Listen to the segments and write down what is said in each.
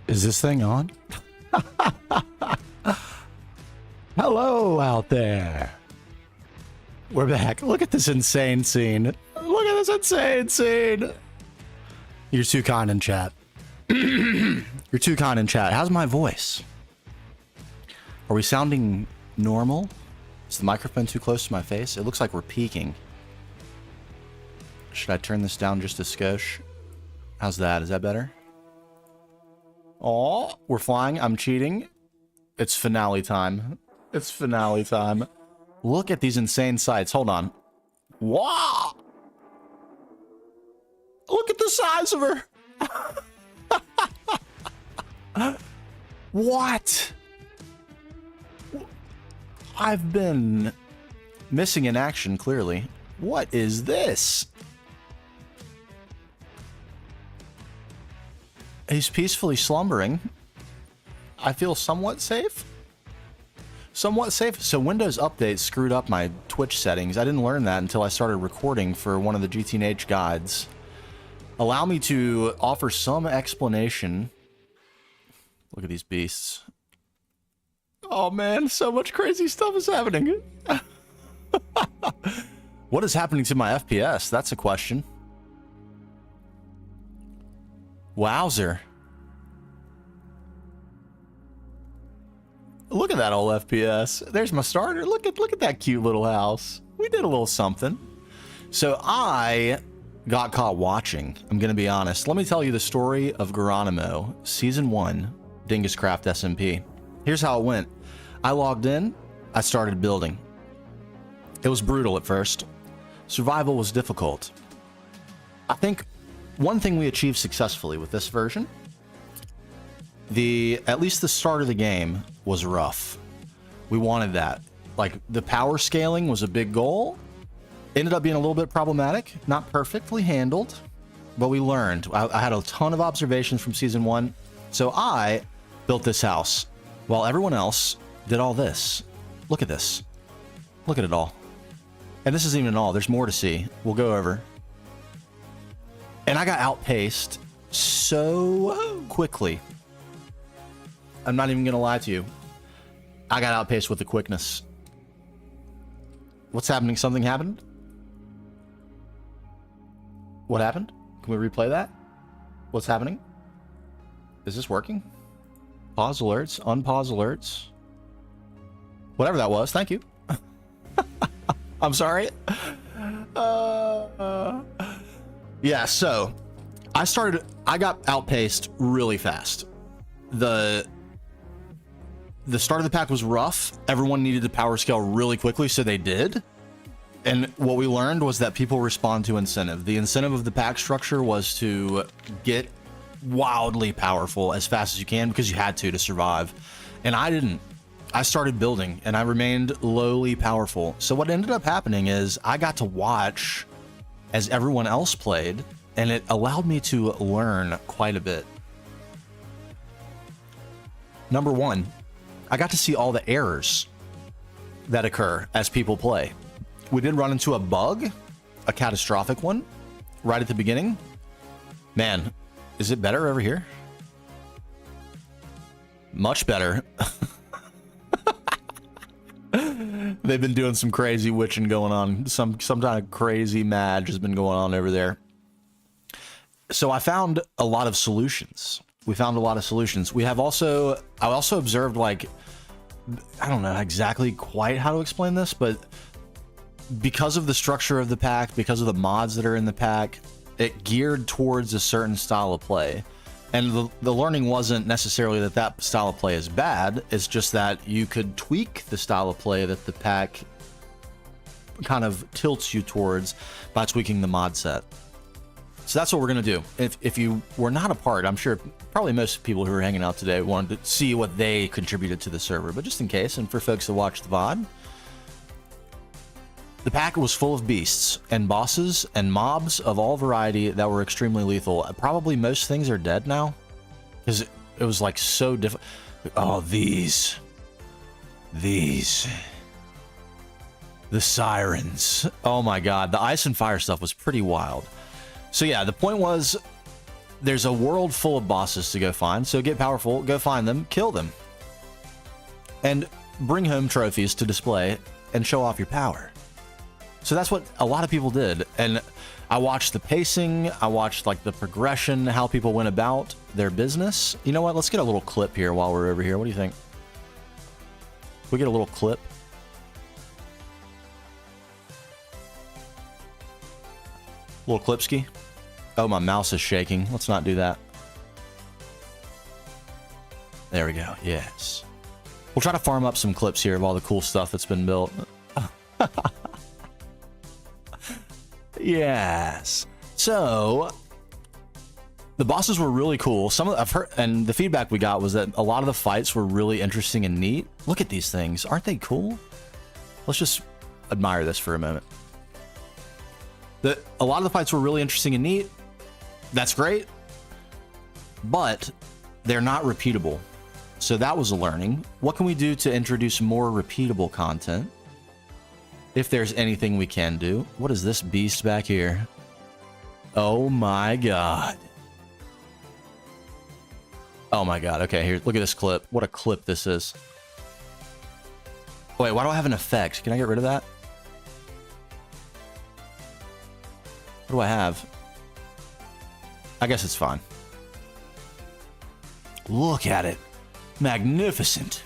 Is this thing on? Hello out there. We're back. Look at this insane scene. Look at this insane scene. You're too kind in chat. You're too kind in chat. How's my voice? Are we sounding normal? Is the microphone too close to my face? It looks like we're peaking. Should I turn this down just a skosh? How's that? Is that better? Oh, we're flying. I'm cheating. It's finale time. It's finale time. Look at these insane sights. Hold on. Wow! Look at the size of her. What? I've been missing in action, clearly. What is this? He's peacefully slumbering. I feel somewhat safe. Somewhat safe. So Windows Update screwed up my Twitch settings. I didn't learn that until I started recording for one of the GTNH guides. Allow me to offer some explanation. Look at these beasts. Oh man, so much crazy stuff is happening. What is happening to my FPS? That's a question. Wowzer. Look at that old FPS. There's my starter. Look at that cute little house. We did a little something. So I got caught watching. I'm going to be honest. Let me tell you the story of Geronimo, Season 1, DingusCraft SMP. Here's how it went. I logged in. I started building. It was brutal at first. Survival was difficult. I think one thing we achieved successfully with this version, at least the start of the game was rough. We wanted that. Like, the power scaling was a big goal. Ended up being a little bit problematic, not perfectly handled, but we learned. I had a ton of observations from Season 1, so I built this house while everyone else did all this. Look at this. Look at it all. And this isn't even all. There's more to see. We'll go over. And I got outpaced so quickly. I'm not even going to lie to you. I got outpaced with the quickness. What's happening? Something happened? What happened? Can we replay that? What's happening? Is this working? Pause alerts, unpause alerts. Whatever that was, thank you. I'm sorry. Yeah, so I got outpaced really fast. The start of the pack was rough. Everyone needed to power scale really quickly, so they did. And what we learned was that people respond to incentive. The incentive of the pack structure was to get wildly powerful as fast as you can because you had to survive. And I didn't. I started building and I remained lowly powerful. So what ended up happening is I got to watch as everyone else played, and it allowed me to learn quite a bit. Number one, I got to see all the errors that occur as people play. We did run into a bug, a catastrophic one, right at the beginning. Man, is it better over here? Much better. They've been doing some crazy witching going on. Some kind of crazy mag has been going on over there. So I found a lot of solutions. We found a lot of solutions. I also observed, like, I don't know exactly quite how to explain this, but because of the structure of the pack, because of the mods that are in the pack, it geared towards a certain style of play. And the learning wasn't necessarily that that style of play is bad. It's just that you could tweak the style of play that the pack kind of tilts you towards by tweaking the mod set. So that's what we're going to do. If you were not a part, I'm sure probably most people who are hanging out today wanted to see what they contributed to the server. But just in case, and for folks that watch the VOD, the pack was full of beasts and bosses and mobs of all variety that were extremely lethal. Probably most things are dead now because it was like so difficult. Oh, these. The sirens. Oh my god, the ice and fire stuff was pretty wild. So yeah, the point was there's a world full of bosses to go find, so get powerful, go find them, kill them, and bring home trophies to display and show off your power. So that's what a lot of people did, and I watched the pacing, I watched like the progression, how people went about their business. You know what, let's get a little clip here while we're over here. What do you think? We get a little clip. Little clipski. Oh, my mouse is shaking. Let's not do that. There we go. Yes. We'll try to farm up some clips here of all the cool stuff that's been built. Yes. So the bosses were really cool. Some of I've heard, and the feedback we got was that a lot of the fights were really interesting and neat. Look at these things. Aren't they cool? Let's just admire this for a moment. A lot of the fights were really interesting and neat. That's great. But they're not repeatable. So that was a learning. What can we do to introduce more repeatable content? If there's anything we can do. What is this beast back here? Oh my god. Oh my god. Okay, here, look at this clip. What a clip this is. Wait, why do I have an effect? Can I get rid of that? What do I have? I guess it's fine. Look at it. Magnificent.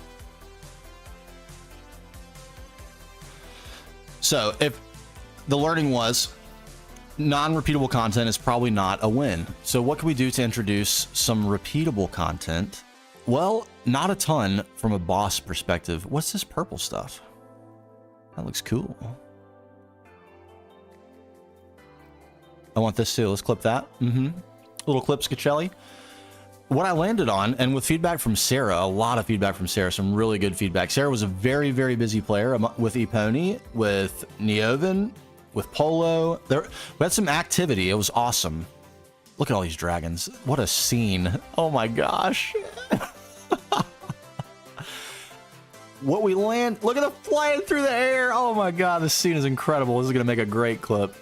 So, if the learning was non-repeatable content is probably not a win. So what can we do to introduce some repeatable content? Well, not a ton from a boss perspective. What's this purple stuff? That looks cool. I want this too. Let's clip that. Little clip, Scacelli. What I landed on, and with feedback from Sarah, a lot of feedback from Sarah, some really good feedback. Sarah was a very, very busy player with Epony, with Neovan, with Polo. We had some activity. It was awesome. Look at all these dragons. What a scene. Oh my gosh. What we land, look at the flying through the air. Oh my god, this scene is incredible. This is going to make a great clip.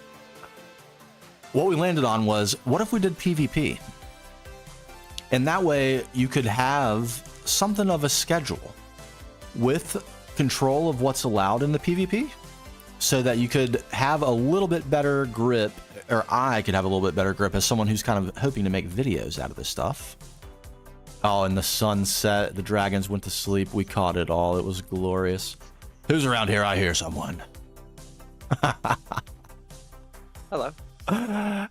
What we landed on was, what if we did PvP? And that way you could have something of a schedule with control of what's allowed in the PvP so that you could have a little bit better grip, or I could have a little bit better grip as someone who's kind of hoping to make videos out of this stuff. Oh, and the sun set, the dragons went to sleep. We caught it all. It was glorious. Who's around here? I hear someone. Hello. Hello.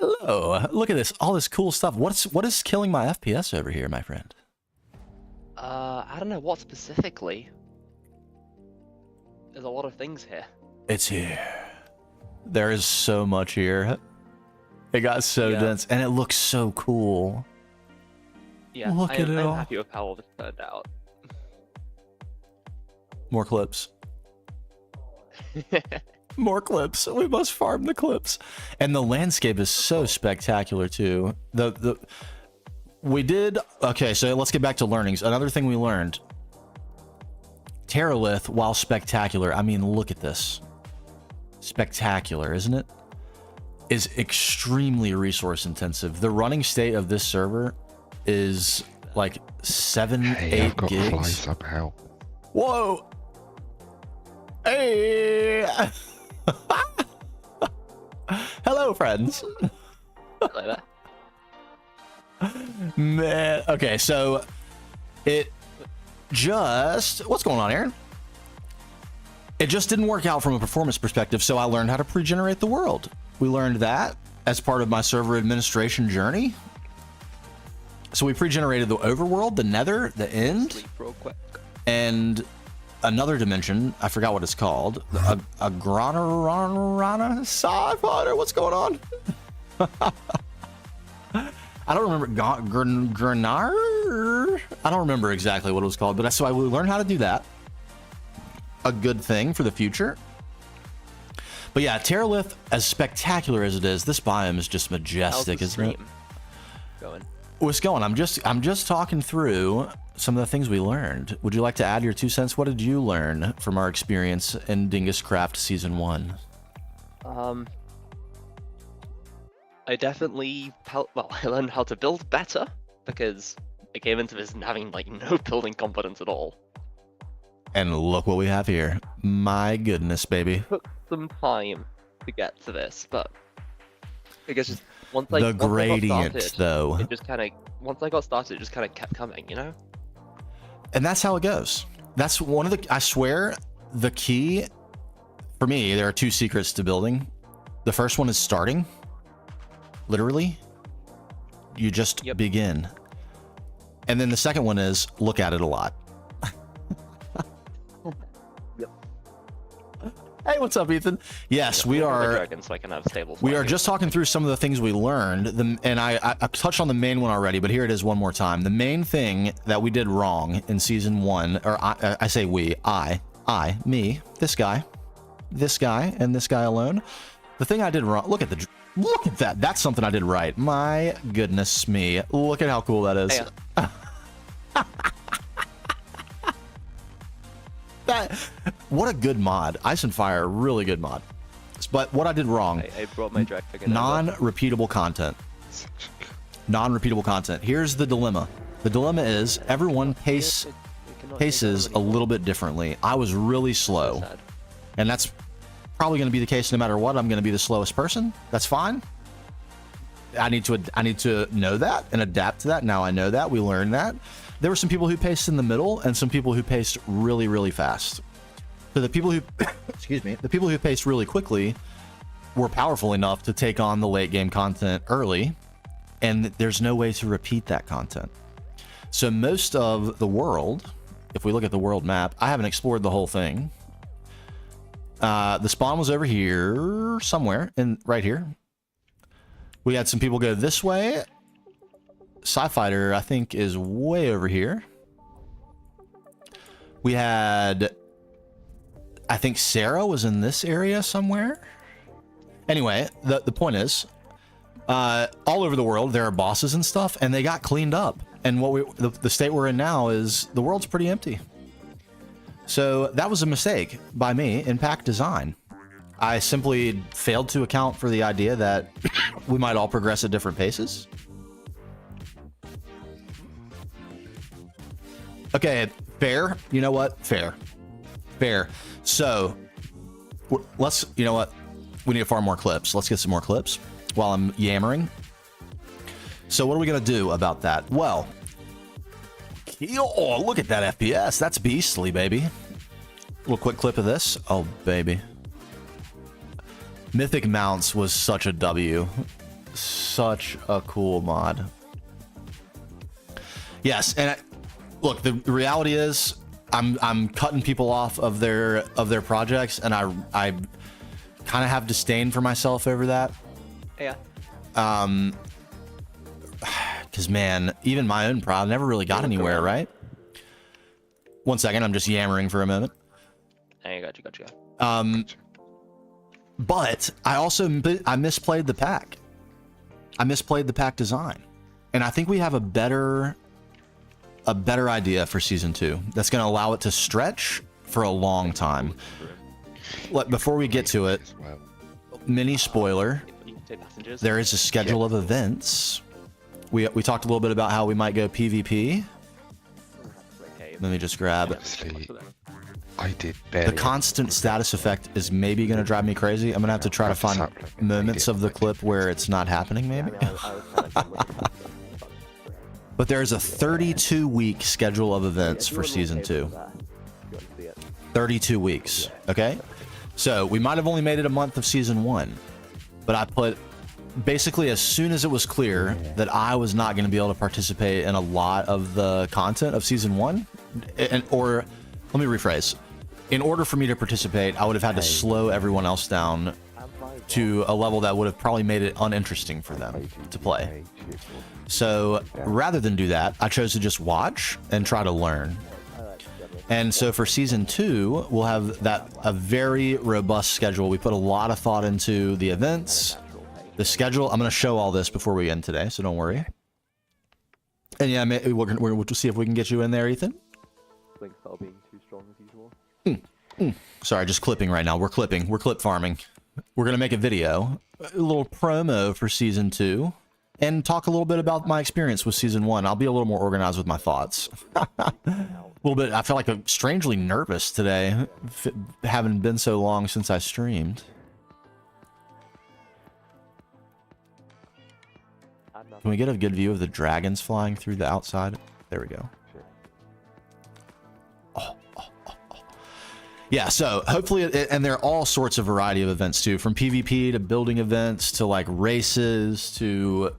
Hello. Look at this. All this cool stuff. What is killing my FPS over here, my friend? I don't know what specifically. There's a lot of things here. It's here. There is so much here. It got so dense, and it looks so cool. Yeah, look at it all. I'm happy with how all this turned out. More clips. More clips. We must farm the clips. And the landscape is so spectacular too. We did okay, so let's get back to learnings. Another thing we learned. Terralith, while spectacular, I mean, look at this. Spectacular, isn't it? Is extremely resource intensive. The running state of this server is like 8 gigs. Flies up how. Whoa. Hey. Hello, friends. Hello there. Man, okay, so it just, what's going on, Aaron? It just didn't work out from a performance perspective, so I learned how to pre-generate the world. We learned that as part of my server administration journey. So we pre-generated the overworld, the nether, the end, Sleep real quick. and another dimension. I forgot what it's called. A Granarana Sci-Fi? What's going on? I don't remember Grenar. I don't remember exactly what it was called, but so I learned how to do that. A good thing for the future. But yeah, Terralith, as spectacular as it is, this biome is just majestic, isn't it? Going. What's going? I'm just talking through some of the things we learned. Would you like to add your 2 cents? What did you learn from our experience in DingusCraft Season 1? I definitely I learned how to build better because I came into this having like no building confidence at all. And look what we have here. My goodness, baby. Took some time to get to this, but I guess just once the I got gradient, started, though. it just kind of once I got started, it just kind of kept coming, you know. And that's how it goes. That's one of the. I swear, the key for me. There are 2 secrets to building. The first one is starting. Literally, you just begin. And then the second one is look at it a lot. Hey, what's up, Ethan? Yes, we are. Dragon, so I can have stable we are just talking through some of the things we learned, and I touched on the main one already, but here it is one more time. The main thing that we did wrong in Season 1, or I say we, me, this guy, and this guy alone. The thing I did wrong. Look at that. That's something I did right. My goodness me. Look at how cool that is. Hey, What a good mod. Ice and Fire, really good mod. But what I did wrong. I brought my dragon. Non-repeatable content. Non-repeatable content. Here's the dilemma. The dilemma is everyone paces a little bit differently. I was really slow. And that's probably going to be the case no matter what. I'm going to be the slowest person. That's fine. I need to know that and adapt to that. Now I know that. We learned that. There were some people who paced in the middle and some people who paced really, really fast. So the people who, excuse me, the people who paced really quickly were powerful enough to take on the late game content early, and there's no way to repeat that content. So most of the world, if we look at the world map, I haven't explored the whole thing. The spawn was over here somewhere, right here. We had some people go this way. Sci-Fighter, I think, is way over here. We had, I think Sarah was in this area somewhere. Anyway, the point is, all over the world there are bosses and stuff, and they got cleaned up. And the state we're in now is the world's pretty empty. So that was a mistake by me in pack design. I simply failed to account for the idea that we might all progress at different paces. Okay, fair. You know what? Fair. So let's, you know what? We need to farm more clips. Let's get some more clips while I'm yammering. So what are we going to do about that? Well, oh, look at that FPS. That's beastly, baby. Little quick clip of this. Oh, baby. Mythic Mounts was such a W. Such a cool mod. Yes, and look, the reality is I'm cutting people off of their projects, and I kind of have disdain for myself over that. Yeah. Because, man, even my own prod never really got anywhere, right? 1 second, I'm just yammering for a moment. Hey, got you. But I misplayed the pack. I misplayed the pack design, and I think we have a better idea for Season 2 that's going to allow it to stretch for a long time. Before we get to it, mini spoiler, there is a schedule of events. We talked a little bit about how we might go PvP. Let me just grab Honestly, I did barely. the constant status effect is maybe going to drive me crazy. I'm going to have to try to find moments of the clip where it's not happening, maybe. But there's a 32-week schedule of events for Season 2. 32 weeks, okay? So we might have only made it a month of Season 1, but I put basically as soon as it was clear that I was not going to be able to participate in a lot of the content of Season 1, or let me rephrase. In order for me to participate, I would have had to slow everyone else down to a level that would have probably made it uninteresting for them to play. So rather than do that, I chose to just watch and try to learn. And so for season 2, we'll have a very robust schedule. We put a lot of thought into the events, the schedule. I'm going to show all this before we end today, so don't worry. And yeah, we'll see if we can get you in there, Ethan. Link style being too strong as usual. Sorry, just clipping right now. We're clipping. We're clip farming. We're going to make a video, a little promo for season 2, and talk a little bit about my experience with season 1. I'll be a little more organized with my thoughts. A little bit. I feel like I'm strangely nervous today, having been so long since I streamed. Can we get a good view of the dragons flying through the outside? There we go. Yeah, so hopefully, and there are all sorts of variety of events too, from PvP to building events to like races to,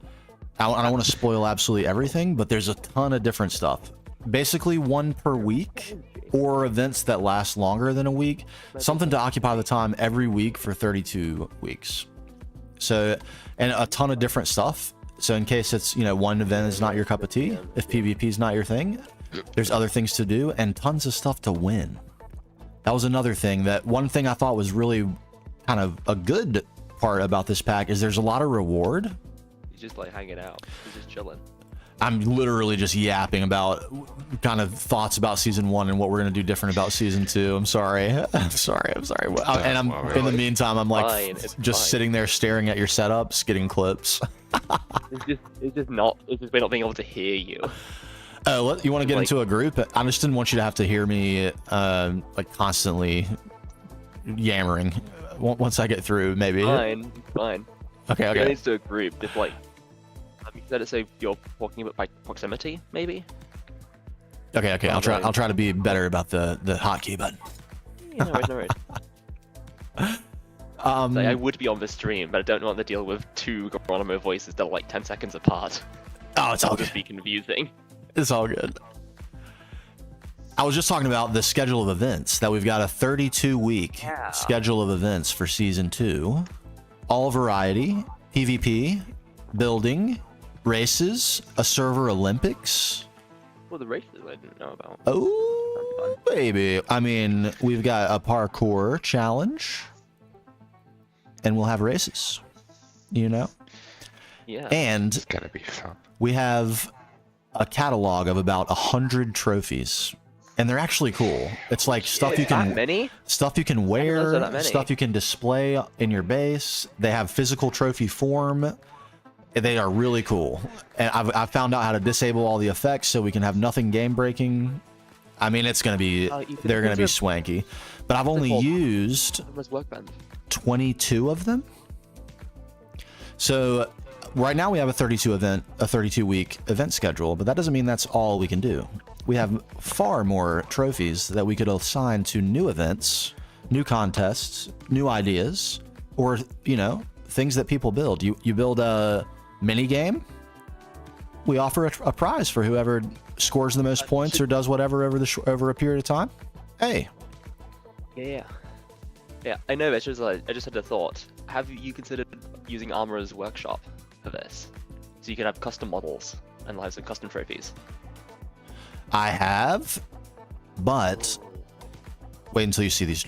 I don't want to spoil absolutely everything, but there's a ton of different stuff. Basically 1 per week, or events that last longer than a week, something to occupy the time every week for 32 weeks. So, and a ton of different stuff. So in case it's, you know, one event is not your cup of tea, if PvP is not your thing, there's other things to do and tons of stuff to win. That was another thing. One thing I thought was really kind of a good part about this pack is there's a lot of reward. He's just like hanging out. He's just chilling. I'm literally just yapping about kind of thoughts about season 1 and what we're going to do different about season 2. I'm sorry. I'm sorry. And in the meantime, I'm like just sitting there staring at your setups, getting clips. It's just we're not being able to hear you. Oh, you want to get into a group? I just didn't want you to have to hear me like constantly yammering. Once I get through, maybe. Fine. Okay. Get into a group. Just like you said, say you're talking about by proximity, maybe. Okay. I'll try to be better about the hotkey button. Yeah, no worries. Like, I would be on the stream, but I don't want to deal with 2 Geronimo voices that are like 10 seconds apart. Oh, it's all It'll good. just be confusing. It's all good. I was just talking about the schedule of events, that we've got a 32-week schedule of events for season 2. All variety, PvP, building, races, a server Olympics. Well, the races I didn't know about. Oh, baby. I mean, we've got a parkour challenge, and we'll have races, you know? Yeah. And It's gonna be fun. we have a catalog of about 100 trophies, and they're actually cool. It's like stuff you can stuff you can wear, stuff you can display in your base. They have physical trophy form. They are really cool, and I've found out how to disable all the effects so we can have nothing game breaking. I mean, it's gonna be they're gonna be swanky, but I've only used 22 of them. So right now we have a 32-week event schedule, but that doesn't mean that's all we can do. We have far more trophies that we could assign to new events, new contests, new ideas, or, you know, things that people build. You build a mini game, we offer a prize for whoever scores the most points or does whatever over a period of time. Hey. Yeah, I know. It's just like, I just had a thought. Have you considered using Armorer's Workshop for this, so you can have custom models and have some custom trophies? I have, but wait until you see these.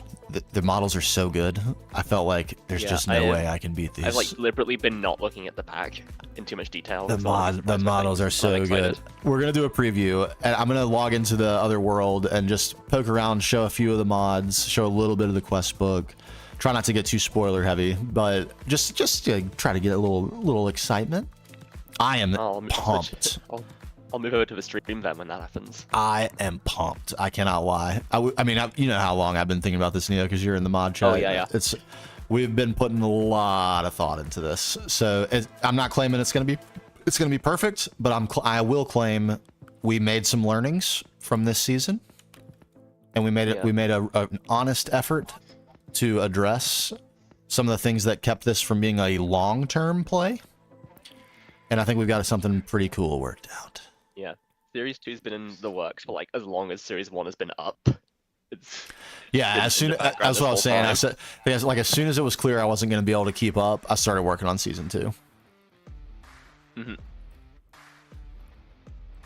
The models are so good. I felt like there's just no way I can beat these. I've like deliberately been not looking at the pack in too much detail. The models are so good. We're gonna do a preview, and I'm gonna log into the other world and just poke around, show a few of the mods, show a little bit of the quest book. Try not to get too spoiler heavy, but just try to get a little excitement. I am pumped. I'll move over to the stream then when that happens. I am pumped. I cannot lie. I mean, you know how long I've been thinking about this, Neo, because you're in the mod chat. Oh yeah. We've been putting a lot of thought into this. So I'm not claiming it's gonna be perfect, but I will claim we made some learnings from this season, and we made an honest effort to address some of the things that kept this from being a long-term play. And I think we've got something pretty cool worked out. Yeah, Series 2's been in the works for like as long as Series 1 has been up. Yeah, in as soon the background as what I was this whole saying, I time. said because like as soon as it was clear I wasn't going to be able to keep up, I started working on season 2. Mhm.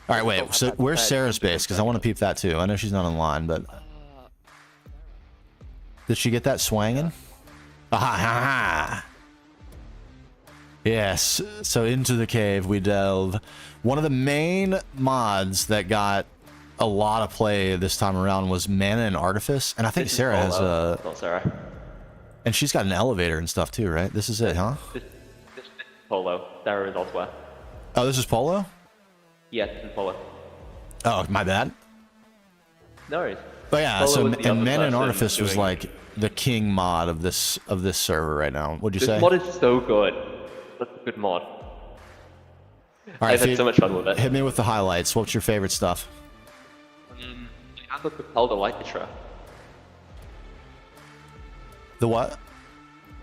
All right, wait. Still So have that where's bed Sarah's in the base? Because I want to peep that too. I know she's not online, but did she get that swanging? Aha, ha, ha. Yes. So into the cave we delve. One of the main mods that got a lot of play this time around was Mana and Artifice, and I think This is Sarah has Polo, a, not Sarah. and she's got an elevator and stuff too, right? This is it, huh? This is Polo. Sarah is elsewhere. Oh, this is Polo? Yeah, this is Polo. Oh, my bad. No worries. But yeah, Polo so was the and other Mana and person Artifice was doing- like the king mod of this server right now. What'd you This say? mod is so good. That's a good mod. All right, I've had so much fun with it. hit me with the highlights. What's your favorite stuff? I have a propelled elytra. The what?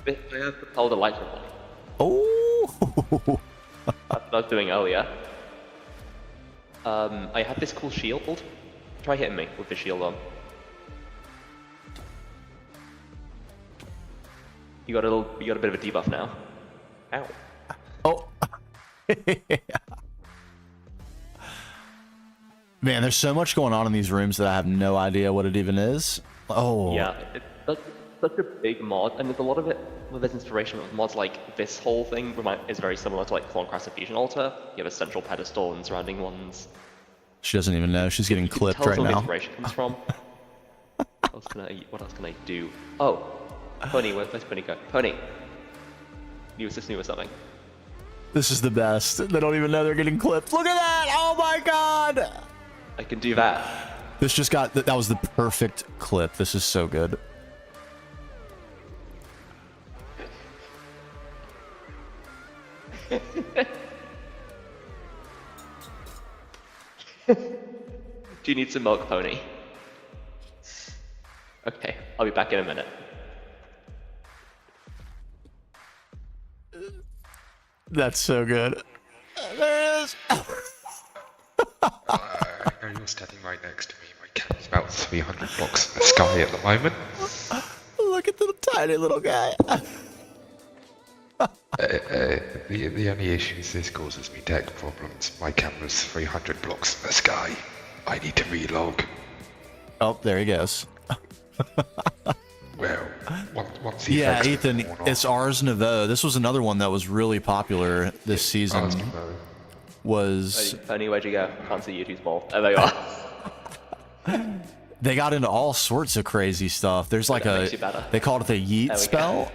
I have propelled elytra. Oh, That's what I was doing earlier. I have this cool shield. Try hitting me with the shield on. You got a bit of a debuff now. Ow. oh. Man, there's so much going on in these rooms that I have no idea what it even is. Oh, Yeah, it's such a big mod, and there's a lot of it where there's inspiration with mods like this whole thing is very similar to like Thorncrest Fusion Altar. You have a central pedestal and surrounding ones. She doesn't even know. She's getting You can clipped tell right some now. inspiration comes from. What else can I do? Oh, Pony, where's Pony go? Pony, you assist me with something. This is the best. They don't even know they're getting clipped. Look at that! Oh my god! I can do that. This just got, that was the perfect clip. This is so good. Do you need some milk, Pony? Okay, I'll be back in a minute. That's so good. There it is. I know you're standing right next to me. My cam's about 300 blocks in the sky at the moment. Look at the tiny little guy. The only issue is this causes me tech problems. My camera's 300 blocks in the sky. I need to relog. Oh, there he goes. Well, once the Yeah, effects are Ethan, worn off- it's Ars Nouveau. This was another one that was really popular this season. Ars Nouveau. Was Pony, where'd you go? Can't see you too small. Oh, there you are. they got into all sorts of crazy stuff. There's like That a, makes you better. they called it the yeet There we spell. go.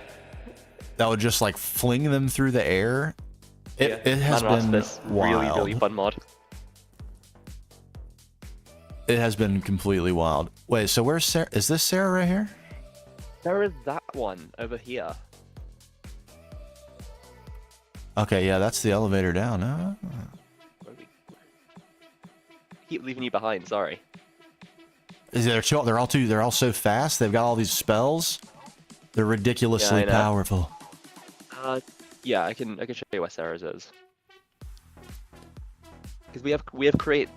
That would just like fling them through the air. It Yeah, has Man, been this wild. really fun mod. It has been completely wild. Wait, so where's Sarah? Is this Sarah right here? There is that one over here. Okay, yeah, that's the elevator down. Keep leaving you behind. Sorry. Is there two? They're all so fast. They've got all these spells. They're ridiculously Yeah, I know. powerful. Yeah, I can show you where Sarah's is. Because we have create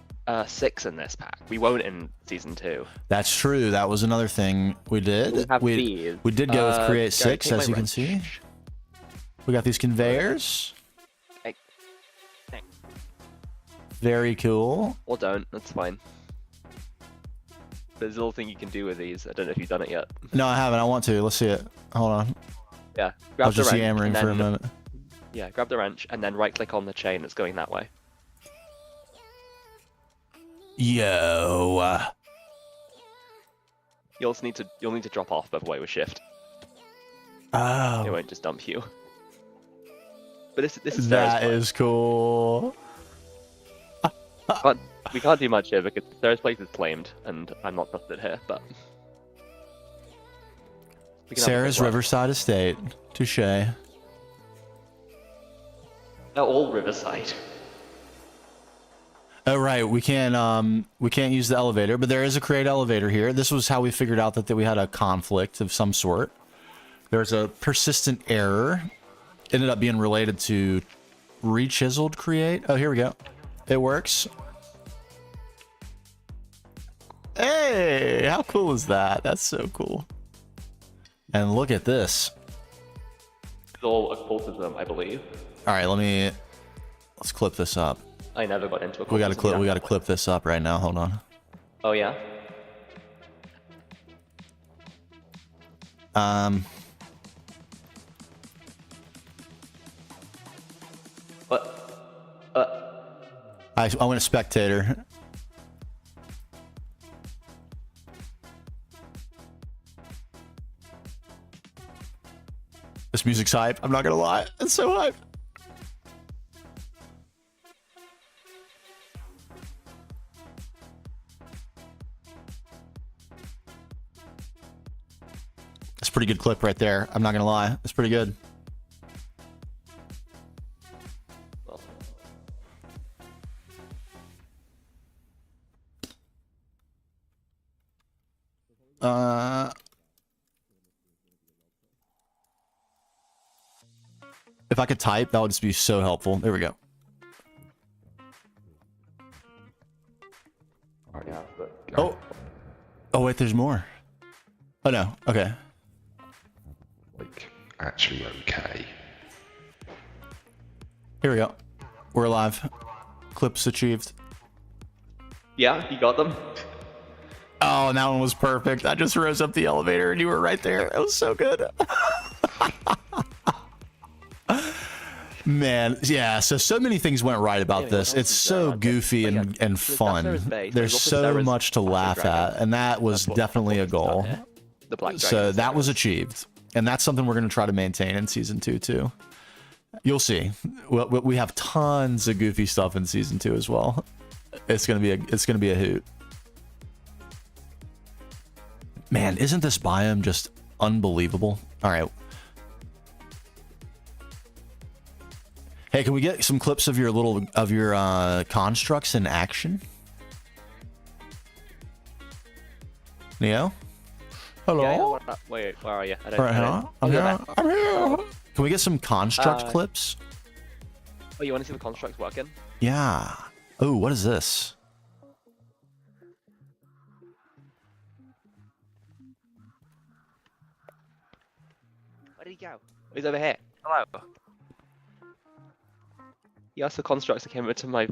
6 in this pack. We won't in season 2. That's true. That was another thing we did. We have these. We did go with create Gary, 6, take as my you can wrench. see. We got these conveyors. Hey. Very cool. Or don't. That's fine. There's a little thing you can do with these. I don't know if you've done it yet. No, I haven't. I want to. Let's see it. Hold on. Yeah. I Grab was the just wrench yammering and for a then- minute. Yeah, grab the wrench and then right click on the chain that's going that way. Yo. You'll need to drop off by the way with shift. It Oh, won't just dump you. But this is Sarah's that place. is cool. We can't do much here because Sarah's place is claimed and I'm not trusted here, but we can have a Sarah's quick run. Riverside Estate. Touche. They're all Riverside. Oh right, we can't use the elevator, but there is a create elevator here. This was how we figured out that we had a conflict of some sort. There's a persistent error. Ended up being related to rechiseled create. Oh, here we go. It works. Hey, Hey, how cool is that? That's so cool. And look at this. It's all occultism, I believe. All right, let's clip this up. I never got into occultism. We gotta clip this up right now. Hold on. Oh yeah. I went a spectator. This music's hype. I'm not gonna lie. It's so hype. That's a pretty good clip right there. I'm not gonna lie. It's pretty good. If I could type, that would just be so helpful. There we go. Yeah, but Oh wait, there's more. Oh no. Okay. Like, actually okay. Here we go. We're alive. Clips achieved. Yeah, you got them. Oh, and that one was perfect. I just rose up the elevator and you were right there. It was so good. Man, yeah, so many things went right about this. It's so goofy and fun. There's so much to laugh at, and that was definitely a goal. So that was achieved, and that's something we're going to try to maintain in season 2 too. You'll see. We have tons of goofy stuff in season 2 as well. It's gonna be a hoot. Man, isn't this biome just unbelievable? All right. Hey, can we get some clips of your constructs in action? Neo? Hello? Yeah, wait, where are you? I'm here. Can we get some construct clips? Oh, you want to see the constructs working? Yeah. Oh, what is this? Where did he go? Oh, he's over here. Hello. He asked for constructs that came into my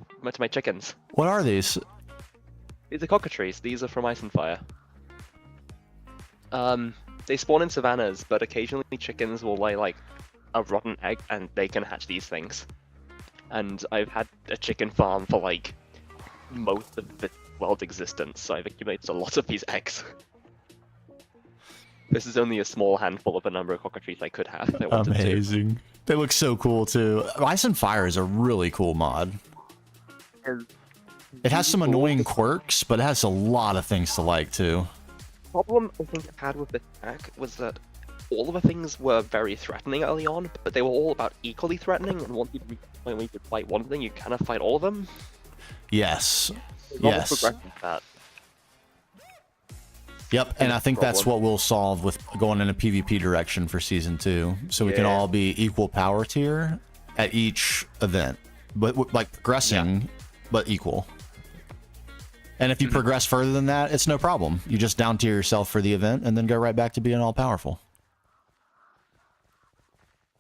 chickens. What are these? These are cockatrices. These are from Ice and Fire. They spawn in savannas, but occasionally chickens will lay like a rotten egg, and they can hatch these things. And I've had a chicken farm for like most of the world's existence, so I've accumulated a lot of these eggs. This is only a small handful of the number of cockatrices I could have if I wanted to. Amazing. They look so cool too. Ice and Fire is a really cool mod. It has some annoying quirks, but it has a lot of things to like too. The problem I think I had with this pack was that all of the things were very threatening early on, but they were all about equally threatening, and once you could fight one thing, you kind of fight all of them. Yes. Yes. Yes. Yep, and I think that's what we'll solve with going in a PvP direction for season 2, so we can all be equal power tier at each event, but like progressing, but equal. And if you progress further than that, it's no problem. You just down tier yourself for the event and then go right back to being all powerful.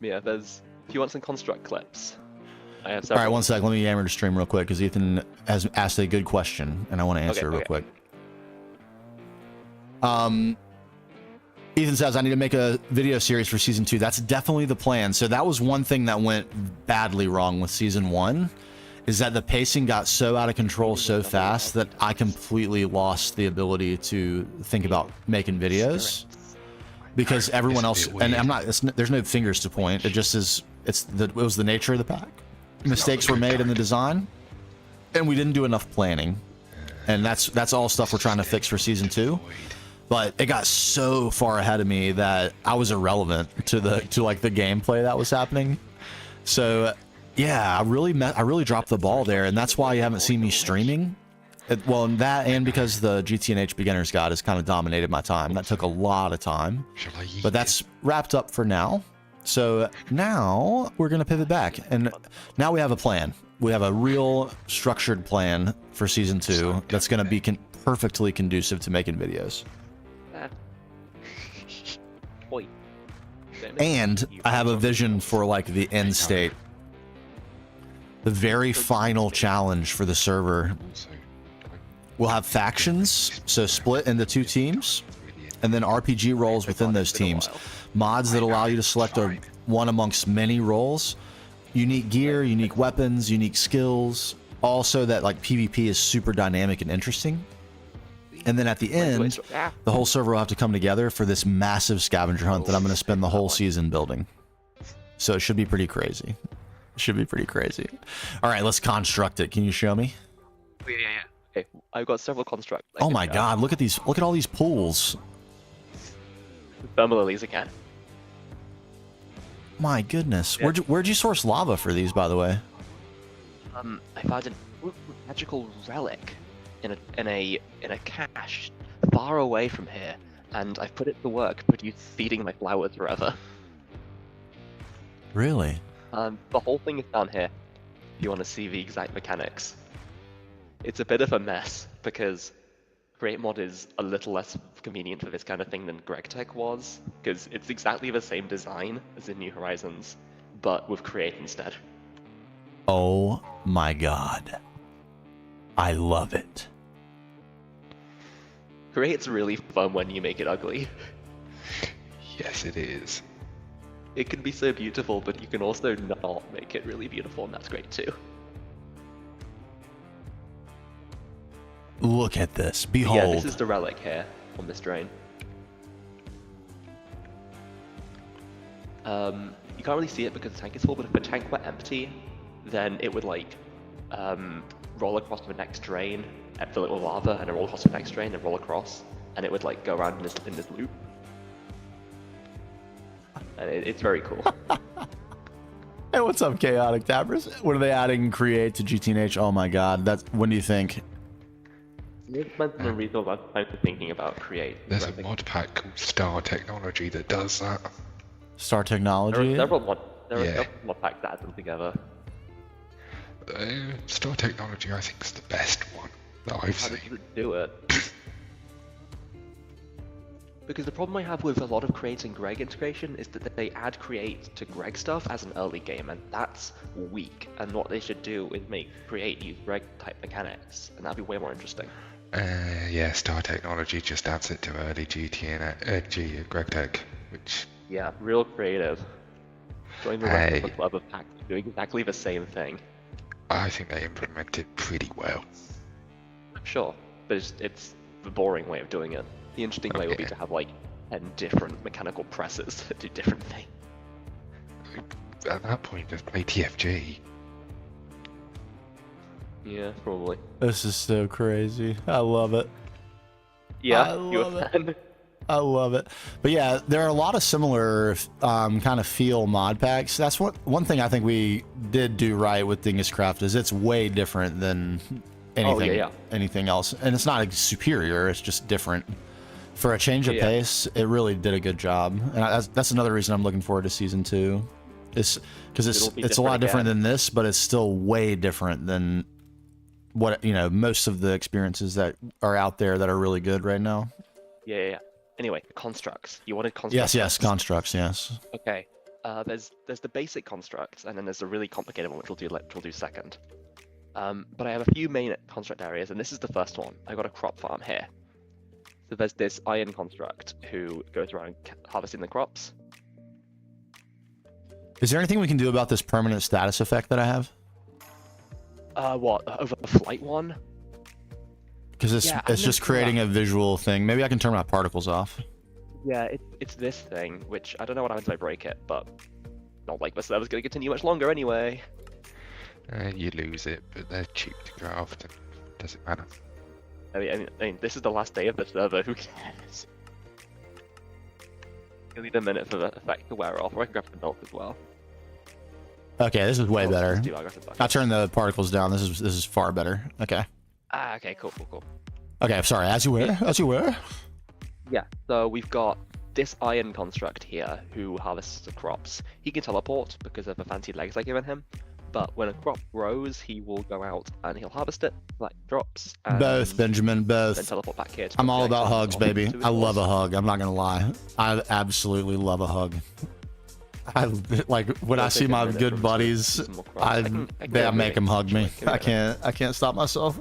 Yeah, if you want some construct clips, I have All several. right, one sec. Let me hammer the stream real quick because Ethan has asked a good question and I want to answer it real quick. Ethan says, I need to make a video series for season 2. That's definitely the plan. So that was one thing that went badly wrong with season 1, is that the pacing got so out of control so fast that I completely lost the ability to think about making videos because everyone else, and I'm not, there's no fingers to point. It just is, it was the nature of the pack. Mistakes were made in the design and we didn't do enough planning. And that's all stuff we're trying to fix for season 2. But it got so far ahead of me that I was irrelevant to like the gameplay that was happening. So yeah, I really dropped the ball there, and that's why you haven't seen me streaming. Well, that and because the GTNH Beginner's Guide has kind of dominated my time. That took a lot of time, but that's wrapped up for now. So now we're gonna pivot back, and now we have a plan. We have a real structured plan for season 2 that's gonna be perfectly conducive to making videos. Oi. And I have a vision for like the end state. The very final challenge for the server. Also, We'll have factions, so split into 2 teams, and then RPG roles within those teams. Mods that allow you to select one amongst many roles. Unique gear, unique weapons, unique skills. Also that like PvP is super dynamic and interesting. And then at the end, the whole server will have to come together for this massive scavenger hunt that I'm going to spend the whole season building. So it should be pretty crazy. It should be pretty crazy. All right, let's construct it. Can you show me? Yeah. Okay, I've got several constructs. Oh my god, look at these. Look at all these pools. Thermal lilies again. My goodness. Yeah. Where'd you source lava for these, by the way? I found a magical relic in a cache far away from here, and I've put it to work, feeding my flowers forever. Really? The whole thing is down here. If you want to see the exact mechanics, it's a bit of a mess because Create Mod is a little less convenient for this kind of thing than GregTech was, because it's exactly the same design as in New Horizons, but with Create instead. Oh my god. I love it. Create's really fun when you make it ugly. yes, it is. It can be so beautiful, but you can also not make it really beautiful, and that's great too. Look at this. But Behold. yeah, this is the relic here on this drain. You can't really see it because the tank is full, but if the tank were empty, then it would like roll across to the next drain and fill it with lava, and then roll across to the next drain and roll across, and it would like go around in this loop. And it's very cool. Hey, what's up, Chaotic Tappers? What are they adding Create to GTNH? Oh my god. When do you think? It's meant to be reasonable time for thinking about Create. There's a mod pack called Star Technology that does that. Star There Technology? are several mod packs that add them together. Star Technology, I think, is the best one that I've How does seen. it do it? Because the problem I have with a lot of Create and Greg integration is that they add Create to Greg stuff as an early game, and that's weak. And what they should do is make Create use Greg type mechanics, and that'd be way more interesting. Yeah, Star Technology just adds it to early GregTech, which... Yeah, real creative. Join the rest of the club of packs doing exactly the same thing. I think they implement it pretty well. Sure, but it's the boring way of doing it. The interesting way would be to have like 10 different mechanical presses that do different things. At that point, just play TFG. Yeah, probably. This is so crazy. I love it. Yeah, I you love were it. fan. I love it. But yeah, there are a lot of similar kind of feel mod packs. That's one thing I think we did do right with DingusCraft is it's way different than anything else. And it's not superior, it's just different. For a change of pace, it really did a good job. And that's another reason I'm looking forward to season 2. Is because it's a lot different than this, but it's still way different than what most of the experiences that are out there that are really good right now. Yeah. Anyway, constructs. You wanted constructs? Yes, constructs, yes. Okay. There's the basic constructs, and then there's the really complicated one, which we'll do second. But I have a few main construct areas, and this is the first one. I've got a crop farm here. So there's this iron construct who goes around harvesting the crops. Is there anything we can do about this permanent status effect that I have? What, over the flight one? Because it's just creating a visual thing. Maybe I can turn my particles off. Yeah, it's this thing, which I don't know what happens if I break it, but not like the server's going to continue much longer anyway. You lose it, but they're cheap to craft, and doesn't matter. I mean, this is the last day of the server, who cares? You'll need a minute for the effect to wear off, or I can grab the milk as well. Okay, this is way better. I'll I turned the particles down. This is far better. Okay. Okay, cool. Okay, sorry. As you were. Yeah, so we've got this iron construct here who harvests the crops. He can teleport because of the fancy legs I've given him, but when a crop grows, he will go out and he'll harvest it, like drops. And Both, Benjamin, Then both. teleport back here. To I'm all about project hugs, off baby. to his I love a horse. hug. I'm not gonna lie. I absolutely love a hug. I like when I It'll see take a my minute good for him to buddies. do some more crops. I I can make them hug me. Give me a minute. I can't stop myself.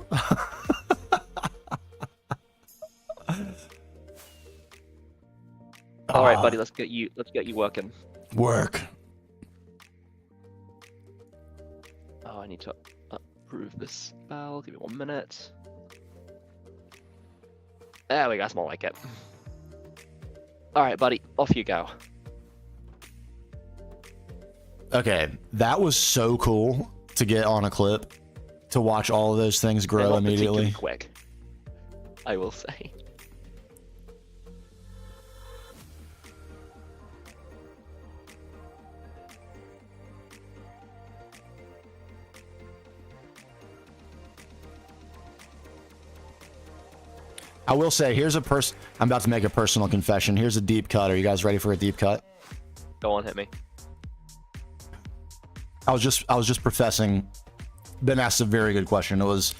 All right, buddy. Let's get you working. Work. Oh, I need to approve this spell. Give me 1 minute. There we go. That's more like it. All right, buddy. Off you go. Okay, that was so cool to get on a clip, to watch all of those things They're grow not particularly immediately. quick, I will say. I will say, here's a I'm about to make a personal confession. Here's a deep cut. Are you guys ready for a deep cut? Go on, hit me. I was just professing. Ben asked a very good question. It was,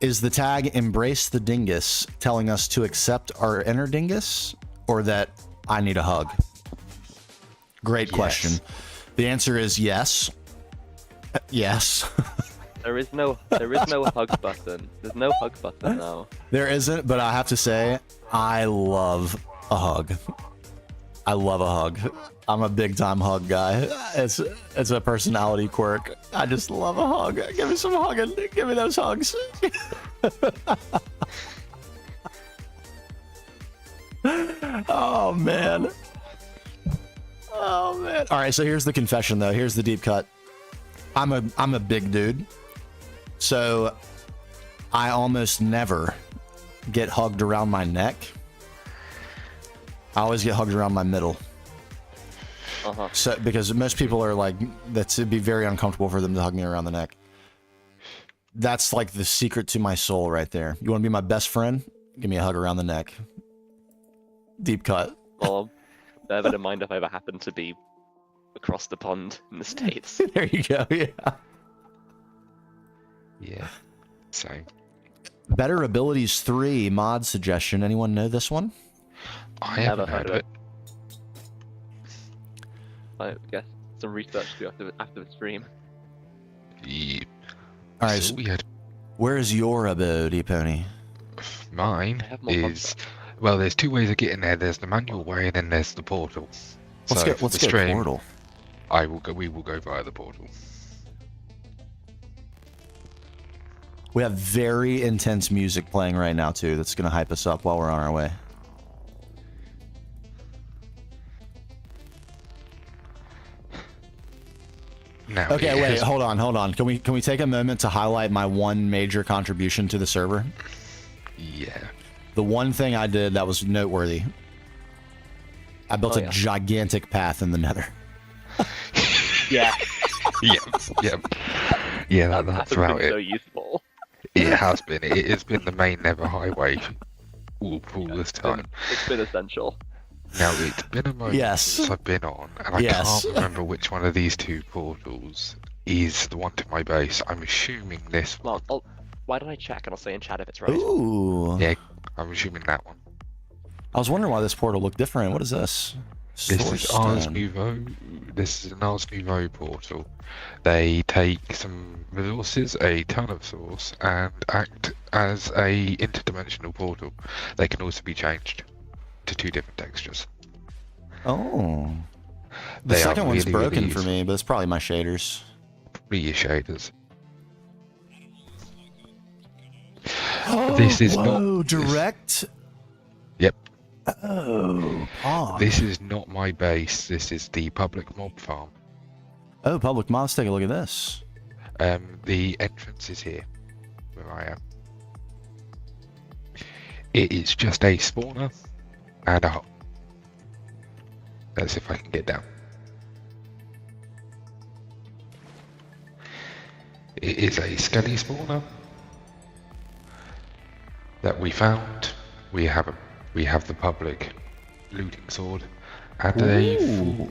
is the tag "Embrace the Dingus" telling us to accept our inner dingus, or that I need a hug? Great question. The answer is yes. Yes. There is no hug button. There's no hug button now. There isn't, but I have to say, I love a hug. I love a hug. I'm a big time hug guy. It's a personality quirk. I just love a hug. Give me some hugging. Give me those hugs. Oh man. Oh man. All right, so here's the confession though. Here's the deep cut. I'm a big dude. So I almost never get hugged around my neck. I always get hugged around my middle. Uh-huh. So because most people are like, it'd be very uncomfortable for them to hug me around the neck. That's like the secret to my soul right there. You want to be my best friend? Give me a hug around the neck. Deep cut. Well, bear that in mind if I ever happen to be across the pond in the States. There you go. Yeah. Yeah. Same. Better Abilities 3 mod suggestion. Anyone know this one? I haven't heard of it. I guess some research to do after the stream. Yeah. All right. So we had Where is your abode, Pony? mine I have more is well. There's two ways of getting there. There's the manual way, and then there's the portal. Let's So get for the a stream, portal. We will go via the portal. We have very intense music playing right now too. That's gonna hype us up while we're on our way. Now, Okay, it wait, has- hold on. Can we take a moment to highlight my one major contribution to the server? Yeah. The one thing I did that was noteworthy. I built Oh, a yeah. gigantic path in the Nether. Yeah, Yep. Yeah, that's about so it. useful. It has been. It has been the main Nether highway all this time. It's been essential. Now, it's been a moment Yes. since I've been on, and I Yes. can't remember which one of these two portals is the one to my base. I'm assuming this one. Well, why don't I check and I'll say in chat if it's right. Ooh. Yeah, I'm assuming that one. I was wondering why this portal looked different. What is this? This Source is Ars stone. Nouveau. This is an Ars Nouveau portal. They take some resources, a ton of source, and act as a interdimensional portal. They can also be changed to two different textures. Oh. The They are second one's really, broken really for me, but it's probably my shaders. Probably your shaders. This is Whoa, not direct. Yep. Oh, pog. This is not my base. This is the public mob farm. Oh, public mods. Take a look at this. The entrance is here, where I am. It is just a spawner and a hole. That's if I can get down. It is a skelly spawner that we found. We have the public looting sword and a full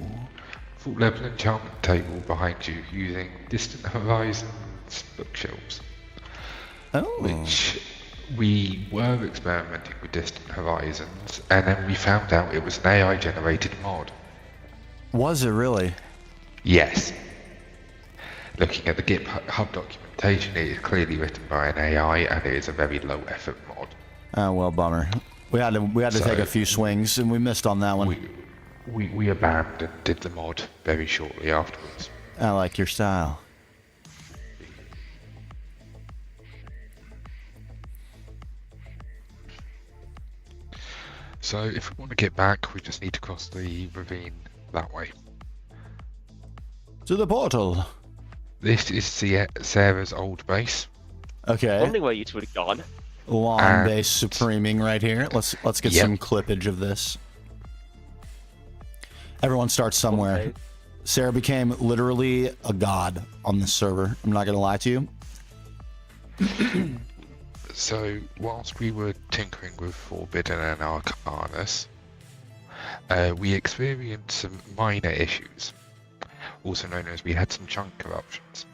full level enchantment table behind you using Distant Horizons bookshelves, Oh. which we were experimenting with Distant Horizons, and then we found out it was an AI generated mod. Was it really? Yes. Looking at the GitHub documentation, it is clearly written by an AI, and it is a very low effort mod. Oh well, bummer. We had to take a few swings, and we missed on that one. We abandoned the mod very shortly afterwards. I like your style. So if we want to get back, we just need to cross the ravine that way. To the portal. This is Sarah's old base. Okay. Wondering where you two had gone. Lawn base supreming right here. Let's get some clippage of this. Everyone starts somewhere. Okay. Sarah became literally a god on this server. I'm not gonna lie to you. So whilst we were tinkering with Forbidden and Arcanus, we experienced some minor issues, also known as we had some chunk corruptions.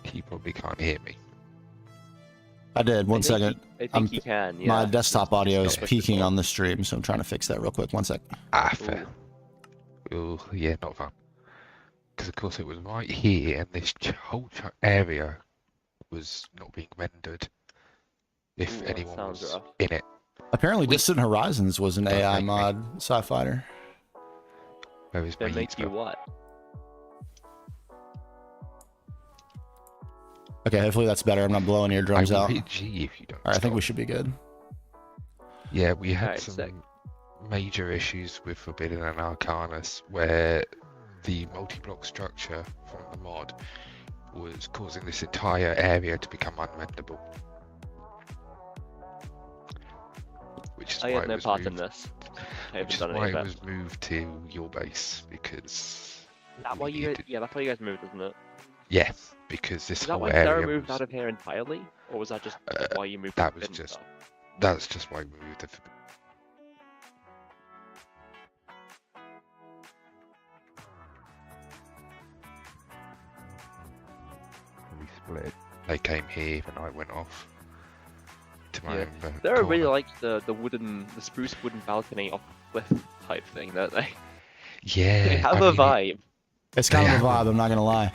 He probably can't hear me. I did. One second. I think you can. Yeah. My desktop audio is Just peaking before. on the stream, so I'm trying to fix that real quick. One sec. Fair. Oh, yeah, not fun. Because of course it was right here, and this whole area was not being rendered. If Ooh, that anyone sounds was rough. in it. Apparently, Distant Horizons was an Don't AI make me. mod sci-fighter. Where is my They make heat you spell? what? Okay, hopefully that's better. I'm not blowing eardrums I will out. hit G if you don't. All right, I think stop. we should be good. Yeah, we had Alright, some sick. major issues with Forbidden and Arcanus where the multi-block structure from the mod was causing this entire area to become unrendable. Which is I why had it no was part in moved, this. I which haven't is done why any it of it. was moved to your base, because That why we you? needed- Yeah, that's why you guys moved, isn't it? yeah, because this Is that whole why area Sarah moved was, out of here entirely, or was that just why you moved? that to was Forbidden just- stuff? that's just why we moved the we split. They came here and I went off to my Yeah. own Sarah really corner. likes the spruce wooden balcony off the cliff type thing, don't they? Yeah, They have I a mean, vibe. It's kind of a Yeah. vibe. I'm not gonna lie.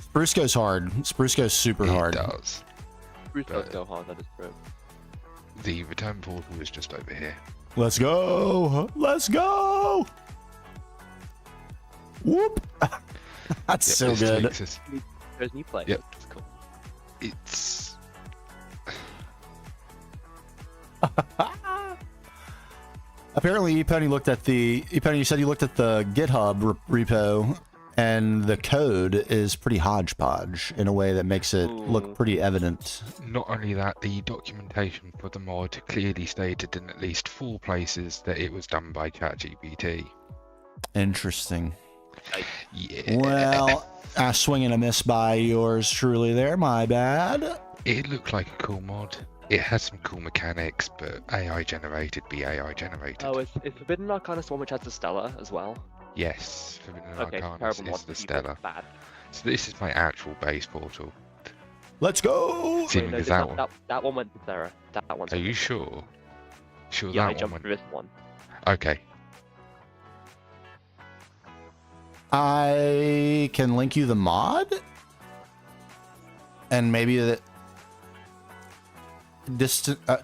Spruce goes hard. Spruce goes super It hard. does. Spruce does but- go hard, that is true. The return portal is just over here. Let's go. Let's go. Whoop. That's so this good. takes us- There's new players. Yep. It's cool. It's Apparently, ePony looked at the ePony. You said you looked at the GitHub repo, and the code is pretty hodgepodge in a way that makes it Ooh. look pretty evident. not only that, the documentation for the mod clearly stated in at least 4 places that it was done by ChatGPT. Interesting. Yeah. Well, a swing and a miss by yours truly there. My bad. It looked like a cool mod. It has some cool mechanics, but AI generated be AI generated. Oh, is Forbidden Arcanus the one which has the Stella as well? Yes, Forbidden Okay, Arcanus terrible mod. is the but you think Stella. Bad. So this is my actual base portal. Let's go. Seeming no, as that one. that one went to Sarah. That one's Are you sure? Sure Yeah, I that one jumped went... through this one. Okay. I can link you the mod, and maybe the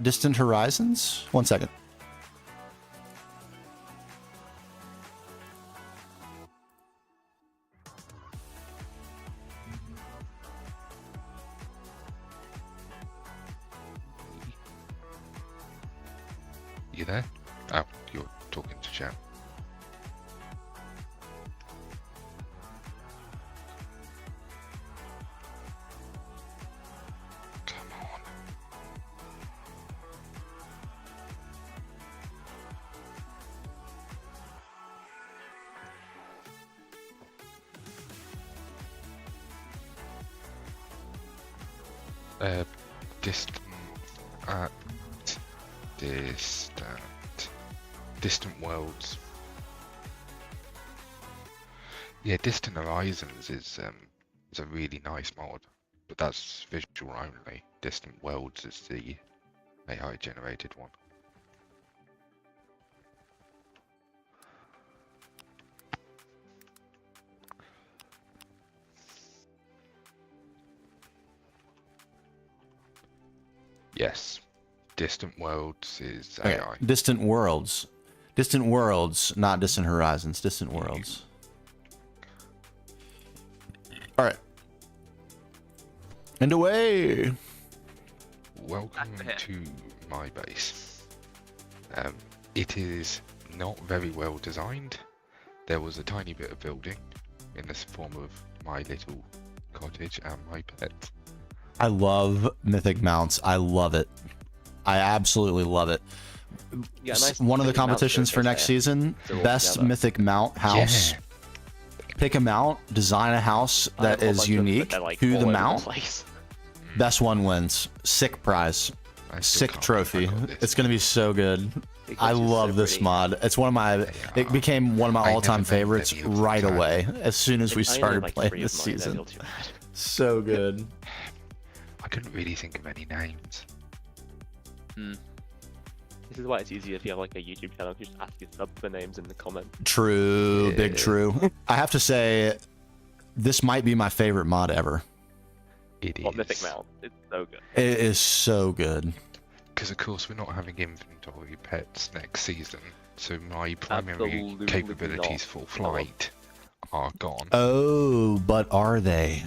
distant horizons. 1 second. You there? Oh, you're talking to chat. Come on. Distant, distant worlds. Yeah, Distant Horizons is a really nice mod, but that's visual only. Distant Worlds is the AI generated one. Yes, Distant Worlds is Okay, AI. Distant Worlds. Distant Worlds, not Distant Horizons. Distant Worlds. All right. And away. Welcome to my base. It is not very well designed. There was a tiny bit of building in the form of my little cottage and my pet. I love mythic mounts. I love it. I absolutely love it. Yeah, nice One of the mythic mount competitions for showcase next there. season, They're all best together. mythic mount house. Yeah. Pick a mount, design a house I have that a whole is bunch of them, but unique they're, like, to all the over mount. place. Best one wins. Sick prize. I still Sick can't trophy. believe I got this. It's gonna be so good. It I looks just love so this pretty. mod. It's one of my. They It are. became one of my I all-time never met favorites any of them, right so- away as soon as we I only started like playing 3 this of mine, they're season. not too bad. So good. I couldn't really think of any names. This is why it's easier if you have like a YouTube channel. You just ask your sub for names in the comments. True, big Yeah. true. I have to say, this might be my favorite mod ever. It What is. Mythic Mount? It's so good. It is so good. Because of course we're not having inventory pets next season, so my primary Absolutely capabilities not. for flight are gone. Oh, but are they?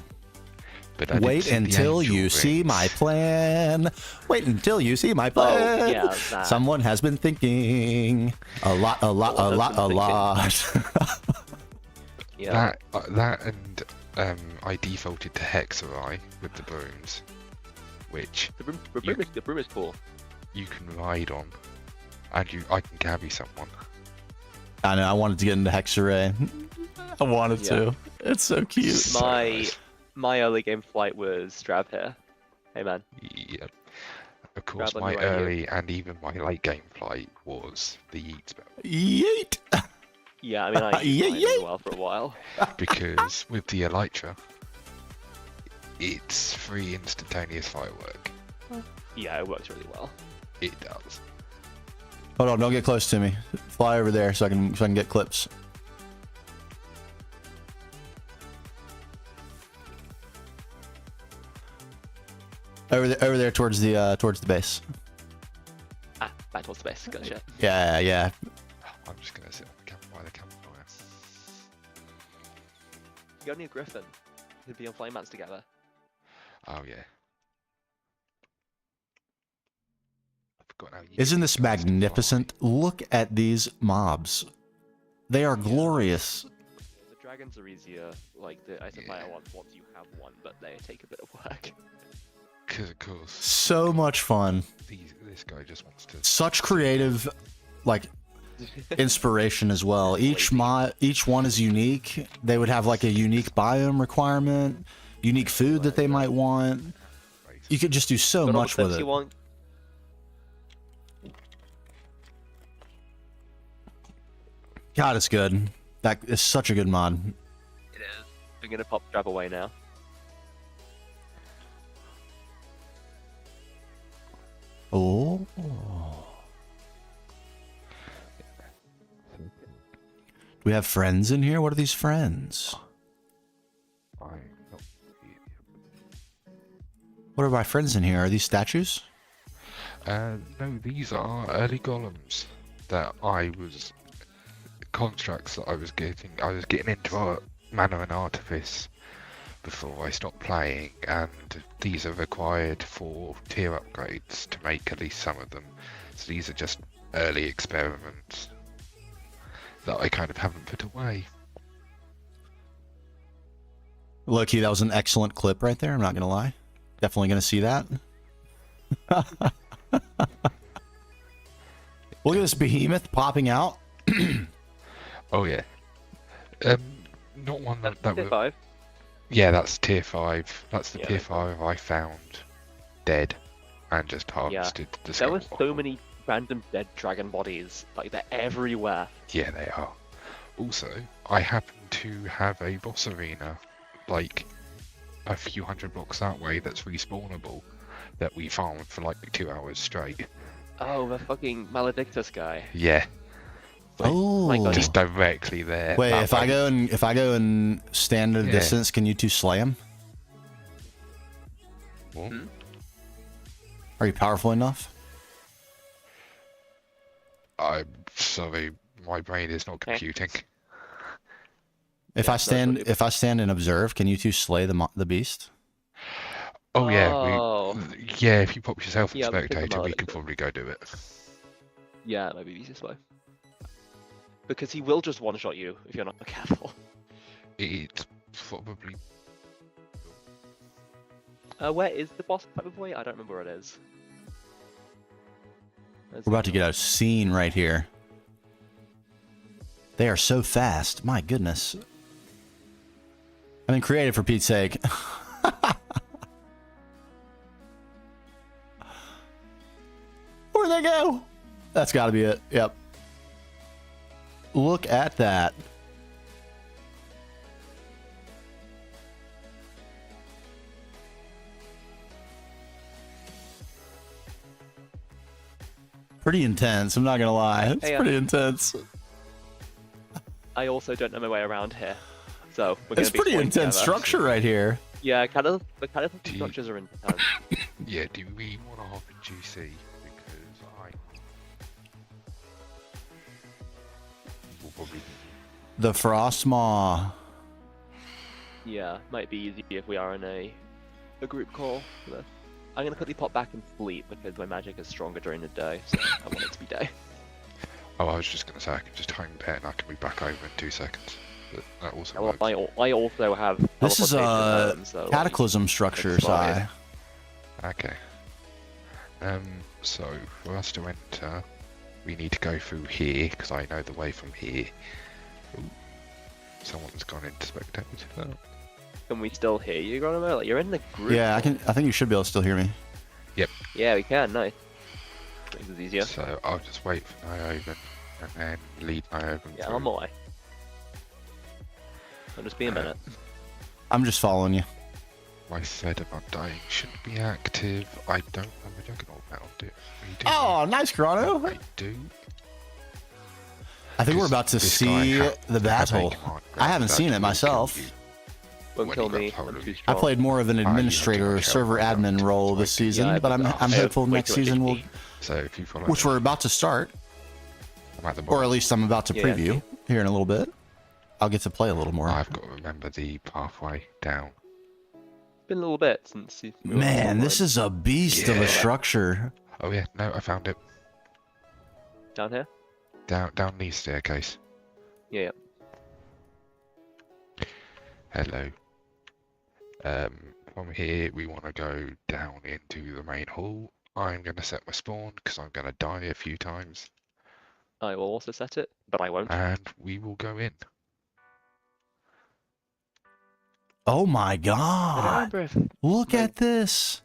But I did Wait see the until angel you see rings. my plan. Wait until you see my Oh, plan. yeah, that. Someone has been thinking a lot, a lot, a Someone lot, has a been lot. Yeah. That and I defaulted to Hexarai with the brooms, which The broom, You- the broom is cool. you can ride on, and I can carry someone. I know. I wanted to get into Hexaray. I wanted Yeah. to. It's so cute. So My nice. my early game flight was Strab here. Hey man. Yep. Of course, Grab on my the radio. early and even my late game flight was the Yeet spell. Yeet. Yeah, I mean I used Yeah, mine yeah. as well for a while. Because with the Elytra, it's free instantaneous firework. Yeah, it works really well. It does. Hold on, don't get close to me. Fly over there so I can get clips. Over there towards the base. Ah, back towards the base. Gotcha. Yeah, yeah. I'm just gonna sit on the by the campfire. You got any Griffin? We'd be on flying mats together. Oh yeah. I forgot how you Isn't get this these guys to fly. magnificent? Look at these mobs. They are glorious. The dragons are easier, like the Isofire ones once you have one, but they take a bit of work. Because of course, So much fun. this guy just wants to. Such creative, like, inspiration as well. Each one is unique. They would have like a unique biome requirement, unique food that they might want. You could just do so Got all the much with clips it. you want. God, it's good. That is such a good mod. It is. I'm gonna pop Strab away now. Oh. Do we have friends in here? What are these friends? I'm not really- What are my friends in here? Are these statues? No, these are early golems that I was constructs that I was getting. I was getting into Mana and Artifice before I stopped playing, and these are required for tier upgrades to make at least some of them. So these are just early experiments that I kind of haven't put away. Low-key, that was an excellent clip right there. I'm not gonna lie. Definitely gonna see that. Look at this behemoth popping out. Oh yeah. Not one that Tier was. 5. Yeah, that's tier 5. That's the Yeah, tier okay. 5 I found dead and just harvested the There were skull. so many random dead dragon bodies. Like they're everywhere. Yeah, they are. Also, I happened to have a boss arena, like a few hundred blocks that way, that's respawnable, that we farmed for like 2 hours straight. Oh, the fucking Maledictus guy. Yeah. Like, Oh, my God, just directly there. wait. that If I way. go and stand at a Yeah. distance, can you two slay him? What? Are you powerful enough? I'm sorry, my brain is not computing. If Yeah, I that's stand, what if I stand and observe, can you two slay the beast? Oh yeah, Oh. yeah. If you pop yourself in Yeah, we could spectator, we command could it. probably go do it. Yeah, maybe the easiest way. Because he will just one-shot you if you're not careful. It's probably Where is the boss fight, by the way? I don't remember where it is. We're about to get a scene right here. They are so fast. My goodness. I mean, creative for Pete's sake. Where'd they go? That's got to be it. Yep. Look at that. Pretty intense. I'm not gonna lie. It's Hey, pretty intense. I also don't know my way around here. So, we're gonna It's be pretty exploring intense together. structure right here. Yeah, the kind of Do you- structures are intense. yeah. Do we want to hop in GC because I will probably The Frostmaw. Yeah, might be easier if we are in a group call. But I'm gonna quickly pop back and sleep because my magic is stronger during the day, so I want it to be day. Oh, I was just gonna say I can just home pet and I can be back over in 2 seconds. But that also Well, works. I also have This is teleportation a at home, so, like, cataclysm structure, it's fine. Si. Okay. So for us to enter, we need to go through here because I know the way from here. Ooh, someone's gone into spectator. Can we still hear you, Gronomo? Like, you're in the group. Yeah, I can. I think you should be able to still hear me. Yeah, we can. Nice. Makes it easier. So I'll just wait for Nioben and then lead Nioben Yeah, through. I'm away. I'll just be a minute. I'm just following you. My thread of undying should be active. I don't remember Juggernaut found it. We do. Oh, nice, Grano. I do. I think we're about to This guy see had- the had a battle. command I haven't that seen it will myself. kill you. Won't when kill you got me. hold I'm of too it. I strong. played more of an you administrator, much server help. admin role this Yeah, season, I but I'm forgot. hopeful Way next too much season will, HP. So if you follow which me, we're about to start, I'm at the or at bottom. least I'm about to Yeah. preview here in a little bit. I'll get to play a little more. I've got to remember the pathway down. It's been a little bit since you. Man, this is a beast of a Yeah. structure. Oh yeah, no, I found it. down here. Down the staircase. Yeah. Hello. From here we want to go down into the main hall. I'm going to set my spawn because I'm going to die a few times, I will also set it, but I won't. and we will go in. Oh my I don't god! remember if Look at this.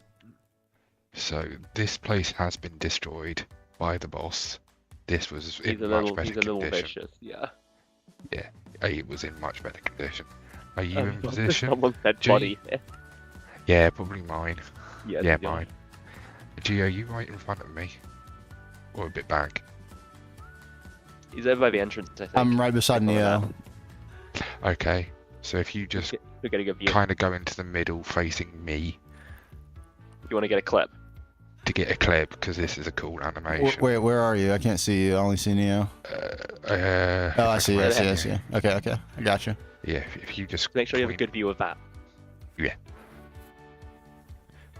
So this place has been destroyed by the boss. This was in he's a much little, better he's a little condition. vicious. Yeah. It was in much better condition. Are you Oh, in position? Someone's dead G? body here. Yeah, probably mine. Yeah, Yeah, to be honest. mine. G, are you right in front of me? Or a bit back? He's over by the entrance, I think. I'm right beside Follow Neo. that. Okay, so if you just We're getting a view. kind of go into the middle facing me You want to get a clip? to get a clip, because this is a cool animation. Wait, where are you? I can't see you. I only see Neo. Oh, I see. I see. I see. Okay, okay. I got you. Yeah, if you just Make sure you have a point- good view of that.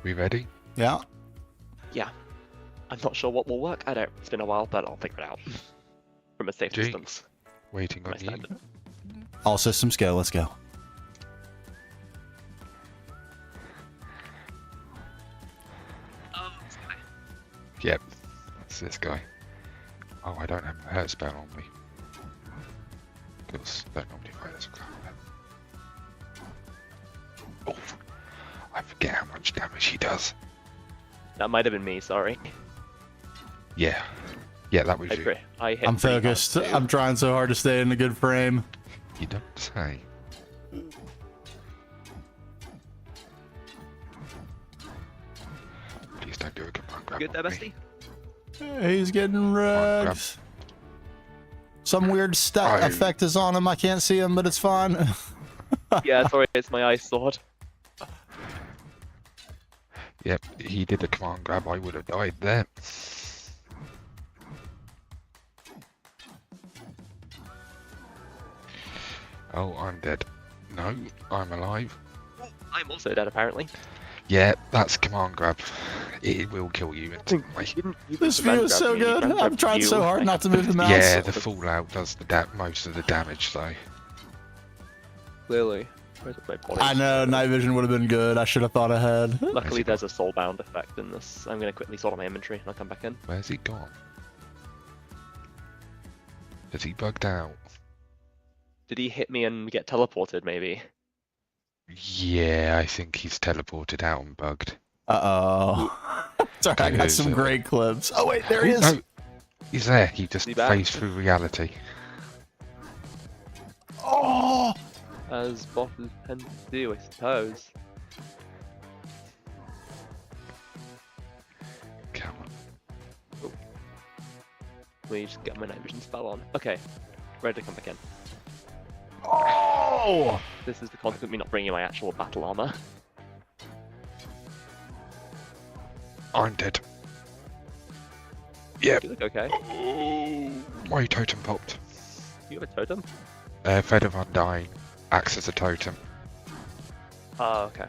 We ready? Yeah. I'm not sure what will work. I don't. It's been a while, but I'll figure it out. From a safe G. distance. Waiting My on you. standard. All systems go. Let's go. Yep, that's this guy. Oh, I don't have a hurt spell on me. Because don't normally fight this guy. Oh, I forget how much damage he does. That might have been me. Sorry. Yeah, that was you. I hit I'm pretty hard focused. too. I'm trying so hard to stay in a good frame. You don't say. Please don't do a command grab. Good there, on me. bestie? He's getting grab. wrecked. Some weird stat Oh. effect is on him. I can't see him, but it's fine. Yeah, sorry, it's my ice sword. Yep, he did a command grab. I would have died there. Oh, I'm dead. No, I'm alive. I'm also dead, apparently. Yeah, that's command grab. It will kill you instantly. This view is so good. I'm trying so hard not to move the mouse. Yeah, the fallout does the most of the damage though. Clearly. Where's my body? I know, night vision would have been good. I should have thought ahead. Luckily, there's a soulbound effect in this. I'm gonna quickly sort out my inventory and I'll come back in. Where's he gone? Has he bugged out? Did he hit me and get teleported, maybe? Yeah, I think he's teleported out and bugged. Uh-oh. Sorry, I got some great clips. Oh, wait, there he is. No, he's there. He just Is he back? phased through reality. Oh! As bosses tend to do, I suppose. Come on. Let me just get my night vision spell on. Okay, ready to come back in. Oh! This is the consequence of me not bringing my actual battle armor. I'm dead. Yep. You look okay. Oh, my totem popped. You have a totem? Fed of Undying acts as a totem. Oh, okay.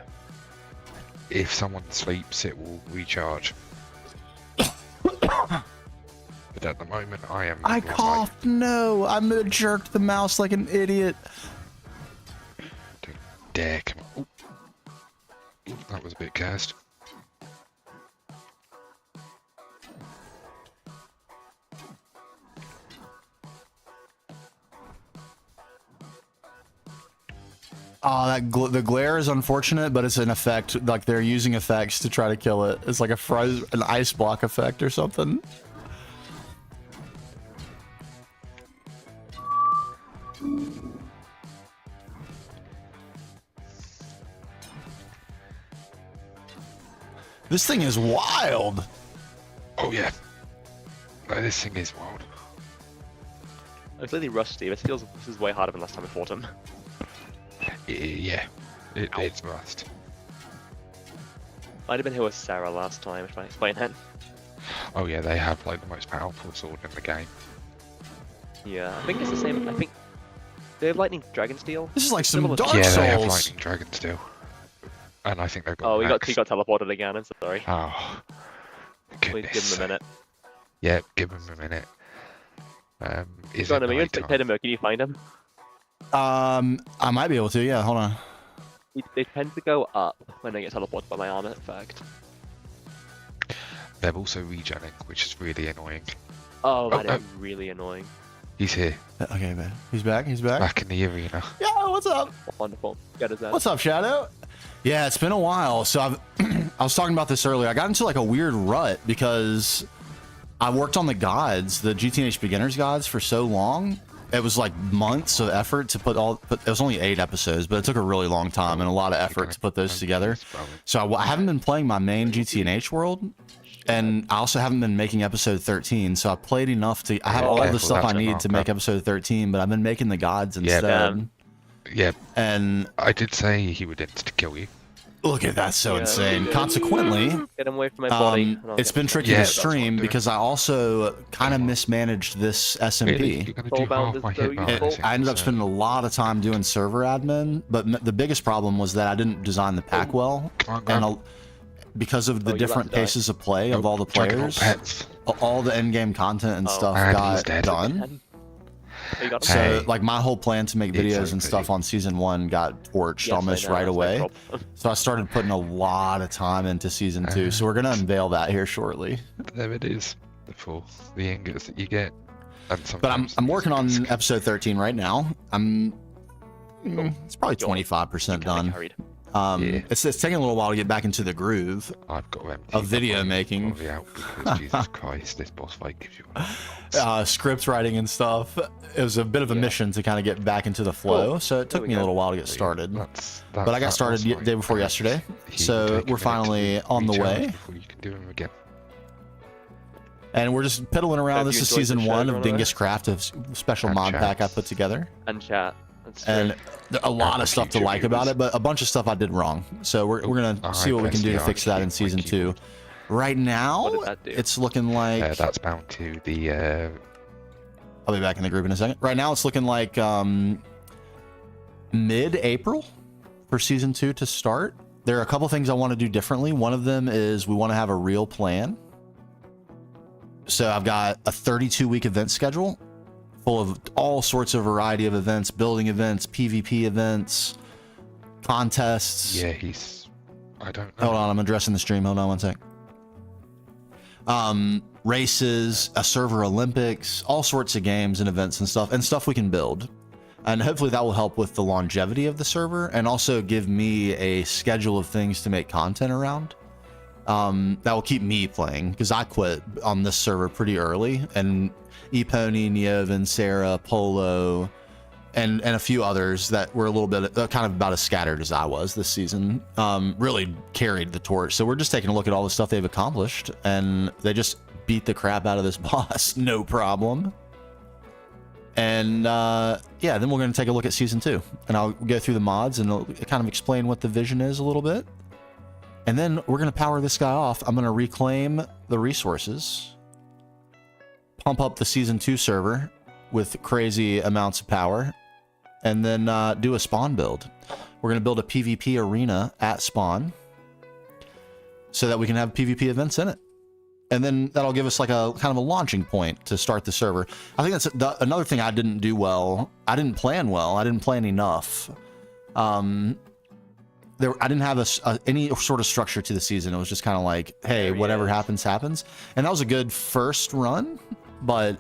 If someone sleeps, it will recharge. But at the moment, I am. I coughed. No, I'm gonna jerk the mouse like an idiot. Don't dare come on. Ooh, that was a bit cursed. Oh, the glare is unfortunate, but it's an effect. Like they're using effects to try to kill it. It's like an ice block effect or something. This thing is wild. Oh yeah. No, this thing is wild. I'm slightly rusty, but this is way harder than last time I fought him. Yeah. It's rust. Might have been here with Sarah last time, if I explain that. Oh yeah, they have like the most powerful sword in the game. Yeah, I think it's the same. I think they have lightning dragon steel. This is like some Similar to- Dark Yeah, they have Souls. lightning dragon still. And I think they've got. Oh, he max. got teleported again. I'm sorry. Oh. Please Goodness. give him a minute. Yeah, give him a minute. Is Go it on, are you in nighttime? Pedimo? Can you find him? I might be able to. Yeah, hold on. They tend to go up when they get teleported by my armor effect. They're also regenning, which is really annoying. Oh, that oh. is really annoying. He's here, Okay, man. He's back. He's back. back in the arena. Yeah, what's up? Wonderful. Get us out. What's up, Shadow? Yeah, it's been a while. So I was talking about this earlier. I got into like a weird rut because I worked on the gods, the GTH beginners gods, for so long. It was like months of effort to put it was only 8 episodes, but it took a really long time and a lot of effort to put those together. So I haven't been playing my main GTH world, and I also haven't been making episode 13. So I played enough to. I have all the Careful, stuff I that's a need to make episode 13, but I've been making the gods instead. Yeah, And I did say he would insta kill you. look at that, so Yeah, insane. we did. Consequently, Get him away from my body. and I'll it's get been him. tricky Yeah, to that's what I'm stream doing. because I also kind of mismanaged this Really? SMP. You're gonna do Soulbound half is my so hit useful. bonus I ended up so- spending a lot of time doing server admin, but the biggest problem was that I didn't design the pack well, Come on, and grab. because of the Oh, you different left, paces of play of all the Dragonite players, pets. all the end-game content and Oh. stuff And got he's dead. done. Oh, you got him? So, Hey. like, my whole plan to make It's videos and okay. stuff on season 1 got torched Yes, I almost know, right that's my away. problem. So I started putting a lot of time into season 2. So we're gonna unveil that here shortly. There it is. The ingots that you get. And But I'm sometimes working on these episode 13 right now. It's probably Go on. 25% Kinda done. carried. Yeah. It's taking a little while to get back into the groove I've got to empty of video my making. body out because Jesus Christ, this boss fight gives you. Script writing and stuff. It was a bit of a mission to kind of get back into the flow, Cool. so it took we me a go. little while to get started. But I got started the day before yesterday, so we're finally on the way. Before you can do them again. And we're just piddling around. Have This you is enjoyed the season show, 1 of by the way? DingusCraft, a special And mod pack I chats. put together. And chat. That's true. And a lot the of stuff to future like about viewers. it, but a bunch of stuff I did wrong. So we're gonna see what we can do to fix that in season 2. Right now, What did that do? it's looking like That's bound to the. I'll be back in the group in a second. Right now, it's looking like mid-April for season 2 to start. There are a couple things I want to do differently. One of them is we want to have a real plan. So I've got a 32-week event schedule full of all sorts of variety of events, building events, PvP events, contests. Yeah, he's. I don't know. Hold on, I'm addressing the stream. Hold on one sec. Races, a server Olympics, all sorts of games and events and stuff we can build. And hopefully that will help with the longevity of the server and also give me a schedule of things to make content around. That will keep me playing because I quit on this server pretty early, and Epony, Neovan, Sarah, Polo, and a few others that were a little bit kind of about as scattered as I was this season really carried the torch. So we're just taking a look at all the stuff they've accomplished, and they just beat the crap out of this boss, no problem. And yeah, then we're going to take a look at season 2, and I'll go through the mods and I'll kind of explain what the vision is a little bit. And then we're going to power this guy off. I'm going to reclaim the resources, pump up the season 2 server with crazy amounts of power, and then do a spawn build. We're going to build a PvP arena at spawn so that we can have PvP events in it. And then that'll give us like a kind of a launching point to start the server. I think that's another thing I didn't do well. I didn't plan well. I didn't plan enough. I didn't have any sort of structure to the season. It was just kind of like, hey, whatever happens, happens. And that was a good first run, but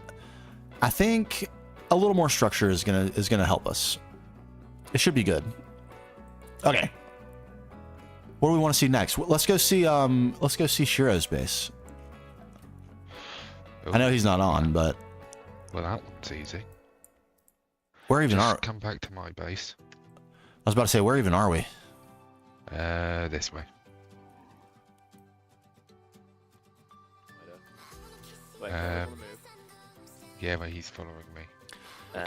I think a little more structure is gonna help us. It should be good. Okay. What do we want to see next? Let's go see Shiro's base. I know he's not on, but Well, that one's easy. where even Just are? come back to my base. I was about to say, where even are we? This way. Yeah, but he's following me.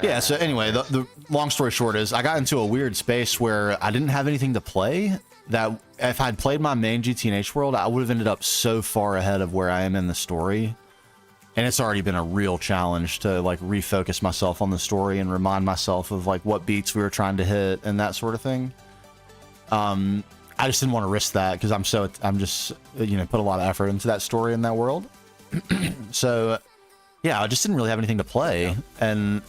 Yeah, so anyway, the long story short is I got into a weird space where I didn't have anything to play, that if I'd played my main GT&H world, I would have ended up so far ahead of where I am in the story. And it's already been a real challenge to like refocus myself on the story and remind myself of like what beats we were trying to hit and that sort of thing. I just didn't want to risk that because I'm just, you know, put a lot of effort into that story in that world. So yeah, I just didn't really have anything to play, and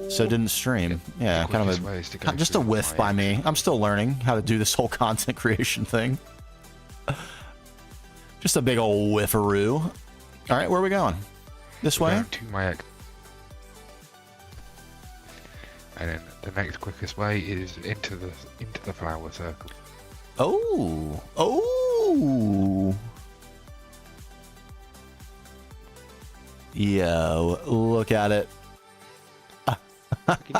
so didn't stream. Yeah, kind of just a whiff by me. I'm still learning how to do this whole content creation thing. Just a big old whiffaroo. All right, where are we going? This way? To my ex. And then the next quickest way is into the flower circle. Oh. Yo, look at it. Can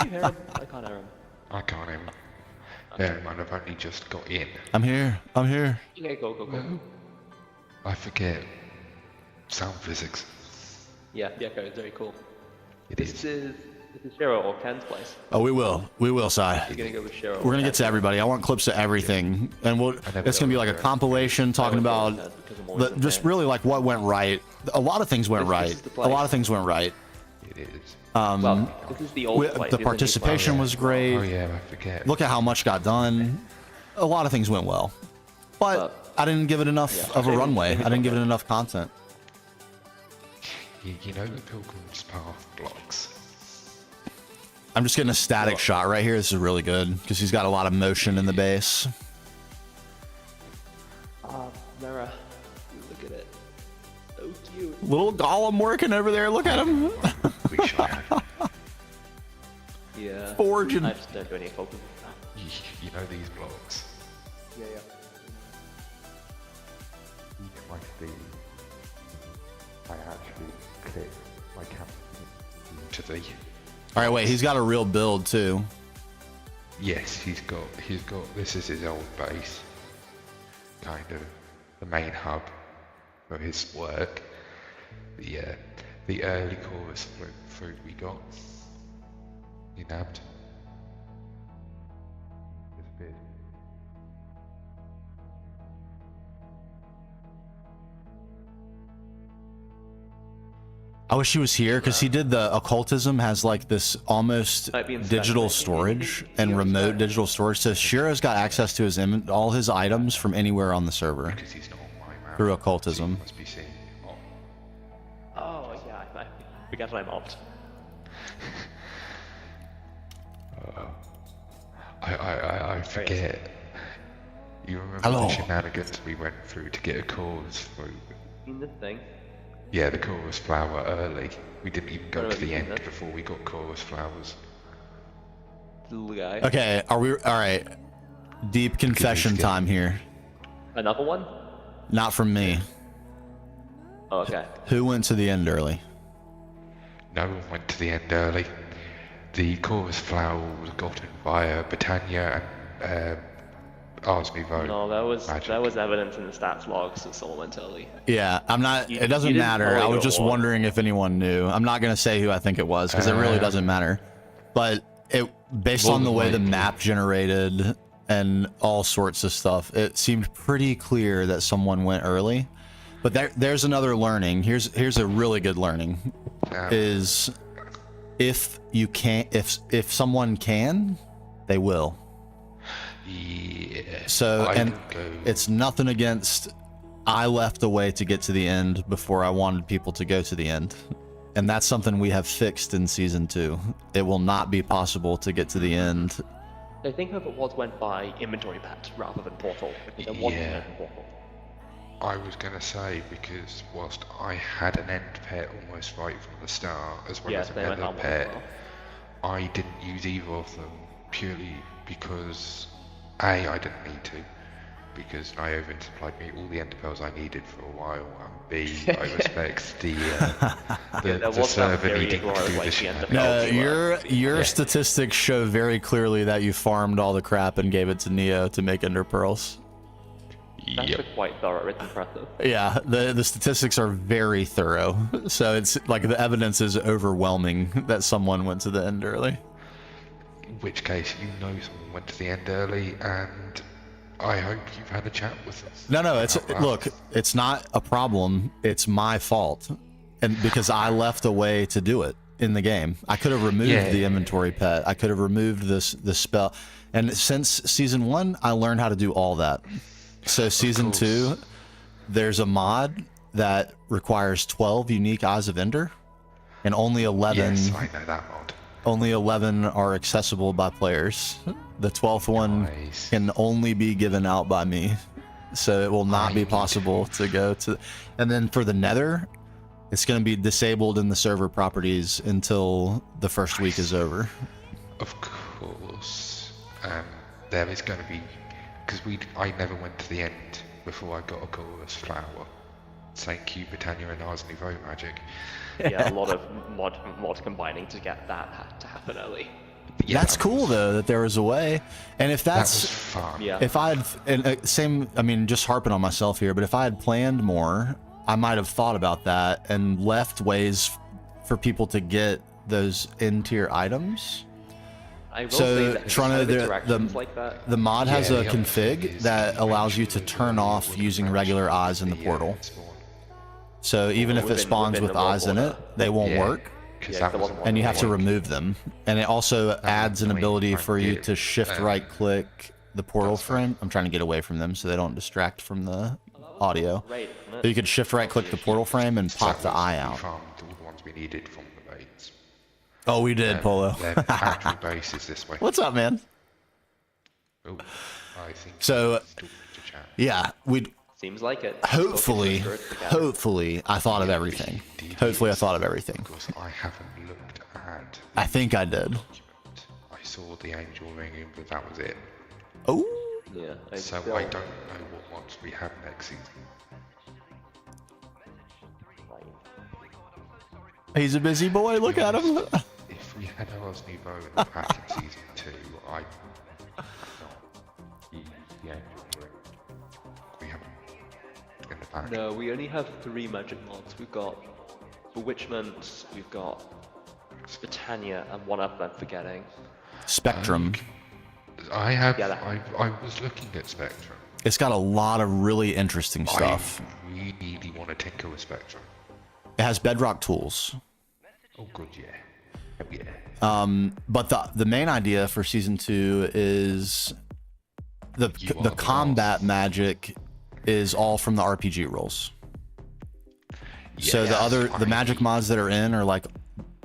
you hear him? I can't hear him. I can't even. Bear in mind, I've only just got in. I'm here. Okay, go. I forget sound physics. Yeah, go. It's very cool. This is Shiro or Ken's place. Oh, we will, Sai. You're gonna go with Shiro. We're gonna get to everybody. I want clips of everything, and it's gonna be like a compilation talking about just really like what went right. A lot of things went right. A lot of things went right. It is. Well, this is the old place. The participation was great. Oh yeah, I forget. Look at how much got done. A lot of things went well, but I didn't give it enough of a runway. I didn't give it enough content. You know the Pilgrim's Path blocks. I'm just getting a static shot right here. This is really good because he's got a lot of motion in the base. Mara, look at it. So cute. Little Gollum working over there. Look at him. Wish I had. Yeah. Forging. I just don't do any focus. You know these blocks. Yeah, yeah. Each my Steam, I actually click my camera to the. All right, wait. He's got a real build too. Yes, he's got. This is his old base, kind of the main hub for his work. The early chorus fruit we got. You nabbed. Disappeared. I wish he was here because he did the occultism has like this almost Might be in digital Slack. storage and remote digital storage. So Shiro's got access to his all his items from anywhere on the server Because he's not on my map. through So occultism. he must be seeing. Oh yeah, I forget I'm opt. I forget. You remember Hello. the shenanigans we went through to get a chorus fruit? In this thing. Yeah, the chorus flower early. We didn't even go Oh, to the you end did that? before we got chorus flowers. Little guy. Okay, are we all right? Deep confession good. time here. Another one? Not from me. Oh, okay. Who went to the end early? No one went to the end early. The chorus flower was gotten via Britannia and Arsmy No, that was Magic. evidence in the stats logs that someone went early. Yeah, I'm not. You- It doesn't you didn't matter. totally I was go just along. wondering if anyone knew. I'm not gonna say who I think it was because it really doesn't matter. But it, based More on the than way the likely. map generated and all sorts of stuff, it seemed pretty clear that someone went early. But there's another learning. Here's a really good learning. Is if you can't, if someone can, they will. Yeah. So, I and would go. it's nothing against. I left a way to get to the end before I wanted people to go to the end. And that's something we have fixed in season 2. It will not be possible to get to the end. I think whoever it was went by inventory pad rather than portal. Because there wasn't Yeah. an open portal. I was going to say, because whilst I had an end pet almost right from the start, as well Yeah, as they went another on one pet, as well. I didn't use either of them purely because A, I didn't need to, because Niovan supplied me all the ender pearls I needed for a while, and B, I respect the there was that server very needing to glorious do way the to ender shenanigans. pearls. Your statistics show very clearly that you farmed all the crap and gave it to Neo to make Ender Pearls. That's Yep. quite thorough. It's impressive. Yeah, the statistics are very thorough. So it's like the evidence is overwhelming that someone went to the end early. In which case, you know someone went to the end early, and I hope you've had a chat with them. No, it's about that. look, it's not a problem. It's my fault, and because I left a way to do it in the game, I could have removed Yeah. the inventory pet. I could have removed the spell, and since season 1, I learned how to do all that. So season course. 2, there's a mod that requires 12 unique Eyes of Ender, and only 11. Yes, I know that mod. Only 11 are accessible by players. The 12th one Nice. can only be given out by me. So it will not be possible to go to. And then for the Nether, it's going to be disabled in the server properties until the first week is over. Of course. There is going to be, because I never went to the end before I got a chorus flower. Thank you, Britannia and Ars Nouveau Magic. Yeah, a lot of mod combining to get that to happen early. Yeah, That's that cool was- though that there was a way. And if That was that's fun. Yeah. if I had I mean, just harping on myself here, but if I had planned more, I might have thought about that and left ways for people to get those end tier items. I will So, say that Toronto, kind of the- interactions like that. The mod has Yeah, a the other thing config is that allows you to eventually turn the off would using eventually regular eyes in the portal. spawn. So even if it Within- spawns within with the world eyes in border. it, they won't Yeah, work. 'cause Yeah, that there was wasn't one And you of have the to ones- remove them. And it also adds an point ability I for you did, to shift right click the portal frame. I'm trying to get away from them so they don't distract from the audio. Great, isn't So you it? could shift right click the portal frame and pop that the was- eye we out. farmed all the ones we needed from the raids. Oh, we did, Polo. Their factory base is this way. What's up, man? Oh, I think So- he's talking to chat. Yeah, we'd Seems like it. hopefully, Focus your spirits together. hopefully I thought of everything. Hopefully I thought of everything. Because I haven't looked at I think I did. the document. I saw the angel ring, but that was it. Oh, Yeah. So still- I don't know what mods we have next season. He's a busy boy. Look at him. If we had Ars Nouveau in the pack in season 2, I'd not. Yeah, we haven't in the pack. No, we only have 3 magic mods. We've got Bewitchment, we've got Britannia, and one other I'm forgetting. Spectrum. I have. Yeah, that- I was looking at Spectrum. It's got a lot of really interesting stuff. I really want to tinker with Spectrum. It has bedrock tools. Oh, good, yeah. Oh, yeah. But the main idea for season 2 is the You are the the combat boss. magic is all from the RPG rules. So the magic mods that are in are like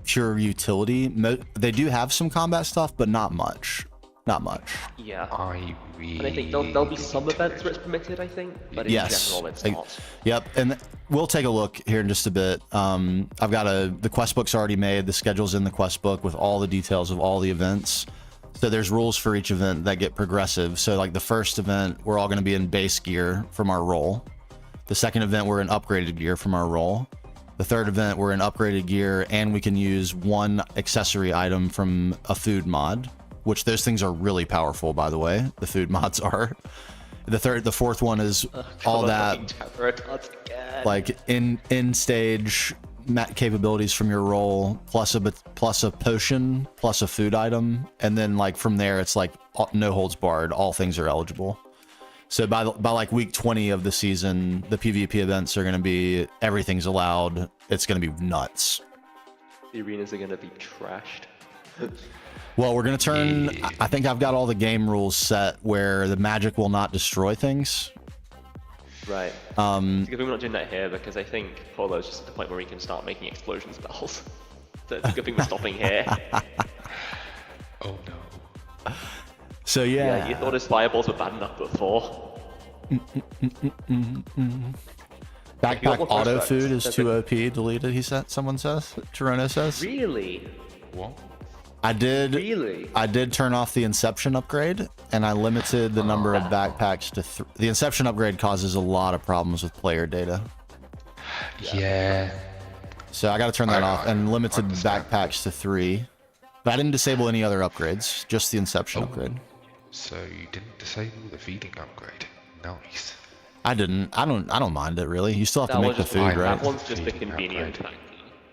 pure utility. They do have some combat stuff, but not much. Not much. Yeah. I really. And I think there'll be some events where it's permitted, I think, but in Yes. general it's Like- not. Yep, and we'll take a look here in just a bit. I've got the quest book's already made. The schedule's in the quest book with all the details of all the events. So there's rules for each event that get progressive. So like the first event, we're all going to be in base gear from our role. The second event, we're in upgraded gear from our role. The third event, we're in upgraded gear, and we can use one accessory item from a food mod, which those things are really powerful, by the way. The food mods are. The fourth one is all that like in stage capabilities from your role, plus a potion, plus a food item, and then like from there it's like no holds barred. All things are eligible. So by like week 20 of the season, the PvP events are going to be everything's allowed. It's going to be nuts. The arenas are going to be trashed. Well, we're going to turn. Yeah. I think I've got all the game rules set where the magic will not destroy things. Right. It's a good thing we're not doing that here because I think Polo's just at the point where we can start making explosion spells. So it's a good thing we're stopping here. Oh no. So Yeah, you thought his fireballs were bad enough before. Backpack more auto flashbacks. food is That's too OP. Deleted. He said. Someone says. Toronto says. Really? What? I did. Really? I did turn off the Inception upgrade, and I limited the number of backpacks to the Inception upgrade causes a lot of problems with player data. Yeah. So I got to turn that I off and limited understand. backpacks to 3. But I didn't disable any other upgrades, just the Inception upgrade. So you didn't disable the feeding upgrade. Nice. I didn't. I don't mind it really. You still have to That make one's the just- food, I right? That one's just a Feeding convenient upgrade. factor.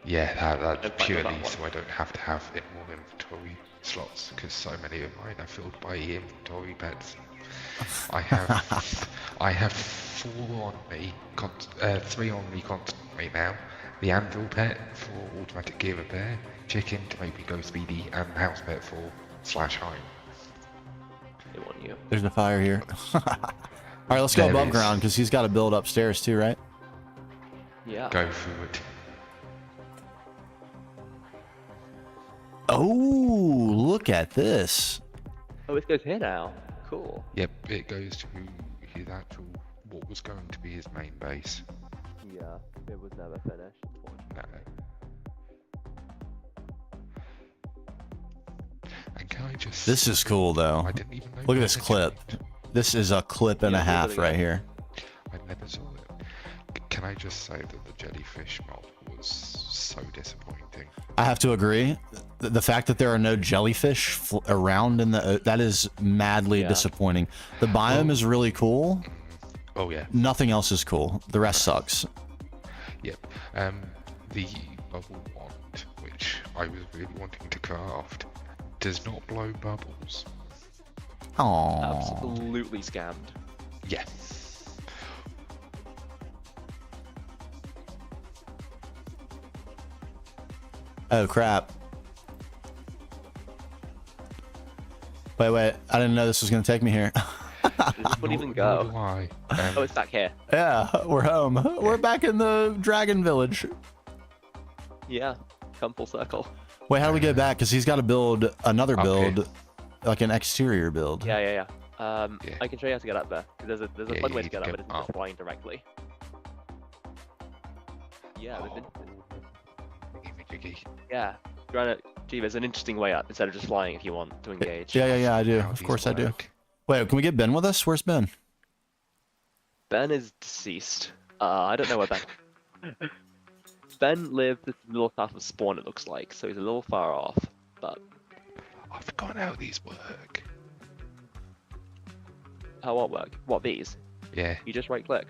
Yeah, that's I'm fine with purely that one. so I don't have to have it more inventory slots because so many of mine are filled by inventory beds. I have 4 on me, 3 on me constantly now. The anvil pet for automatic gear repair, chicken to make me go speedy, and house pet for /home. They want you. There's a fire here. All right, let's go There above is. ground because he's got to build upstairs too, right? Yeah. Go through it. Oh, look at this. Oh, it goes here now. Cool. Yep, it goes to his actual, what was going to be his main base. Yeah, it was never finished. No. And can I just... This is cool though. I didn't even know Look at there this was a clip. giant. This is a clip and Yeah, a half look at right it. here. I never saw it. Can I just say that the jellyfish mob was so disappointing? I have to agree. The fact that there are no jellyfish around in the that is madly Yeah. disappointing. The biome is really cool. Oh yeah, Nothing else is cool. The rest sucks. yep. The bubble wand, which I was really wanting to craft, does not blow bubbles. Aww. Absolutely scammed. Yeah. Oh crap. Wait. I didn't know this was gonna take me here. This wouldn't even go. Why? Oh, it's back here. Yeah, we're home. We're back in the dragon village. Yeah. Come full circle. Wait, how do we get back? Because he's got to build another Okay. build, like an exterior build. Yeah. Yeah. I can show you how to get up there. 'Cause there's a Yeah, fun you way to need get to up, but get it's just up. flying directly. Yeah, yeah. Gee, there's an interesting way up instead of just flying if you want to engage. Yeah, I do. How Of these course I do. work. Wait, can we get Ben with us? Where's Ben? Ben is deceased. I don't know where Ben. Ben lived a little south of Spawn, it looks like, so he's a little far off. But I've forgotten how these work. how what work? What these? Yeah, You just right click.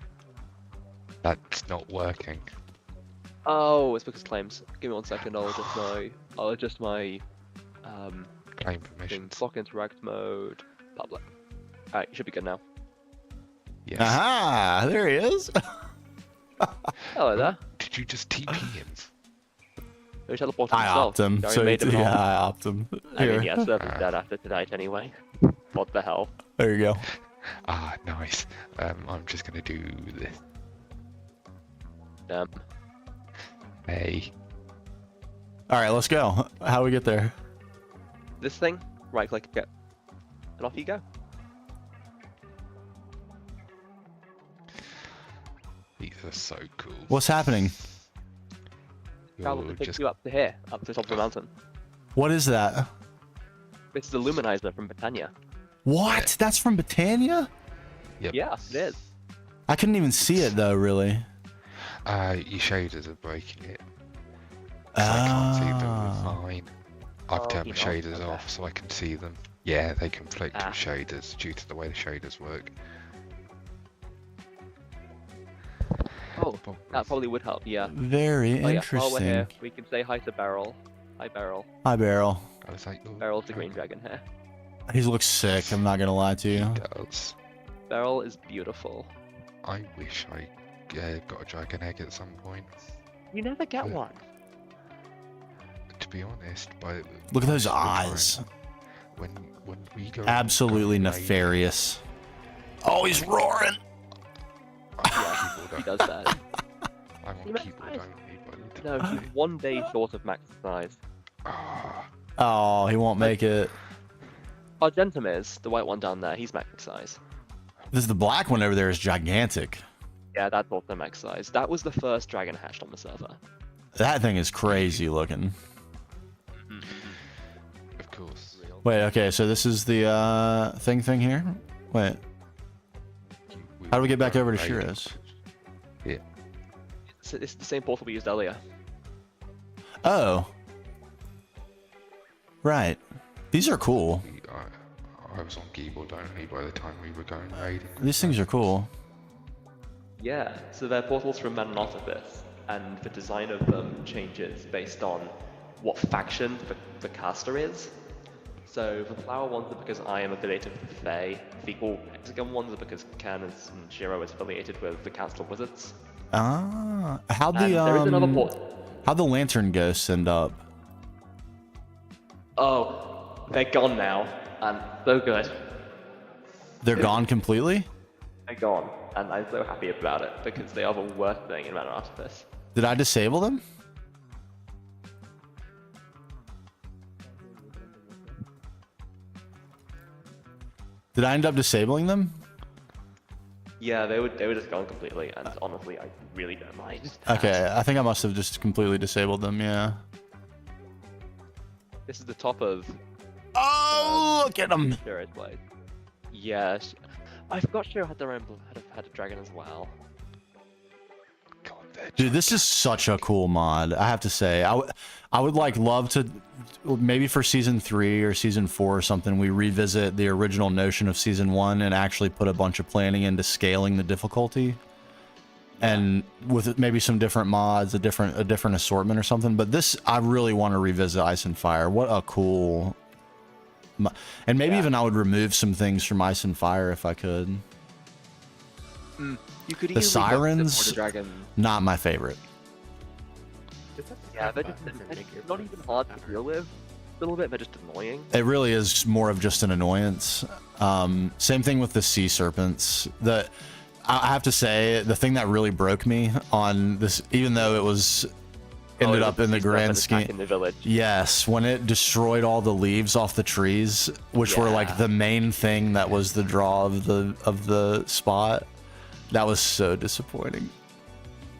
that's not working. Oh, it's because claims. Give me 1 second. I'll adjust my Claim thing. permissions. Block interact mode. Public. Alright, you should be good now. Yes. Aha! There he is. Hello there. Did you just TP him? He teleported I himself. opt him. Gary So made him an yeah, offer. I opt him. I mean, Here. yeah, Server's dead after tonight anyway. What the hell? There you go. Ah, nice. I'm just gonna do this. Hey. All right, let's go. How do we get there? This thing, right click it, and off you go. These are so cool. What's happening? Travel You're to take just you up to here, up to the top of the mountain. What is that? This is the Luminizer from Britannia. What? That's from Britannia? Yep. Yeah, it is. I couldn't even see it though, really. Your shaders are breaking it. So I can't see them Ah. with mine. I've turned you my know, shaders okay. off so I can see them. Yeah, they conflict Ah. with shaders due to the way the shaders work. Oh, that probably would help, yeah. Very Oh yeah, interesting. while we're here, we can say hi to Beryl. Hi Beryl. Hi, Beryl. I was like, oh, Beryl's the green dragon here. He looks sick. I'm not gonna lie to he you. does. Beryl is beautiful. I wish I got a dragon egg at some point. You never get Yeah. one. To be honest, by Look at those most of the time, eyes. When we go Absolutely go nefarious. Oh, he's roaring. Yeah, he does that. I'm He on makes keyboard eyes. only by the No, time. he's 1 day short of max size. Ah, Oh, he won't make it. Argentum is, the white one down there, he's max size. The black one over there is gigantic. Yeah, that's also max size. That was the first dragon hatched on the server. That thing is crazy looking. of course. Wait, okay, so this is the thing here. Wait, how do we get back over to Shiro's? Yeah. It's the same portal we used earlier. Oh, right. These are cool. I was on keyboard only by the time we were going raiding. These things are cool. Yeah, so they're portals from Man and Artifice, and the design of them changes based on what faction the caster is. So the flower ones are because I am affiliated with the Fae. The all hexagon ones are because Can and Shiro is affiliated with the Council of Wizards. Ah, how'd And the there is another portal. how'd the lantern ghosts end up? Oh, they're gone now, and so good. They're gone completely? They're gone, and I'm so happy about it because they are the worst thing in Man and Artifice. Did I disable them? Did I end up disabling them? Yeah, they were just gone completely, and honestly, I really don't mind. Okay, I think I must have just completely disabled them, yeah. This is the top of Oh, look at them! Shiro's blade. Yeah, I forgot Shiro had their own had a dragon as well. God, they're Dude, this is such a cool mod, I have to say. I would like love to, maybe for season 3 or season 4 or something, we revisit the original notion of season 1 and actually put a bunch of planning into scaling the difficulty. And with maybe some different mods, a different assortment or something. But this, I really want to revisit Ice and Fire. What a cool... And maybe even I would remove some things from Ice and Fire if I could. You could The sirens, the dragon. not my favorite. Yeah, they're just not even hard to deal with. A little bit, they're just annoying. It really is more of just an annoyance. Same thing with the sea serpents. I have to say, the thing that really broke me on this, even though it was ended up in the grand scheme. In the village. Yes, when it destroyed all the leaves off the trees, which were like the main thing that was the draw of the spot, that was so disappointing.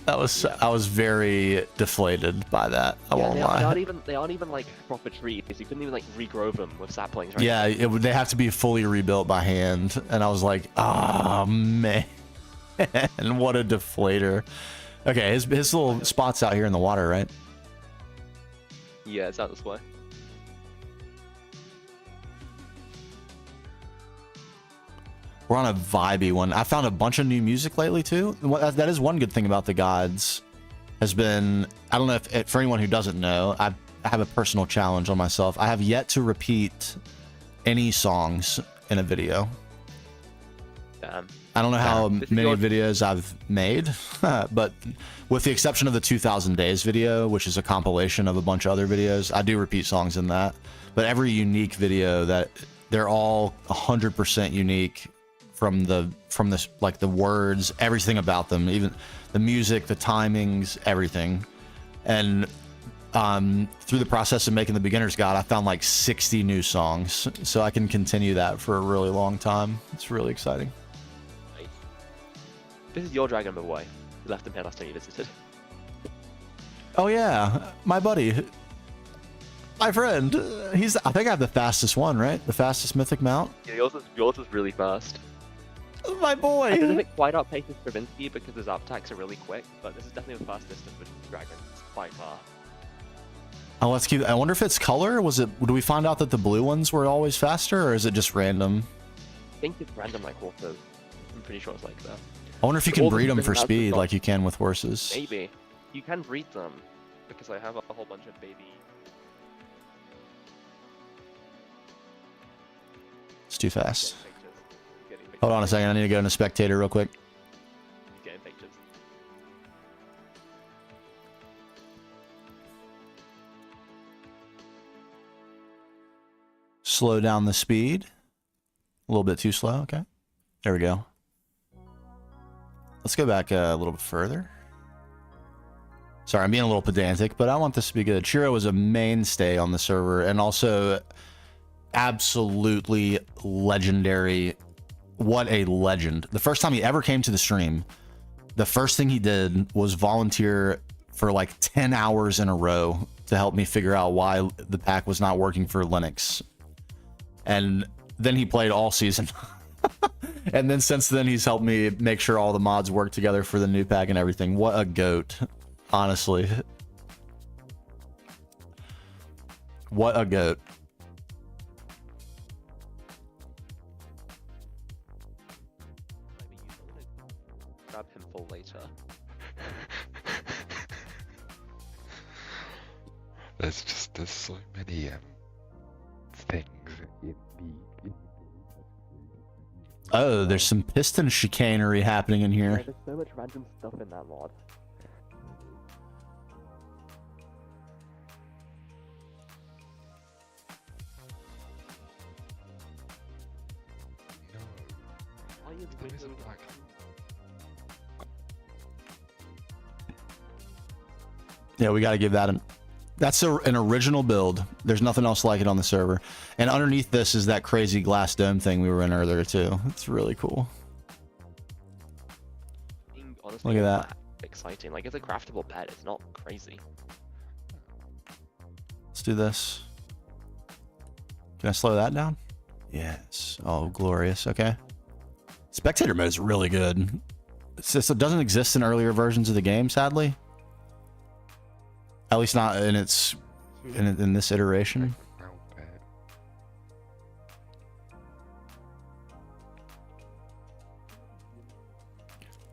That was I was very deflated by that. I won't they lie. aren't even like proper trees. You couldn't even like regrow them with saplings. Right? Yeah, they have to be fully rebuilt by hand, and I was like, oh man, what a deflator. Okay, his little spot's out here in the water, right? Yeah, it's out this way. We're on a vibey one. I found a bunch of new music lately too. That is one good thing about the gods. Has been, I don't know if for anyone who doesn't know, I have a personal challenge on myself. I have yet to repeat any songs in a video. Damn. I don't know how many videos I've made, but with the exception of the 2000 Days video, which is a compilation of a bunch of other videos, I do repeat songs in that. But every unique video, that they're all 100% unique from this, like the words, everything about them, even the music, the timings, everything. And through the process of making the beginner's guide, I found like 60 new songs, so I can continue that for a really long time. It's really exciting. This is your dragon, by the way. You left him here last time you visited. Oh yeah, my buddy, my friend. I think I have the fastest one, right? The fastest mythic mount. Yeah, yours is really fast. My boy. I don't know if it quite outpaces Stravinsky because his up attacks are really quick, but this is definitely the fastest of the dragons by far. Oh, let's keep. I wonder if it's color. Do we find out that the blue ones were always faster, or is it just random? I think it's random like horses. I'm pretty sure it's like that. I wonder if you can breed them for speed like you can with horses. Maybe. You can breed them, because I have a whole bunch of baby... It's too fast. Hold on a second, I need to go into spectator real quick. Getting pictures. Slow down the speed. A little bit too slow, okay. There we go. Let's go back a little bit further. Sorry, I'm being a little pedantic, but I want this to be good. Chiro is a mainstay on the server, and also absolutely legendary. What a legend. The first time he ever came to the stream, the first thing he did was volunteer for like 10 hours in a row to help me figure out why the pack was not working for Linux. And then he played all season. And then since then, he's helped me make sure all the mods work together for the new pack and everything. What a goat, honestly. What a goat. Grab him for later. There's so many things in the... Oh, there's some piston chicanery happening in here. Yeah, there's so much random stuff in that mod. No, Why is there Windows isn't like... Yeah, we got to give that an... That's an original build. There's nothing else like it on the server. And underneath this is that crazy glass dome thing we were in earlier too. It's really cool. Honestly, Look at that. Exciting. Like, it's a craftable pet. It's not crazy. Let's do this. Can I slow that down? Yes. Oh, glorious. Okay. Spectator mode is really good. It doesn't exist in earlier versions of the game, sadly. At least not in in this iteration.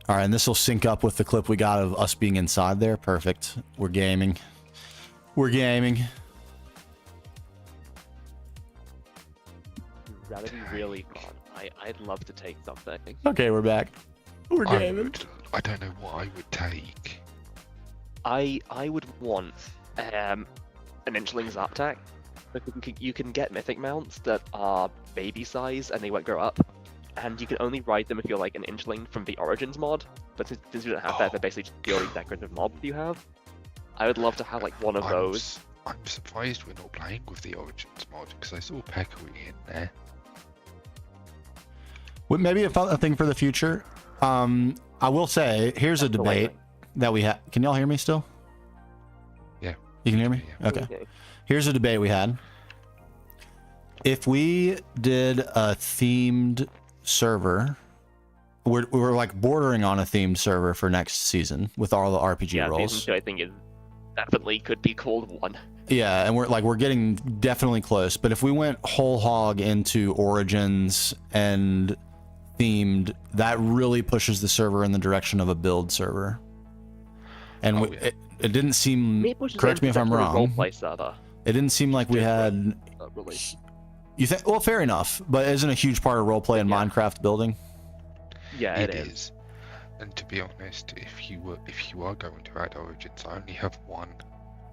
All right, and this will sync up with the clip we got of us being inside there. Perfect. We're gaming. We're gaming. That'd be really fun. I'd love to take something. Okay, we're back. We're gaming. I don't know what I would take. I would want an Inchling Zaptac. You can get mythic mounts that are baby size and they won't grow up. And you can only ride them if you're like an Inchling from the Origins mod. But since you don't have that, they're basically just purely decorative mobs you have. I would love to have like one of those. I'm surprised we're not playing with the Origins mod because I saw Peccary in there. Well, maybe a thing for the future. I will say, here's a debate. that we had. Can y'all hear me still? Yeah. You can hear me? Yeah. Okay. Here's a debate we had. If we did a themed server, we're like bordering on a themed server for next season with all the RPG roles. Season 2 I think is definitely could be called one. Yeah, and we're getting definitely close. But if we went whole hog into Origins and themed, that really pushes the server in the direction of a build server. And it didn't seem. Correct me if I'm wrong. Roleplay server. It didn't seem like we had. Really. You think? Well, fair enough. But isn't a huge part of roleplay in Minecraft building? Yeah, it is. And to be honest, if you are going to add Origins, I only have one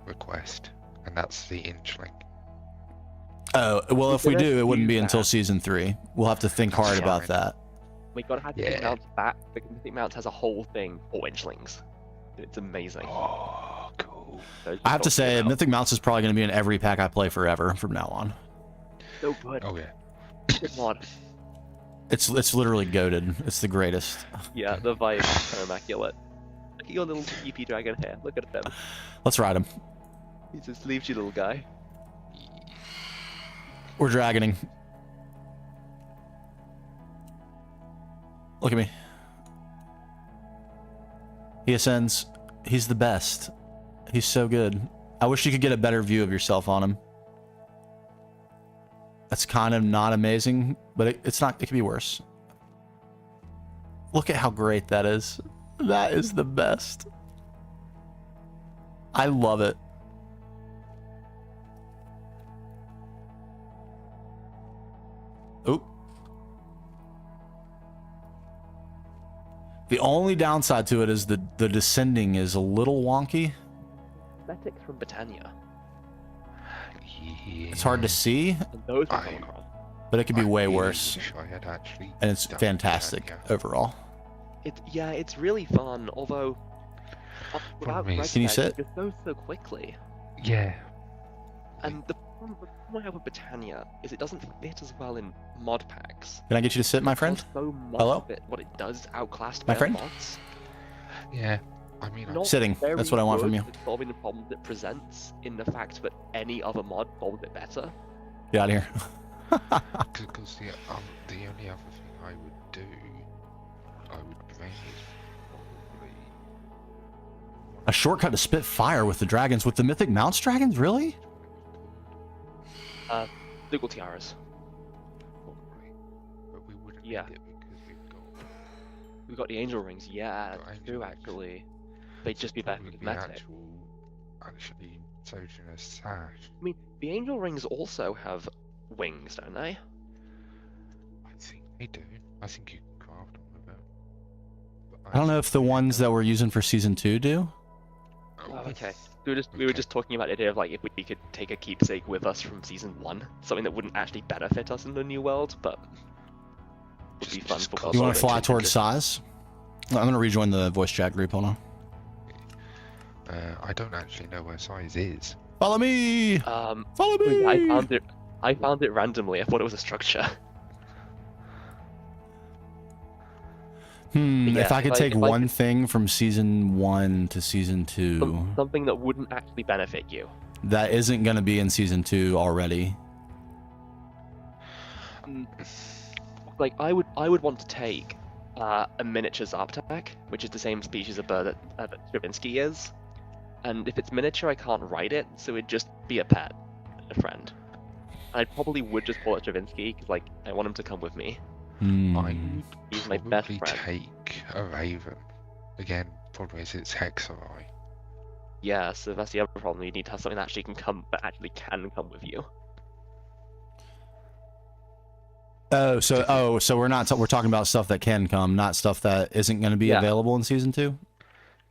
request, and that's the Inchling. Oh well, if we do, it wouldn't be until season 3. We'll have to think hard about that. We gotta have Mythic Mounts back because Mythic Mounts has a whole thing for Inchlings. It's amazing. Oh, cool. I have to say, Mythic Mounts is probably going to be in every pack I play forever from now on. So good. Oh yeah. Good mod. It's literally goated. It's the greatest. Yeah, the vibes are immaculate. Look at your little EP dragon here. Look at him. Let's ride him. He's a sleevey little guy. We're dragoning. Look at me. He ascends. He's the best. He's so good. I wish you could get a better view of yourself on him. That's kind of not amazing, but it's not. It could be worse. Look at how great that is. That is the best. I love it. Oop. The only downside to it is the descending is a little wonky. Aesthetics from Britannia. Yeah. It's hard to see, And those will come across. but it could be way really worse. wish I had actually And it's done fantastic that, overall. It's really fun, although without Problem is- Red Can you Dead, sit? it just goes so quickly. Yeah. And the problem I have with Britannia is it doesn't fit as well in mod packs. Can I get you to sit, my friend? Because so much Hello? of it, what it does outclassed My by friend? mods. Yeah. I mean, Not Sitting. very That's what I want from good you. at solving the problems it presents in the fact that any other mod solves it better. Get out of here. because the only other thing I would do, I would bring is probably. A shortcut to spit fire with the dragons, with the mythic mounts dragons? Really? Legal tiaras. Probably. But we wouldn't Yeah. need it because We've got the angel rings. Yeah, Got angel true rings. actually. They'd just be better probably than Matic. actually Sojourner's Sash. I mean, the angel rings also have wings, don't they? I think they do. I think you can craft them with it. But I don't know if the ones that we're using for season 2 do. Oh, okay. We were just talking about the idea of like if we could take a keepsake with us from season 1, something that wouldn't actually benefit us in the new world, but would be fun Just for call You want it to fly a towards ticket. size? I'm going to rejoin the voice chat group. Hold on. I don't actually know where size is. Follow me! Follow me! I found it randomly. I thought it was a structure. Yeah, if I could if I- take if I one could- thing from season 1 to season 2, Something that wouldn't actually benefit you. that isn't going to be in season 2 already. Like I would want to take a miniature Zarptek, which is the same species of bird that Stravinsky is, and if it's miniature, I can't ride it, so it'd just be a pet, a friend. I probably would just call it Stravinsky because like I want him to come with me. I Hmm. would He's my probably best friend. take a Raven. Again, problem is it's Hexarai. Yeah, so that's the other problem. You need to have something that actually can come with you. So we're not we're talking about stuff that can come, not stuff that isn't going to be Yeah. available in season 2.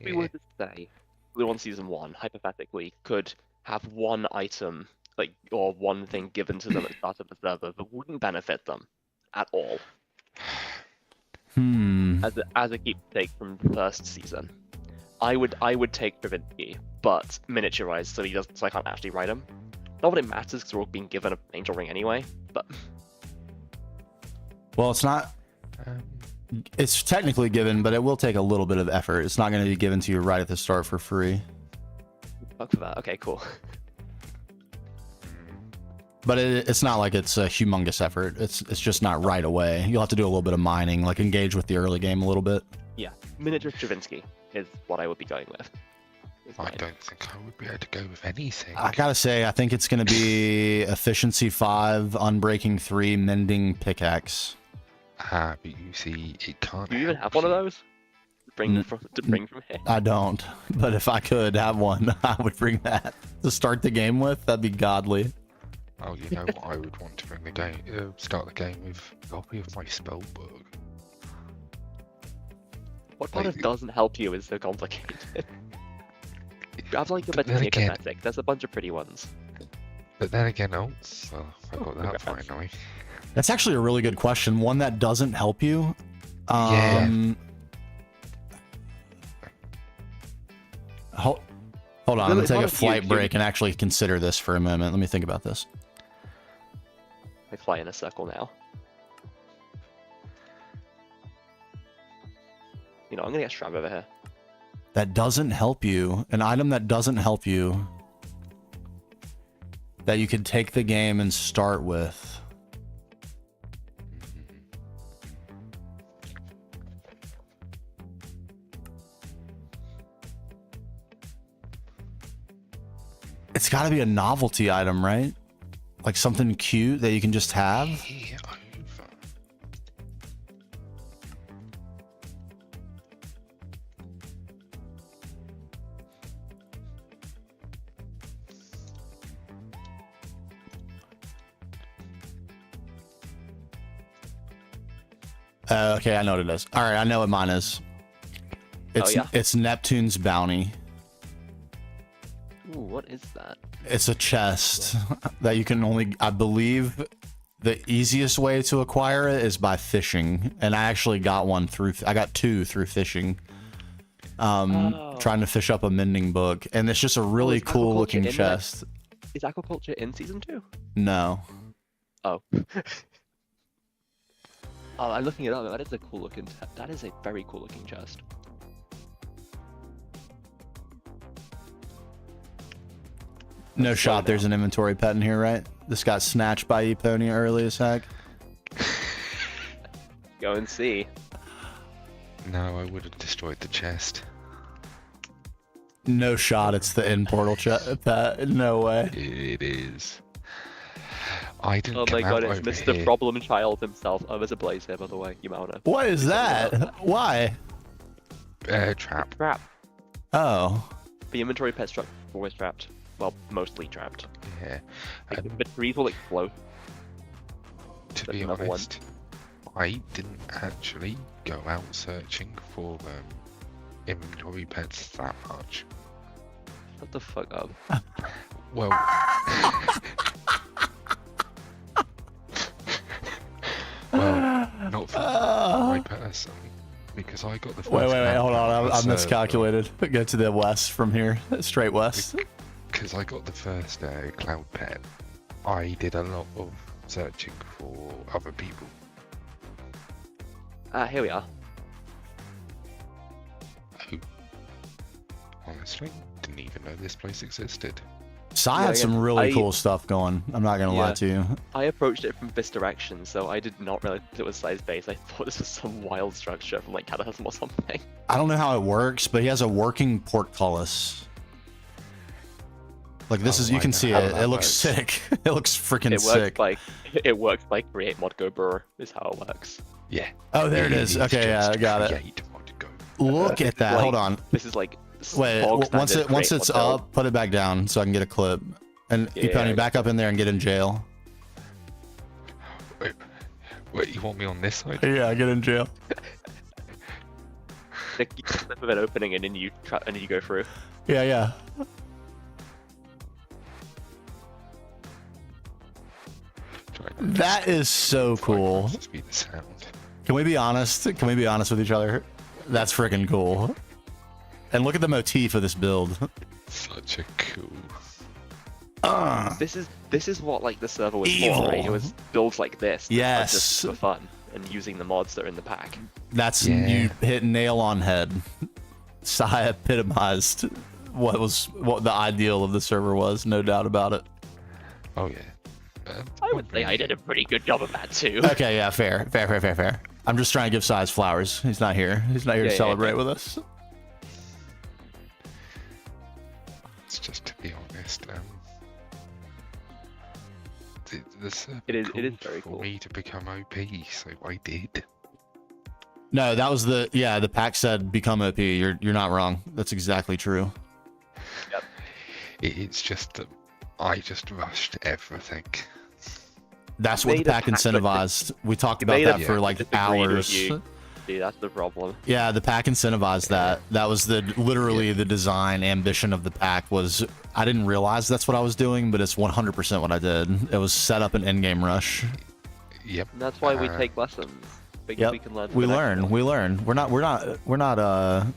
We were to say the one season 1 hypothetically could have one item or one thing given to them at the start of the server that wouldn't benefit them at all as a keepsake from the first season. I would take Stravinsky, but miniaturized so I can't actually ride him. Not that it matters because we're all being given an angel ring anyway, but Well, it's not. It's technically given, but it will take a little bit of effort. It's not going to be given to you right at the start for free. Fuck for that. Okay, cool. But it's not like it's a humongous effort. It's just not right away. You'll have to do a little bit of mining, like engage with the early game a little bit. Yeah, miniature Stravinsky is what I would be going with. I don't think I would be able to go with anything. I gotta say, I think it's gonna be efficiency 5, unbreaking 3, mending pickaxe. Ah, but you see, it can't. Do you even have one of those? To bring from here. I don't, but if I could have one, I would bring that to start the game with. That'd be godly. Oh, you know what I would want to bring the game, start the game with? A copy of my spell book. What part Like, of doesn't help you is so complicated. Grab like a But then Botania again- Cosmetic. There's a bunch of pretty ones. But then again, I got that congrats. finally. That's actually a really good question. One that doesn't help you. Yeah. Hold on, I'm Really, gonna take a it's not a flight huge- break and actually consider this for a moment. Let me think about this. I fly in a circle now. You know, I'm gonna get Strab over here. That doesn't help you. An item that doesn't help you. That you could take the game and start with. It's got to be a novelty item, right? Like something cute that you can just have. Yeah, over. Okay, I know what it is. All right, I know what mine is. It's yeah? it's Neptune's bounty. Ooh, what is that? It's a chest that you can only, I believe, the easiest way to acquire it is by fishing, and I actually got one through. I got 2 through fishing. Trying to fish up a mending book, and it's just a really is cool looking aquaculture in there? chest. Is aquaculture in season 2? No, Oh. Oh, I'm looking it up. That is a cool looking. That is a very cool looking chest. no shot. There's an inventory pet in here, right? This got snatched by Eponia early as heck. Go and see. No, I would have destroyed the chest. No shot. It's the in portal pet. No way. It is. I didn't Oh come my out god, it's over Mr. here. Problem Child himself. Oh, there's a blaze here, by the way. You might know. What is that? Why? Trap. Trap. Oh. The inventory pet's trap always trapped. Well, mostly trapped. Yeah. Like, the trees will explode. To There's be another one. honest, I didn't actually go out searching for inventory pets that much. Shut the fuck up. Well, well, not for my person, because I got the first. Wait, hold on. I server. miscalculated. Go to the west from here. Straight west. Because I got the first cloud pet. I did a lot of searching for other people. Here we are. Who, honestly, didn't even know this place existed. Sai had some really cool stuff going. I'm not gonna lie Yeah. to you. I approached it from this direction, so I did not realize it was size base. I thought this was some wild structure from like Cataclysm or something. I don't know how it works, but he has a working portcullis. Like this Oh, is, you I can know see how it. that It looks works. sick. It looks freaking It sick. works like create mod go brewer is how it works. Yeah. Oh, there it is. Okay, yeah, I got it. Create mod go. Look at that. Like, Hold on. This is like Wait. bog Once standard once create it's mod build. up, put it back down so I can get a clip. And Yeah, Epony, I back up in there and get in jail. Wait, you want me on this side? Yeah, get in jail. Like, you slip of an opening and then you go through. Yeah. That is so cool. Just be the sound. Can we be honest? Can we be honest with each other? That's freaking cool. And look at the motif of this build. Such a cool. This is what like the server was Evil. for, right? It was builds like this. that are Yes. Just for fun. and using the mods that are in the pack. That's you hit nail on head. Sai epitomized what the ideal of the server was, no doubt about it. Oh yeah. I would say I did a pretty good job of that too. Okay, yeah, fair. I'm just trying to give Sai his flowers. He's not here. He's not here to celebrate with us. It's just to be honest, it is very for cool. me to become OP, so I did. No, that was the pack said become OP. You're not wrong. That's exactly true. Yep. It's just that I just rushed everything. That's what the pack incentivized. We talked about that for like hours. Dude, that's the problem. Yeah, the pack incentivized that. That was literally the design ambition of the pack was. I didn't realize that's what I was doing, but it's 100% what I did. It was set up an in-game rush. Yep. And that's why we take lessons. Yep. We can learn. We learn. We're not. What am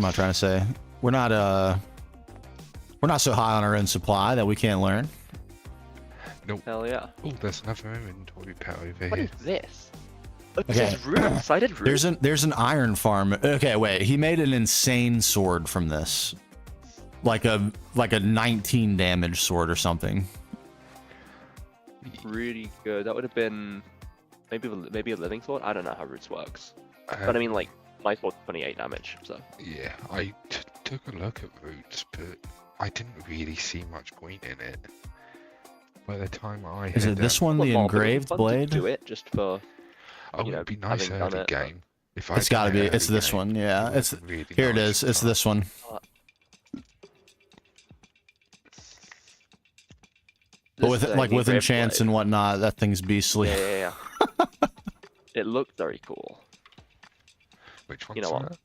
I trying to say? We're not so high on our own supply that we can't learn. Nope. Hell yeah. Oh, there's another inventory pad over What here. is this? Oh, Okay. this is runes. I did runes. There's an iron farm. Okay, wait. He made an insane sword from this, like a 19 damage sword or something. Really good. That would have been maybe a living sword. I don't know how roots works, but I mean like my sword's 28 damage. So Yeah, I took a look at roots, but I didn't really see much point in it. By the time I Is it this one, the engraved blade? Do it just for. Oh, you know, it'd be nice having done early it, game. If It's got to be. It's this one. Yeah. It's really here. It nice is. It's this one. But with the engraved enchants blade. and whatnot, that thing's beastly. Yeah. It looked very cool. Which one's You know what? that?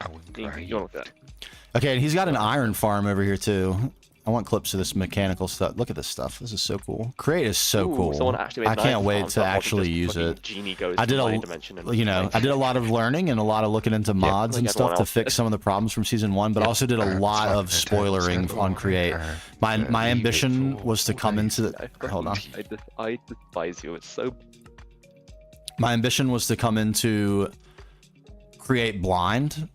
Oh, engraved. You want to look at that? Okay, and he's got an iron farm over here too. I want clips of this mechanical stuff. Look at this stuff. This is so cool. Create is so Ooh, cool. someone actually made I an can't iron wait farm, to so I'll actually just use fucking it. Genie goes I did to my a, dimension and you know, I did a lot of learning and a lot of looking into mods like and everyone stuff to else fix did. some of the problems from season 1, but I also did a lot of spoilering on Create. My ambition was to come into the. Hold on. I despise you. It's so. My ambition was to come into Create blind,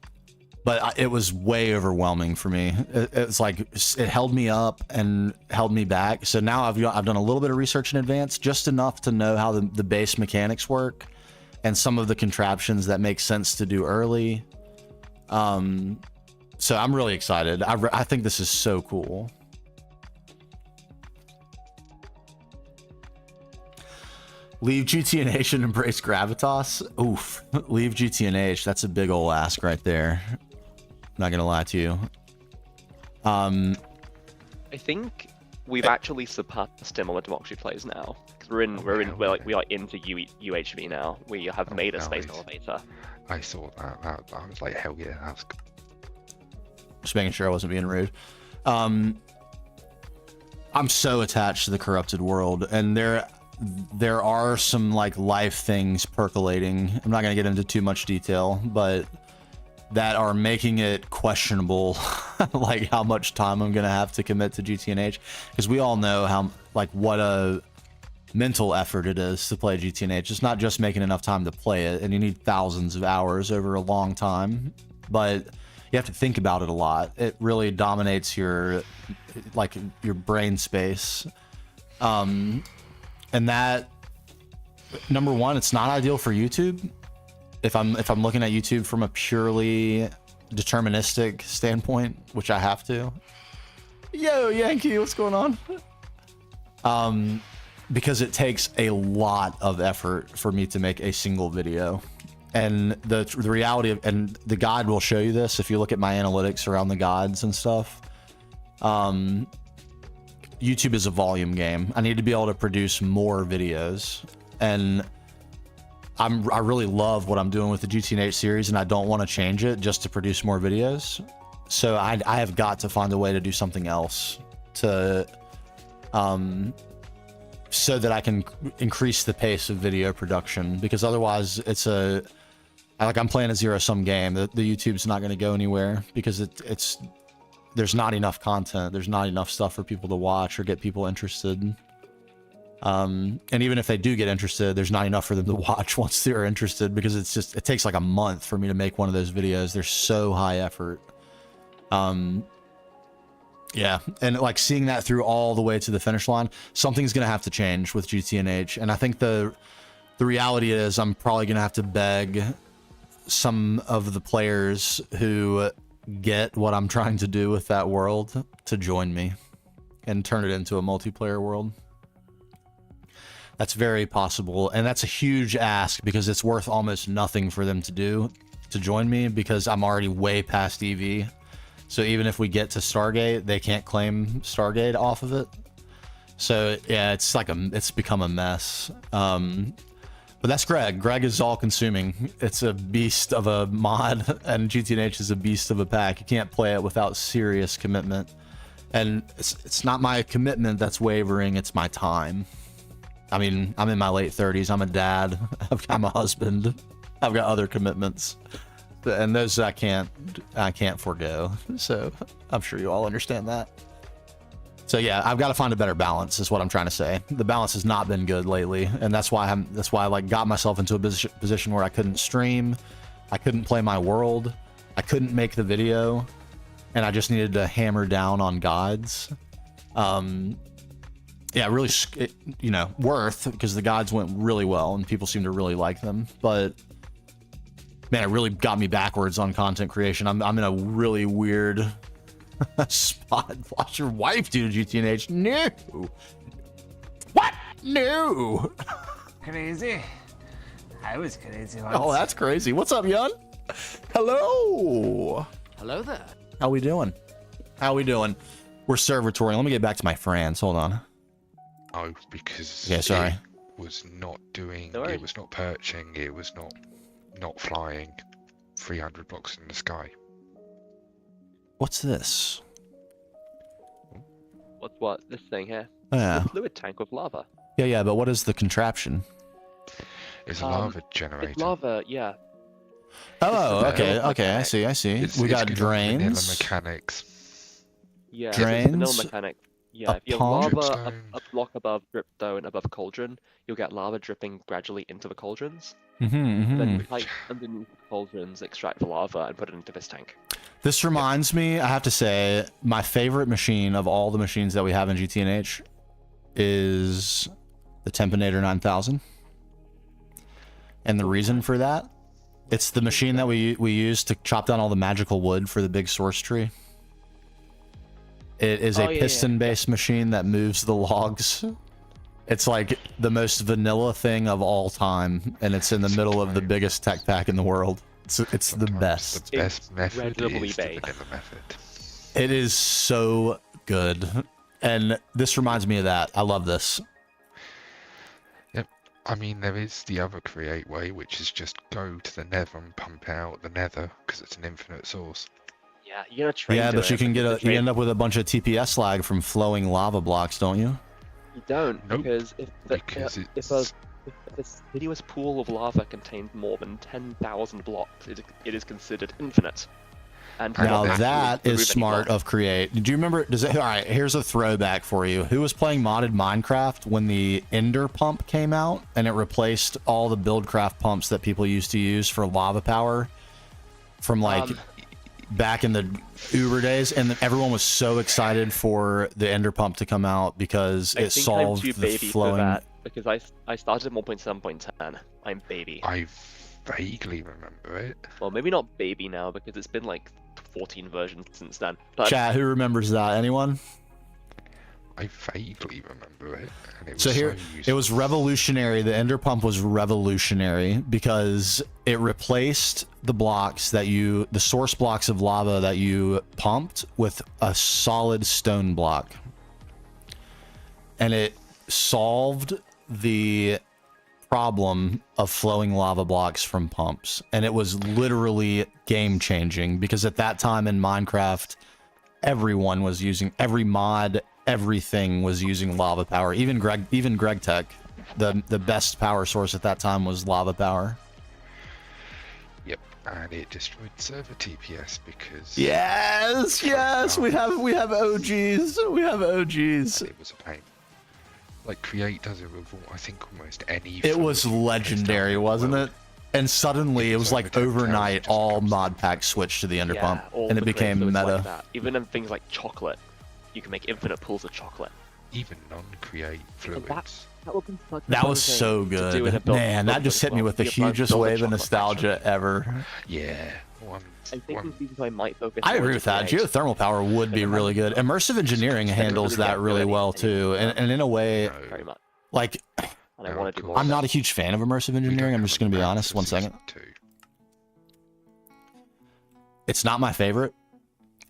but it was way overwhelming for me. It's like it held me up and held me back. So now I've done a little bit of research in advance, just enough to know how the base mechanics work and some of the contraptions that make sense to do early. So I'm really excited. I think this is so cool. Leave GTNH and embrace gravitas. Oof. Leave GTNH. That's a big ol' ask right there. Not gonna lie to you. I think we've actually surpassed him on the democracy plays now. Because we are into UHV now. We have made a space elevator. I saw that. I was like, hell yeah, that's good. Just making sure I wasn't being rude. I'm so attached to the corrupted world, and there are some like life things percolating. I'm not gonna get into too much detail, but that are making it questionable, like how much time I'm gonna have to commit to GTNH, because we all know what a mental effort it is to play GTNH. It's not just making enough time to play it, and you need thousands of hours over a long time, but you have to think about it a lot. It really dominates your brain space. And that, number one, it's not ideal for YouTube. If I'm looking at YouTube from a purely deterministic standpoint, which I have to. Yo, Yankee, what's going on? Because it takes a lot of effort for me to make a single video. And the reality of, and the guide will show you this if you look at my analytics around the gods and stuff. YouTube is a volume game. I need to be able to produce more videos, and I really love what I'm doing with the GTNH series, and I don't want to change it just to produce more videos. So I have got to find a way to do something else to so that I can increase the pace of video production, because otherwise I'm playing a zero-sum game. The YouTube's not going to go anywhere because there's not enough content. There's not enough stuff for people to watch or get people interested. And even if they do get interested, there's not enough for them to watch once they're interested, because it takes like a month for me to make one of those videos. They're so high effort. Yeah, and like seeing that through all the way to the finish line, something's gonna have to change with GTNH, and I think the reality is I'm probably gonna have to beg some of the players who get what I'm trying to do with that world to join me and turn it into a multiplayer world. That's very possible, and that's a huge ask because it's worth almost nothing for them to do to join me, because I'm already way past EV. So even if we get to Stargate, they can't claim Stargate off of it. So yeah, it's like it's become a mess. But that's Greg. Greg is all consuming. It's a beast of a mod, and GTNH is a beast of a pack. You can't play it without serious commitment. And it's not my commitment that's wavering, it's my time. I mean, I'm in my late 30s. I'm a dad. I'm a husband. I've got other commitments. And those I can't forgo. So I'm sure you all understand that. So yeah, I've got to find a better balance is what I'm trying to say. The balance has not been good lately, and that's why I like got myself into a position where I couldn't stream, I couldn't play my world, I couldn't make the video, and I just needed to hammer down on guides. Yeah, really, you know, worth, because the guides went really well and people seem to really like them, but man, it really got me backwards on content creation. I'm in a really weird spot. Watch your wife do GTNH. No. What? No. Crazy. I was crazy once. Oh, that's crazy. What's up, Yun? Hello. Hello there. How we doing? How we doing? We're servitory. Let me get back to my friends. Hold on. Oh, because yeah, sorry. It was not doing. Sorry. It was not perching. It was not flying 300 blocks in the sky. What's this? What? This thing here? Oh, yeah. A fluid tank with lava. Yeah, but what is the contraption? It's a lava generator. It's lava, yeah. Oh, It's okay, vanilla okay, I mechanic. see. It's We got got vanilla drains. mechanics. Yeah, Drains, it's vanilla mechanic. Yeah, a if you have pump. lava Dripstone. a block above dripstone above cauldron, you'll get lava dripping gradually into the cauldrons. Mm-hmm, Then mm-hmm. you pipe underneath the cauldrons, extract the lava, and put it into this tank. This reminds me, I have to say, my favorite machine of all the machines that we have in GTNH is the Tempinator 9000. And the reason for that, it's the machine that we use to chop down all the magical wood for the big source tree. It is a piston-based machine that moves the logs. It's like the most vanilla thing of all time, and it's in the middle of the biggest tech pack in the world. It's the best. The best method incredibly is the vague. vanilla method. It is so good. And this reminds me of that. I love this. Yep. I mean, there is the other create way, which is just go to the nether and pump out the nether, because it's an infinite source. Yeah, you're gonna train. Yeah, to but it, you can because you end up with a bunch of TPS lag from flowing lava blocks, don't you? You don't, Nope, because if it's this continuous pool of lava contains more than 10,000 blocks, it is considered infinite. And Now cannot that actually remove is any smart blocks. of Create. Do you remember? All right, here's a throwback for you. Who was playing modded Minecraft when the Ender pump came out and it replaced all the Buildcraft pumps that people used to use for lava power from like back in the Uber days? And everyone was so excited for the Ender pump to come out because I it think solved I'm too the baby for flowing. that, because I started at 1.7.10. I'm baby. I vaguely remember it. Well, maybe not baby now, because it's been like 14 versions since then. But Chat, who remembers that? Anyone? I vaguely remember it. And it was So here, it useful. was revolutionary. The Ender pump was revolutionary because it replaced the blocks the source blocks of lava that you pumped with a solid stone block. And it solved the problem of flowing lava blocks from pumps. And it was literally game changing, because at that time in Minecraft, everyone was using, every mod, everything was using lava power. Even Greg Tech, the best power source at that time was lava power. Yep, and it destroyed server TPS because Yes, we have OGs. We have OGs. and it was a pain. like Create does it with, I think, almost any. It was fluid legendary, wasn't it? And suddenly, it was like overnight, all mod packs switched to the underpump, all and it the became fluids meta. like that. Even in things like chocolate, you can make infinite pools of chocolate. Even non-Create fluids. That would be such a That fun was thing so to do good. in a build- Man, that build just as hit me well. with the You apply hugest build a wave of chocolate nostalgia ever. Yeah. I think the reason I might focus. I more agree to with that. Create- Geothermal power would be really good. Immersive engineering handles that really well too, and in a way, very much, like, and I want to do more. I'm of not a it. huge fan of immersive engineering. I'm just going to be honest. 1 second. It's not my favorite.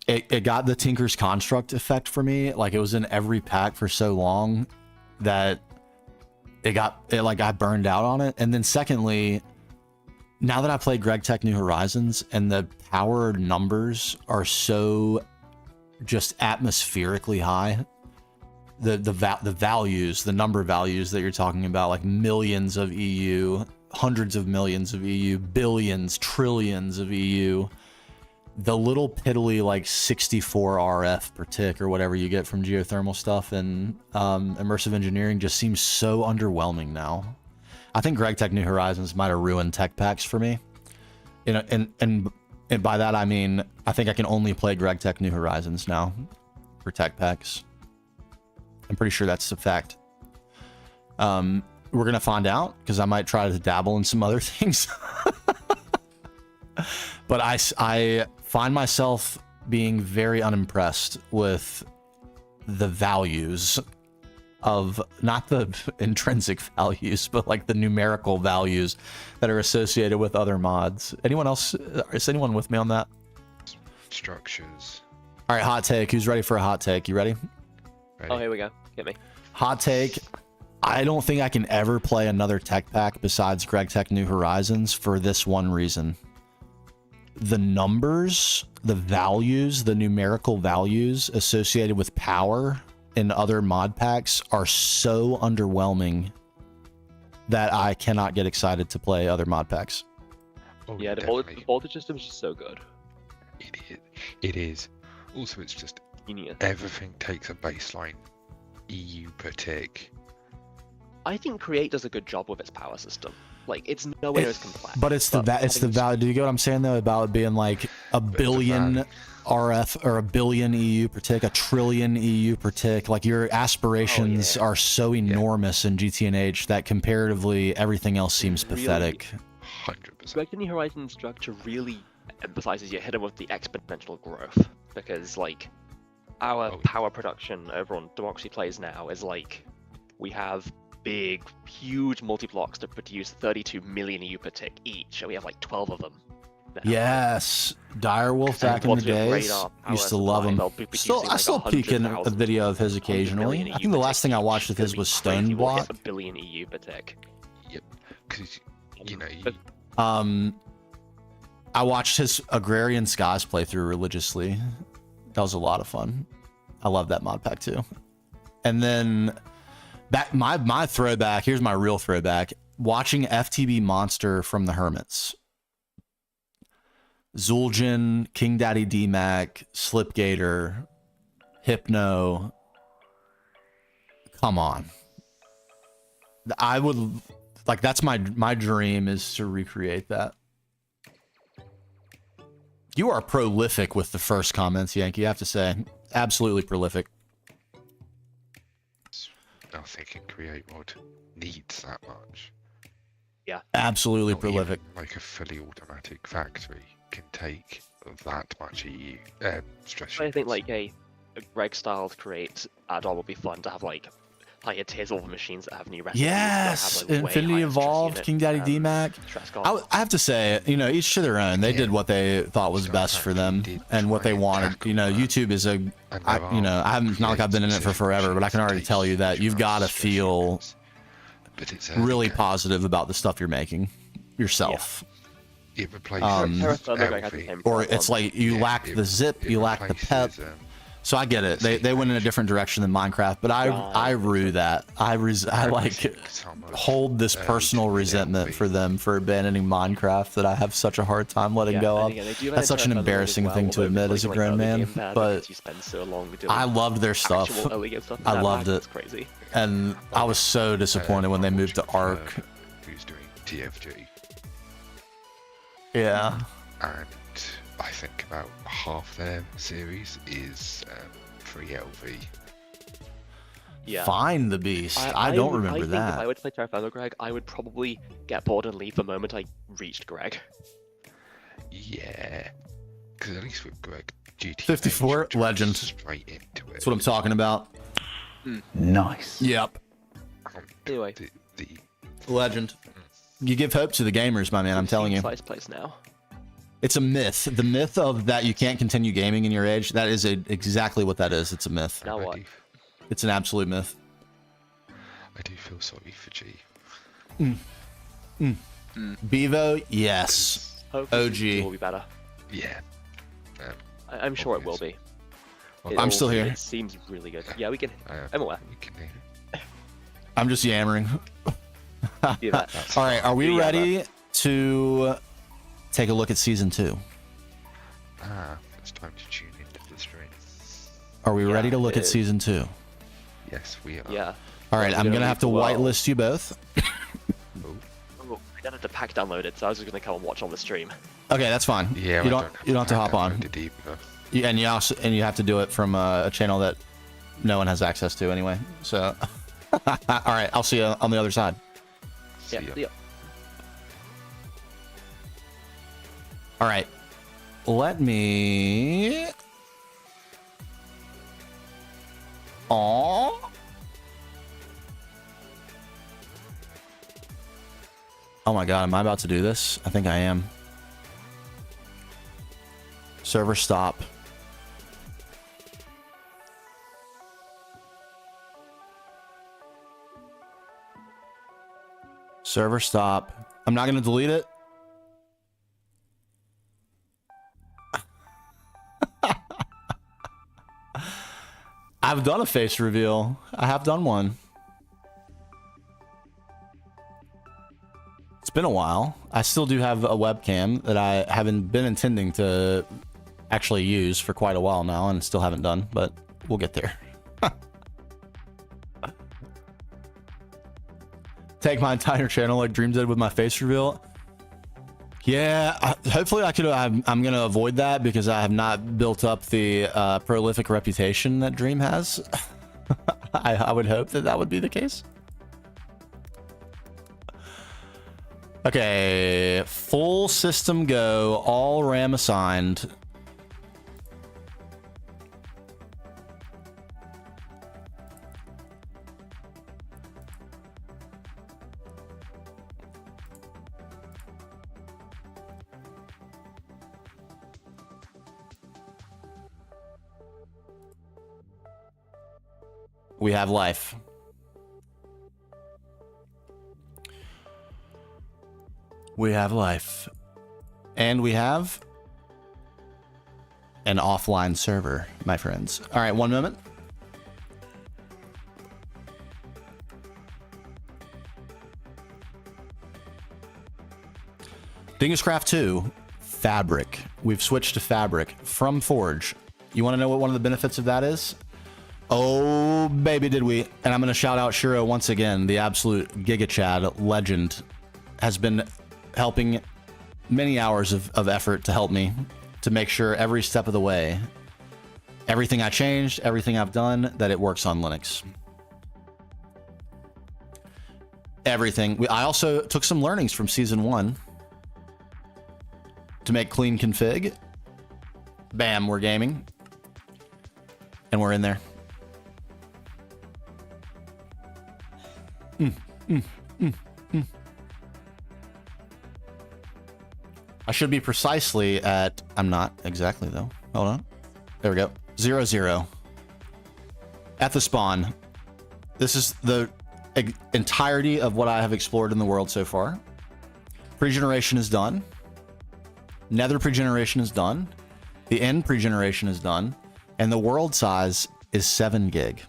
It got the Tinker's Construct effect for me. Like, it was in every pack for so long that I burned out on it. And then secondly, now that I played Greg Tech New Horizons and the power numbers are so just atmospherically high, the values, the number values that you're talking about, like millions of EU, hundreds of millions of EU, billions, trillions of EU, the little piddly like 64 RF per tick or whatever you get from geothermal stuff and immersive engineering just seems so underwhelming now. I think Greg Tech New Horizons might have ruined tech packs for me. You know, and by that I mean I think I can only play Greg Tech New Horizons now for tech packs. I'm pretty sure that's a fact. We're gonna find out because I might try to dabble in some other things. But I find myself being very unimpressed with the values of, not the intrinsic values, but like the numerical values that are associated with other mods. Anyone else? Is anyone with me on that? Structures. All right, hot take. Who's ready for a hot take? You ready? Oh, here we go. Get me. Hot take. I don't think I can ever play another tech pack besides Greg Tech New Horizons for this one reason. The numbers, the values, the numerical values associated with power in other mod packs are so underwhelming that I cannot get excited to play other mod packs. Oh, Yeah, the definitely. voltage system is just so good. It is. Also, it's just Genius. everything takes a baseline EU per tick. I think Create does a good job with its power system. Like, it's nowhere as complex. But it's the value. Do you get what I'm saying though about it being like a billion RF or a billion EU per tick, a trillion EU per tick? Like, your aspirations are so enormous in GTNH that comparatively everything else seems pathetic. 100%. Greg Tech Horizons structure really emphasizes you're hitting with the exponential growth, because like our power production over on Democracy Plays now is like we have big, huge multi-blocks to produce 32 million EU per tick each, and we have like 12 of them. Now. Yes, Direwolf back in the days. Used to love him. I still peek in a video of his occasionally. I think the last thing I watched of his was Stone Block. A billion EU per tick. Yep. Because you know. I watched his Agrarian Skies playthrough religiously. That was a lot of fun. I love that mod pack too. And then back my throwback. Here's my real throwback. Watching FTB Monster from the Hermits. Zul'jin, King Daddy D-Mac, Slipgator, Hypno. Come on. I would like, that's my dream, is to recreate that. You are prolific with the first comments, Yankee, I have to say. Absolutely prolific. Nothing in Create mod needs that much. Yeah. Absolutely Not prolific. even, like a fully automatic factory can take that much EU stress. I think like a Greg styled Create add-on would be fun to have, like higher tiers of machines that have new recipes. Yes, that have, like, way Infinity higher Evolved, stress King Daddy unit, D-Mac. stress I costs. have to say, you know, each to their own. They did what they thought was best for them and what they wanted. You know, YouTube is a, I haven't, not like I've been in it for forever, but I can already tell you that you've got to feel really positive about the stuff you're making yourself. It replaces everything. Or it's like you lack the zip, you lack the pep. So I get it. They went in a different direction than Minecraft, but I rue that. I like hold this personal resentment for them for abandoning Minecraft that I have such a hard time letting go of. That's such an embarrassing thing to admit as a grown man, but I loved their stuff. I loved it. Crazy. And I was so disappointed when they moved to Ark. Who's doing TFG? Yeah. And I think about half their series is free LV. Yeah. Find the beast. I don't remember I think that. if I were to play Terra Firma Greg, I would probably get bored and leave the moment I reached Greg. Yeah, because at least with Greg, GT 54 legend. Straight into it. That's what I'm talking about. Nice. Yep. Anyway. The Legend. You give hope to the gamers, my man. I'm telling you. Place now. It's a myth. The myth of that you can't continue gaming in your age. That is exactly what that is. It's a myth. Now what? It's an absolute myth. I do feel sorry for G. Bevo, yes. Hopefully OG. it will be better. Yeah. I'm sure it will be. I'm still here. It seems really good. Yeah, we can. I'm aware. We can hear it. I'm just yammering. Do that. All right, are we ready to take a look at season 2? It's time to tune into the stream. Are we ready to look it at is. season 2? Yes, we are. Yeah. All right, I'm gonna have to whitelist you both. Oh, I don't have the pack downloaded, so I was just gonna come and watch on the stream. Okay, that's fine. Yeah, you don't have to hop on. And you have to do it from a channel that no one has access to anyway. So, all right, I'll see you on the other side. Yeah. Yeah. All right, let me. Oh my God, am I about to do this? I think I am. Server stop. Server stop. I'm not going to delete it. I've done a face reveal. I have done one. It's been a while. I still do have a webcam that I haven't been intending to actually use for quite a while now and still haven't done, but we'll get there. Take my entire channel like Dream did with my face reveal. Yeah, hopefully I could. I'm going to avoid that because I have not built up the prolific reputation that Dream has. I would hope that would be the case. Okay, full system go, all RAM assigned. We have life. We have life. And we have an offline server, my friends. All right, one moment. DingusCraft 2, Fabric. We've switched to Fabric from Forge. You want to know what one of the benefits of that is? Oh, baby, did we. And I'm going to shout out Shiro once again, the absolute Giga Chad legend, has been helping many hours of effort to help me to make sure every step of the way, everything I changed, everything I've done, that it works on Linux. Everything. I also took some learnings from season 1 to make clean config. Bam, we're gaming. And we're in there. I should be precisely at... I'm not exactly, though. Hold on. There we go. 0, 0. At the spawn. This is the entirety of what I have explored in the world so far. Pre-generation is done. Nether pre-generation is done. The end pre-generation is done. And the world size is 7 gig.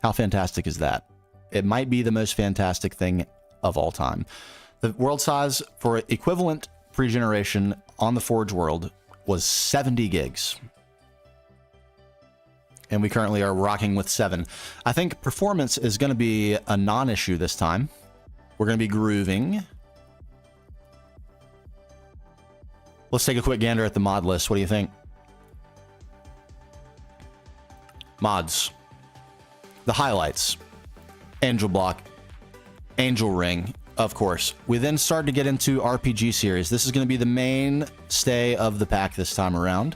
How fantastic is that? It might be the most fantastic thing of all time. The world size for equivalent pre-generation on the Forge world was 70 gigs. And we currently are rocking with 7. I think performance is going to be a non-issue this time. We're going to be grooving. Let's take a quick gander at the mod list. What do you think? Mods. The highlights. Angel Block. Angel Ring, of course. We then start to get into RPG series. This is going to be the mainstay of the pack this time around.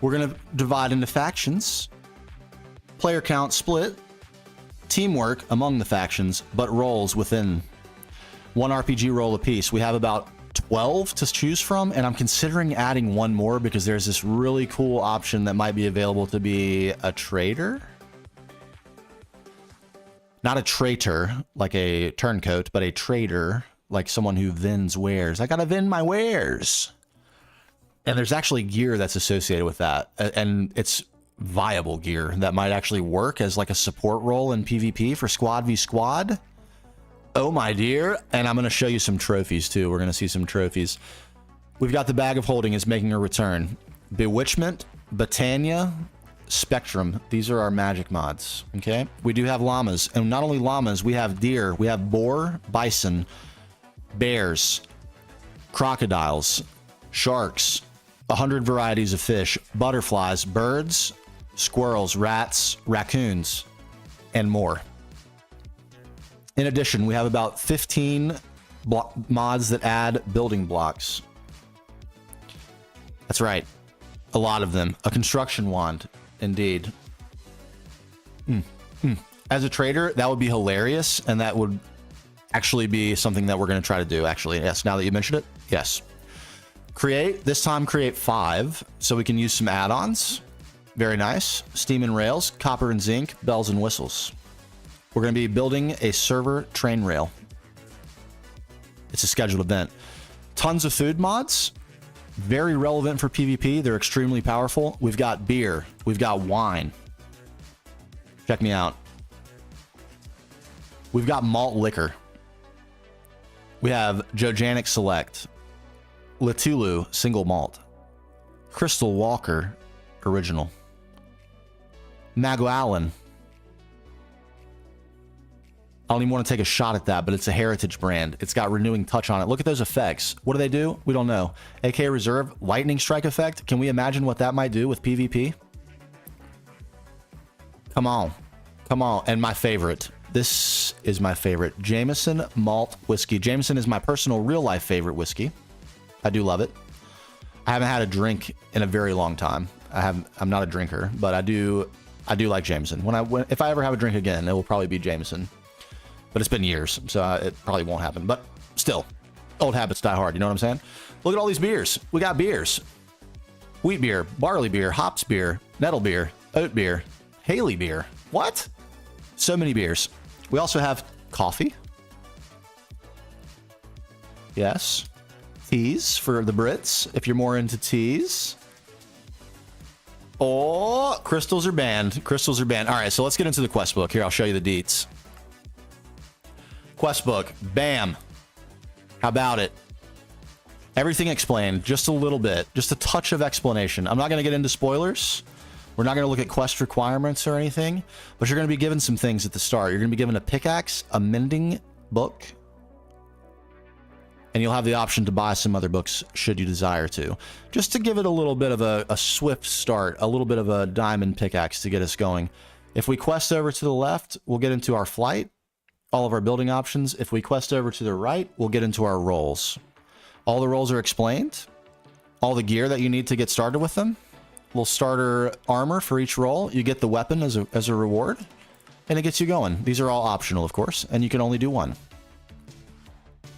We're going to divide into factions. Player count split, teamwork among the factions, but roles within. 1 RPG role apiece. We have about 12 to choose from, and I'm considering adding one more because there's this really cool option that might be available to be a trader. Not a traitor, like a turncoat, but a trader, like someone who vends wares. I gotta vend my wares. And there's actually gear that's associated with that, and it's viable gear that might actually work as like a support role in PvP for squad v squad. Oh my dear. And I'm going to show you some trophies too. We're going to see some trophies. We've got the Bag of Holding is making a return. Bewitchment, Botania, Spectrum. These are our magic mods. Okay. We do have llamas, and not only llamas, we have deer, we have boar, bison, bears, crocodiles, sharks, 100 varieties of fish, butterflies, birds, squirrels, rats, raccoons, and more. In addition, we have about 15 mods that add building blocks. That's right. A lot of them. A construction wand, indeed. As a trader, that would be hilarious, and that would actually be something that we're going to try to do, actually. Yes, now that you mentioned it, yes. Create, this time create 5, so we can use some add-ons. Very nice. Steam and rails, copper and zinc, bells and whistles. We're going to be building a server train rail. It's a scheduled event. Tons of food mods. Very relevant for PvP. They're extremely powerful. We've got beer. We've got wine. Check me out. We've got malt liquor. We have Jojanic Select. Latulu Single Malt. Crystal Walker Original. Magualan. I don't even want to take a shot at that, but it's a heritage brand. It's got renewing touch on it. Look at those effects. What do they do? We don't know. AK Reserve, lightning strike effect. Can we imagine what that might do with PvP? Come on. Come on. And my favorite. This is my favorite. Jameson Malt Whiskey. Jameson is my personal real-life favorite whiskey. I do love it. I haven't had a drink in a very long time. I'm not a drinker, but I do like Jameson. If I ever have a drink again, it will probably be Jameson. But it's been years, so it probably won't happen. But still, old habits die hard. You know what I'm saying? Look at all these beers. We got beers. Wheat beer, barley beer, hops beer, nettle beer, oat beer, Haley beer. What? So many beers. We also have coffee. Yes. Teas for the Brits, if you're more into teas. Oh, crystals are banned. Crystals are banned. All right, so let's get into the quest book. Here, I'll show you the deets. Quest book. Bam. How about it? Everything explained. Just a little bit. Just a touch of explanation. I'm not going to get into spoilers. We're not going to look at quest requirements or anything, but you're going to be given some things at the start. You're going to be given a pickaxe, a mending book, and you'll have the option to buy some other books should you desire to. Just to give it a little bit of a swift start, a little bit of a diamond pickaxe to get us going. If we quest over to the left, we'll get into our flight, all of our building options. If we quest over to the right, we'll get into our roles. All the roles are explained. All the gear that you need to get started with them. Little starter armor for each role. You get the weapon as a reward, and it gets you going. These are all optional, of course, and you can only do one.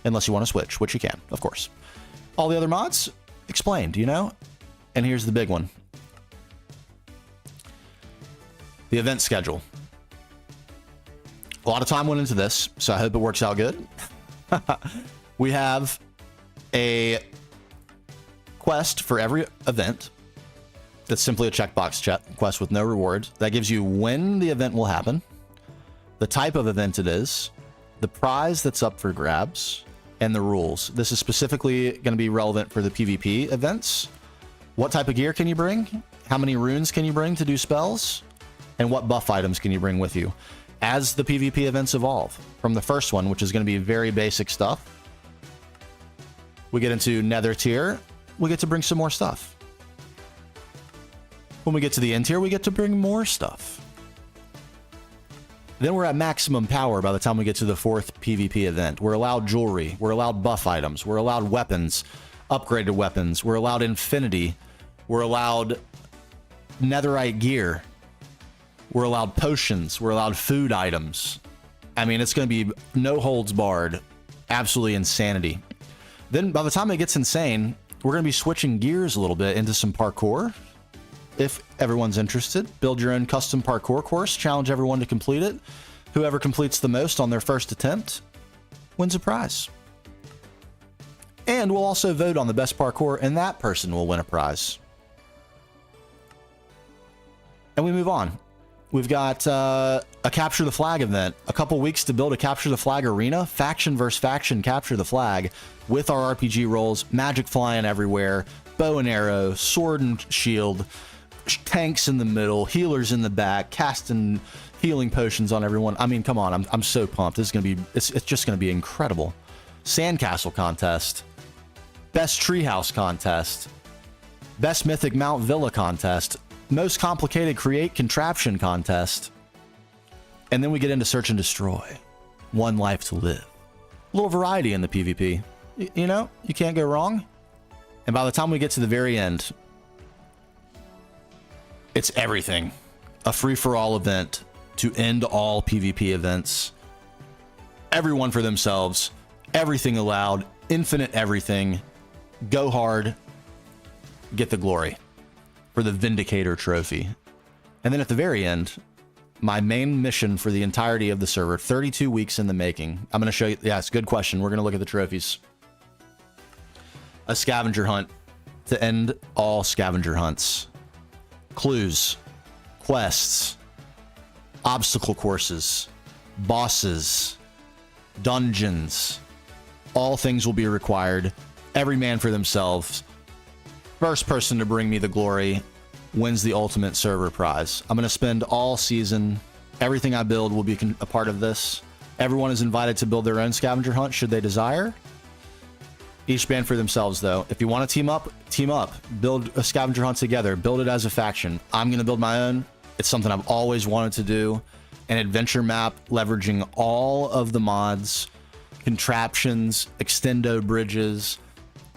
Unless you want to switch, which you can, of course. All the other mods, explained, you know? And here's the big one. The event schedule. A lot of time went into this, so I hope it works out good. We have a quest for every event. That's simply a checkbox quest with no reward. That gives you when the event will happen, the type of event it is, the prize that's up for grabs, and the rules. This is specifically going to be relevant for the PvP events. What type of gear can you bring? How many runes can you bring to do spells? And what buff items can you bring with you? As the PvP events evolve, from the first one, which is going to be very basic stuff, we get into Nether tier, we get to bring some more stuff. When we get to the end tier, we get to bring more stuff. Then we're at maximum power by the time we get to the 4th PvP event. We're allowed jewelry, we're allowed buff items, we're allowed weapons, upgraded weapons, we're allowed infinity, we're allowed netherite gear, we're allowed potions, we're allowed food items. I mean, it's going to be no holds barred, absolutely insanity. Then by the time it gets insane, we're going to be switching gears a little bit into some parkour. If everyone's interested, build your own custom parkour course, challenge everyone to complete it. Whoever completes the most on their first attempt wins a prize. And we'll also vote on the best parkour, and that person will win a prize. And we move on. We've got a Capture the Flag event. A couple weeks to build a Capture the Flag arena. Faction versus faction Capture the Flag with our RPG rolls. Magic flying everywhere. Bow and arrow. Sword and shield. Tanks in the middle. Healers in the back. Casting healing potions on everyone. I mean, come on. I'm so pumped. This is going to be... It's just going to be incredible. Sandcastle contest. Best treehouse contest. Best mythic Mount Villa contest. Most complicated create contraption contest. And then we get into search and destroy. One life to live. A little variety in the PvP. You know, you can't go wrong. And by the time we get to the very end, it's everything. A free-for-all event to end all PvP events. Everyone for themselves. Everything allowed. Infinite everything. Go hard. Get the glory. For the Vindicator trophy. And then at the very end, my main mission for the entirety of the server, 32 weeks in the making. I'm going to show you. Yeah, it's a good question. We're going to look at the trophies. A scavenger hunt to end all scavenger hunts. Clues, quests, obstacle courses, bosses, dungeons. All things will be required. Every man for themselves. First person to bring me the glory wins the ultimate server prize. I'm going to spend all season. Everything I build will be a part of this. Everyone is invited to build their own scavenger hunt should they desire. Each band for themselves, though. If you want to team up, team up. Build a scavenger hunt together. Build it as a faction. I'm going to build my own. It's something I've always wanted to do. An adventure map leveraging all of the mods, contraptions, extendo bridges,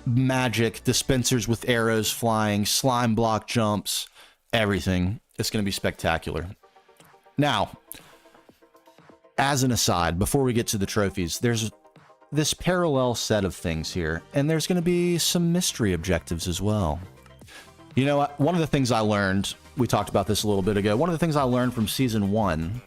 magic, dispensers with arrows flying, slime block jumps, everything. It's going to be spectacular. Now, as an aside, before we get to the trophies, there's this parallel set of things here, and there's going to be some mystery objectives as well. You know, one of the things I learned, we talked about this a little bit ago, one of the things I learned from Season 1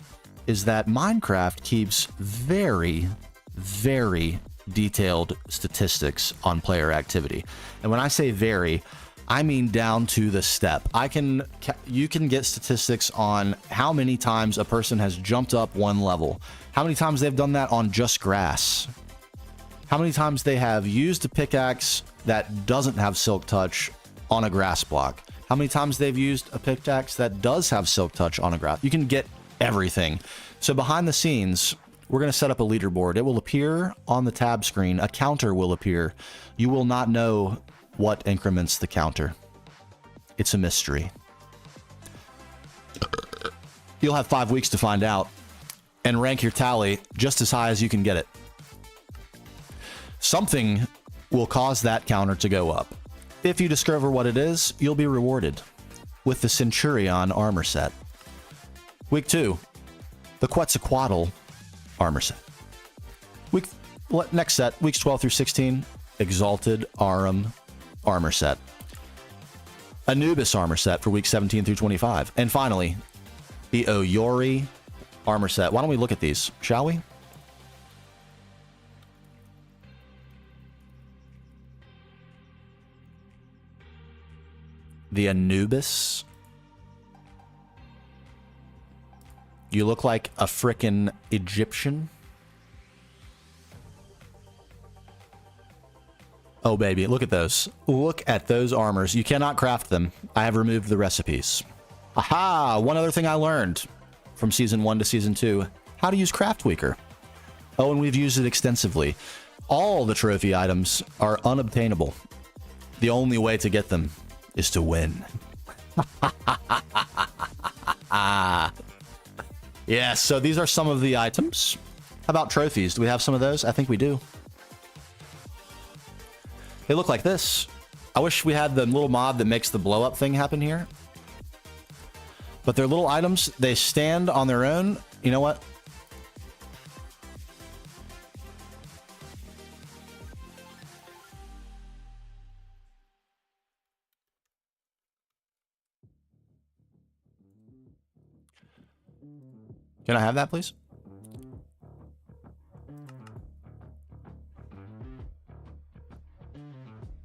is that Minecraft keeps very, very detailed statistics on player activity. And when I say very, I mean down to the step. You can get statistics on how many times a person has jumped up one level, how many times they've done that on just grass, how many times they have used a pickaxe that doesn't have silk touch on a grass block, how many times they've used a pickaxe that does have silk touch on a grass. You can get everything. So behind the scenes, we're going to set up a leaderboard. It will appear on the tab screen. A counter will appear. You will not know what increments the counter. It's a mystery. You'll have 5 weeks to find out and rank your tally just as high as you can get it. Something will cause that counter to go up. If you discover what it is, you'll be rewarded with the Centurion armor set. Week 2, the Quetzalcoatl armor set. Next set, weeks 12 through 16, Exalted Arum armor set. Anubis armor set for weeks 17 through 25. And finally, the Oyori armor set. Why don't we look at these, shall we? the Anubis. You look like a frickin' Egyptian. Oh, baby, look at those. Look at those armors. You cannot craft them. I have removed the recipes. Aha! One other thing I learned from Season 1 to Season 2. How to use Craft Weaker. Oh, and we've used it extensively. All the trophy items are unobtainable. The only way to get them is to win. Yeah, so these are some of the items. How about trophies? Do we have some of those? I think we do. They look like this. I wish we had the little mod that makes the blow up thing happen here. But they're little items. They stand on their own. You know what? Can I have that, please?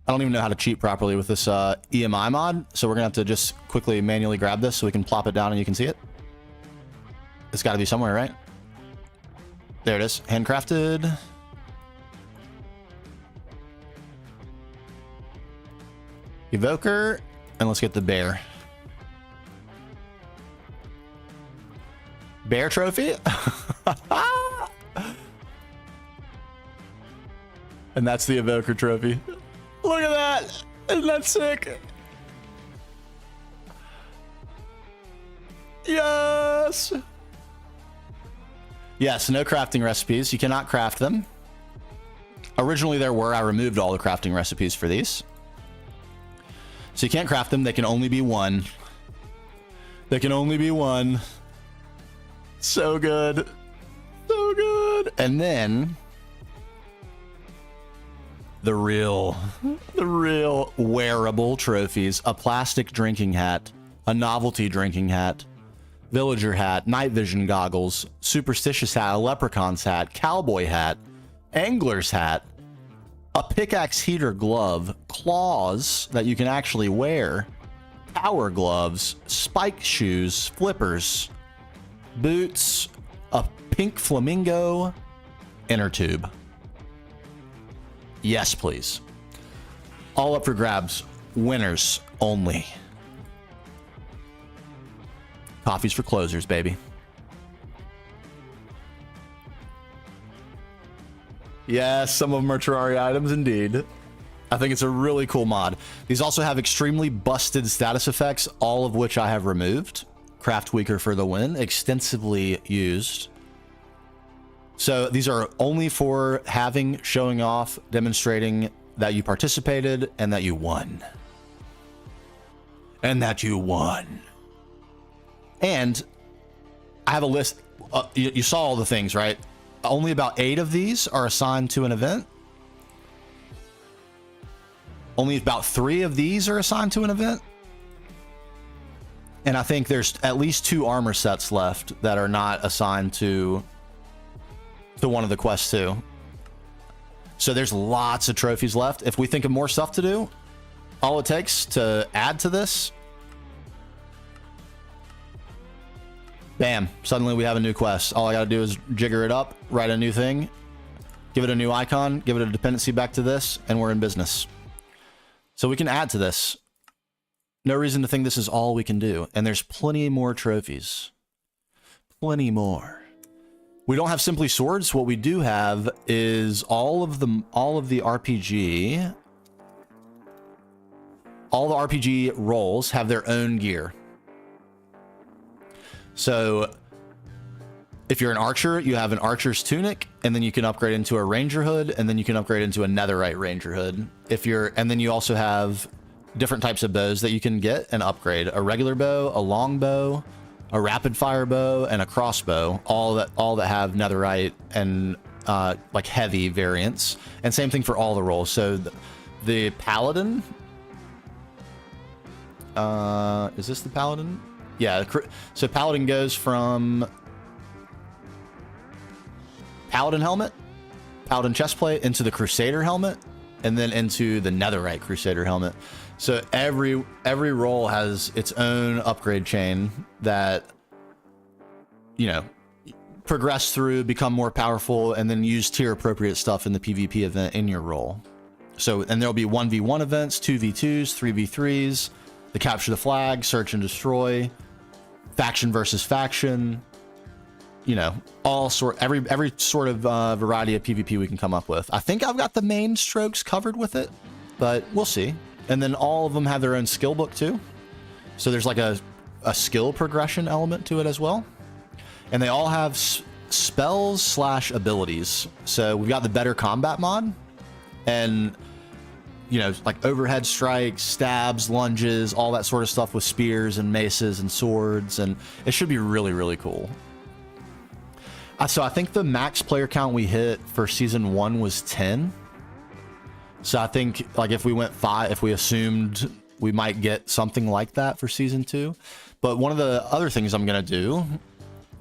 I don't even know how to cheat properly with this EMI mod, so we're gonna have to just quickly manually grab this so we can plop it down and you can see it. It's got to be somewhere, right? There it is. Handcrafted. Evoker, and let's get the bear. Bear trophy? And that's the Evoker trophy. Look at that! Isn't that sick? Yes! Yes, no crafting recipes. You cannot craft them. Originally there were. I removed all the crafting recipes for these. So you can't craft them. They can only be one. They can only be one. So good. So good. And then the real wearable trophies. A plastic drinking hat, a novelty drinking hat, villager hat, night vision goggles, superstitious hat, a leprechaun's hat, cowboy hat, angler's hat, a pickaxe heater glove, claws that you can actually wear, power gloves, spike shoes, flippers, boots, a pink flamingo, inner tube. Yes, please. All up for grabs. Winners only. Coffees for closers, baby. Yes, some of them are Terraria items indeed. I think it's a really cool mod. These also have extremely busted status effects, all of which I have removed. Craft Weaker for the win. Extensively used. So these are only for having, showing off, demonstrating that you participated and that you won. And that you won. And I have a list. You saw all the things, right? Only about 8 of these are assigned to an event. Only about 3 of these are assigned to an event. And I think there's at least 2 armor sets left that are not assigned to one of the quests too. So there's lots of trophies left. If we think of more stuff to do, all it takes to add to this, bam, suddenly we have a new quest. All I gotta do is jigger it up, write a new thing, give it a new icon, give it a dependency back to this, and we're in business. So we can add to this. No reason to think this is all we can do. And there's plenty more trophies. Plenty more. We don't have simply swords. What we do have is all of the RPG. All the RPG roles have their own gear. So if you're an archer, you have an archer's tunic, and then you can upgrade into a ranger hood, and then you can upgrade into a netherite ranger hood. And then you also have different types of bows that you can get and upgrade. A regular bow, a long bow, a rapid fire bow, and a crossbow, all that have netherite and like heavy variants. And same thing for all the roles. So the paladin, is this the paladin? Yeah, so paladin goes from paladin helmet, paladin chestplate, into the crusader helmet, and then into the netherite crusader helmet. So every role has its own upgrade chain that, you know, progress through, become more powerful, and then use tier appropriate stuff in the PvP event in your role. So, and there'll be 1v1 events, 2v2s, 3v3s, the capture the flag, search and destroy, faction versus faction, you know, every sort of variety of PvP we can come up with. I think I've got the main strokes covered with it, but we'll see. And then all of them have their own skill book too. So there's like a skill progression element to it as well. And they all have spells / abilities. So we've got the better combat mod, and you know, like overhead strikes, stabs, lunges, all that sort of stuff with spears and maces and swords, and it should be really, really cool. So I think the max player count we hit for season 1 was 10. So I think like if we went 5, if we assumed we might get something like that for season 2. But one of the other things I'm gonna do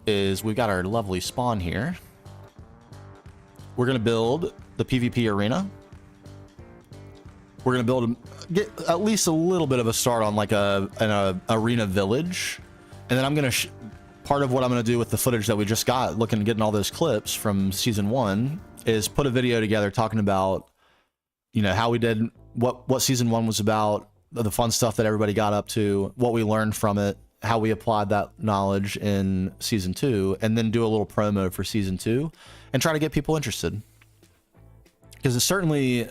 is we've got our lovely spawn here. We're gonna build the PvP arena. We're gonna get at least a little bit of a start on like an arena village, and then I'm gonna part of what I'm gonna do with the footage that we just got, getting all those clips from season 1, is put a video together talking about, you know, how we did, what season 1 was about, the fun stuff that everybody got up to, what we learned from it, how we applied that knowledge in season 2, and then do a little promo for season 2 and try to get people interested. Because it's certainly,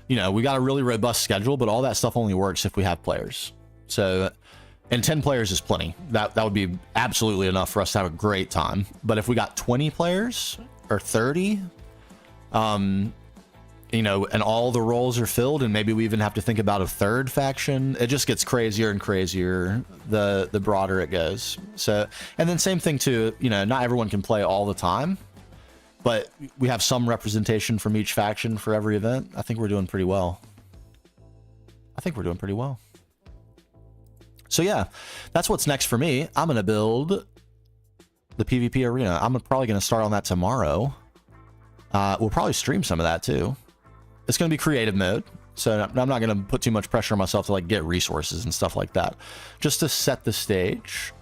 you know, we got a really robust schedule, but all that stuff only works if we have players. So, and 10 players is plenty. That would be absolutely enough for us to have a great time. But if we got 20 players or 30, you know, and all the roles are filled, and maybe we even have to think about a third faction, it just gets crazier and crazier the broader it goes. So, and then same thing too, you know, not everyone can play all the time, but we have some representation from each faction for every event. I think we're doing pretty well. So yeah, that's what's next for me. I'm going to build the PvP arena. I'm probably going to start on that tomorrow. We'll probably stream some of that too. It's going to be creative mode, so I'm not going to put too much pressure on myself to like get resources and stuff like that. Just to set the stage.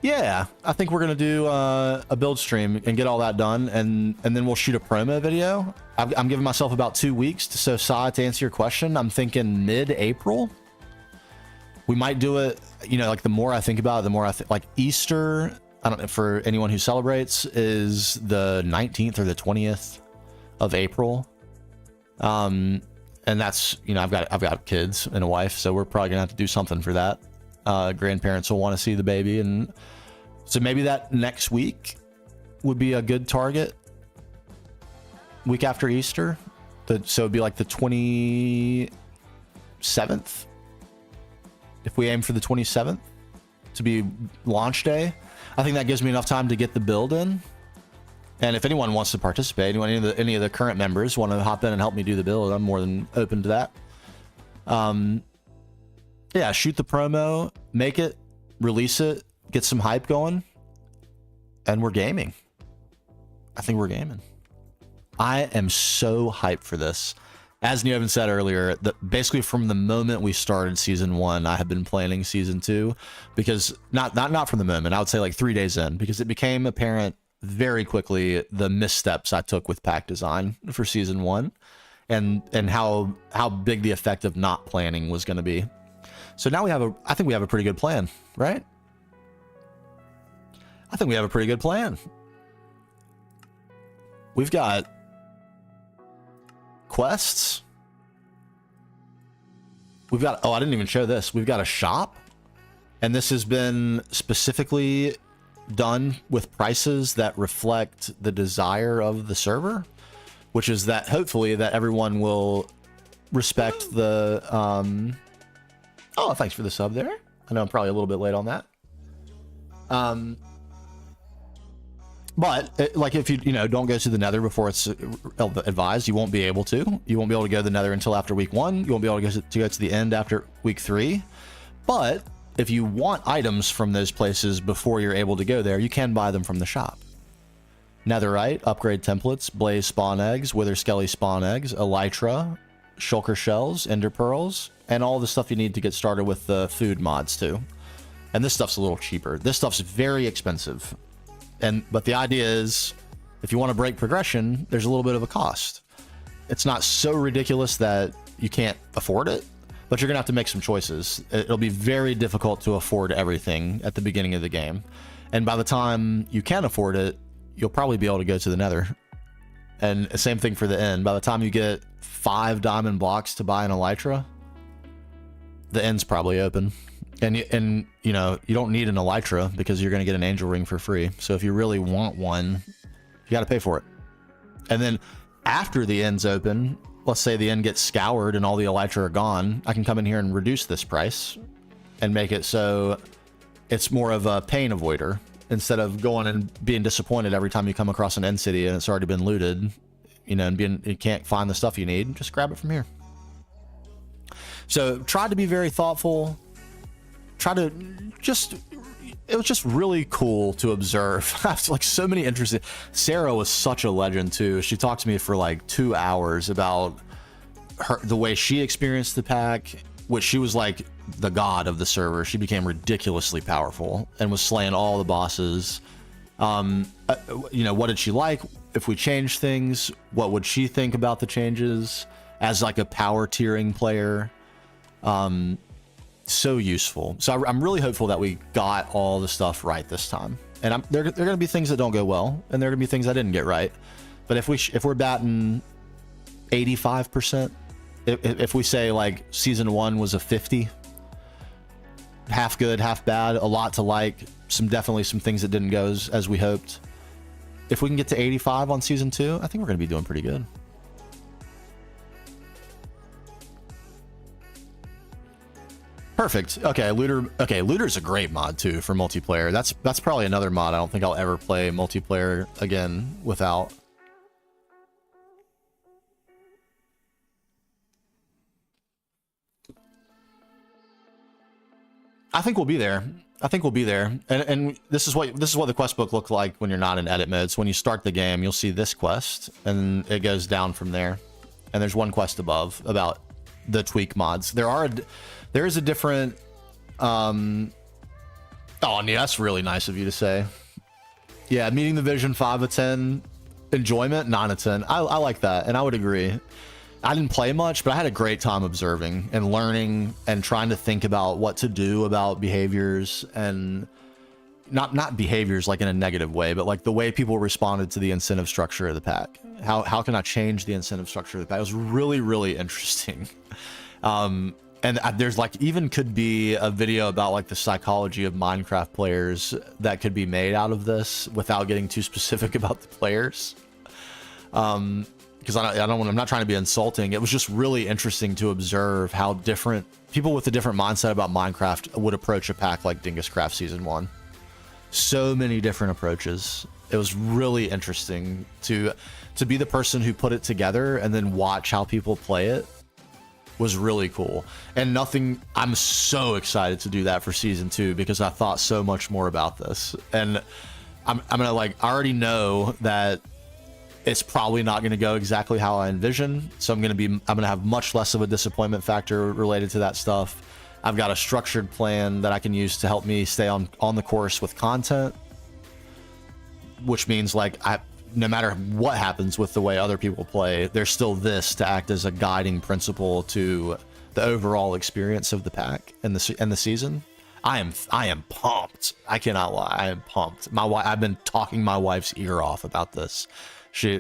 Yeah, I think we're going to do a build stream and get all that done, and then we'll shoot a promo video. I'm giving myself about 2 weeks. So, Sai, to answer your question, I'm thinking mid-April. We might do it, you know, like the more I think about it, the more I think, like Easter, I don't know, for anyone who celebrates, is the 19th or the 20th of April. And that's, you know, I've got kids and a wife, so we're probably gonna have to do something for that. Grandparents will want to see the baby, and so maybe that next week would be a good target. Week after Easter, so it'd be like the 27th. If we aim for the 27th to be launch day, I think that gives me enough time to get the build in. And if anyone wants to participate, any of the current members want to hop in and help me do the build, I'm more than open to that. Yeah, shoot the promo, make it, release it, get some hype going, and we're gaming. I think we're gaming. I am so hyped for this. As Neovan said earlier, basically from the moment we started season 1, I have been planning season 2, because not from the moment, I would say like 3 days in, because it became apparent very quickly the missteps I took with pack design for season 1, and how big the effect of not planning was going to be. So now I think we have a pretty good plan, right? I think we have a pretty good plan. We've got quests. We've got, oh, I didn't even show this. We've got a shop, and this has been specifically done with prices that reflect the desire of the server, which is that hopefully that everyone will respect the, oh, thanks for the sub there. I know I'm probably a little bit late on that. But like if you don't go to the Nether before it's advised, you won't be able to. You won't be able to go to the Nether until after week 1. You won't be able to go to the end after week 3. But if you want items from those places before you're able to go there, you can buy them from the shop. netherite, upgrade templates, blaze spawn eggs, wither skelly spawn eggs, elytra, shulker shells, ender pearls, and all the stuff you need to get started with the food mods too. And this stuff's a little cheaper. This stuff's very expensive. But the idea is, if you want to break progression, there's a little bit of a cost. It's not so ridiculous that you can't afford it, but you're gonna have to make some choices. It'll be very difficult to afford everything at the beginning of the game. And by the time you can afford it, you'll probably be able to go to the nether. And the same thing for the end. By the time you get 5 diamond blocks to buy an elytra, the end's probably open. And you know, you don't need an elytra because you're going to get an angel ring for free. So if you really want one, you got to pay for it. And then after the end's open, let's say the end gets scoured and all the elytra are gone, I can come in here and reduce this price and make it so it's more of a pain avoider. Instead of going and being disappointed every time you come across an end city and it's already been looted, you know, and you can't find the stuff you need, just grab it from here. So try to be very thoughtful. It was just really cool to observe. Like so many interesting. Sarah was such a legend too. She talked to me for like 2 hours about the way she experienced the pack, which she was like the god of the server. She became ridiculously powerful and was slaying all the bosses. You know, what did she like? If we change things, what would she think about the changes as like a power tiering player? So useful. So I'm really hopeful that we got all the stuff right this time. And there are going to be things that don't go well, and there are going to be things I didn't get right. But if we're batting 85%, if we say like season 1 was a 50, half good, half bad, a lot to like, definitely some things that didn't go as we hoped. If we can get to 85 on season 2, I think we're going to be doing pretty good. Perfect. Okay, looter. Okay, looter's a great mod too for multiplayer. That's probably another mod I don't think I'll ever play multiplayer again without. I think we'll be there. And this is what the quest book looked like when you're not in edit mode. So when you start the game, you'll see this quest, and it goes down from there. And there's one quest above about the tweak mods. There is a different. Oh, yeah, that's really nice of you to say. Yeah, meeting the vision, 5 of 10. Enjoyment, 9 of 10. I like that, and I would agree. I didn't play much, but I had a great time observing and learning and trying to think about what to do about behaviors, and not behaviors like in a negative way, but like the way people responded to the incentive structure of the pack. How can I change the incentive structure of the pack? It was really, really interesting. And there's like even could be a video about like the psychology of Minecraft players that could be made out of this without getting too specific about the players. Because I'm not trying to be insulting. It was just really interesting to observe how different people with a different mindset about Minecraft would approach a pack like DingusCraft Season 1. So many different approaches. It was really interesting to be the person who put it together and then watch how people play it. Was really cool. And I'm so excited to do that for season 2 because I thought so much more about this. And I'm gonna I already know that it's probably not going to go exactly how I envision. So I'm gonna have much less of a disappointment factor related to that stuff. I've got a structured plan that I can use to help me stay on the course with content, which means like no matter what happens with the way other people play, there's still this to act as a guiding principle to the overall experience of the pack and the season. I am pumped. I cannot lie. I am pumped. I've been talking my wife's ear off about this.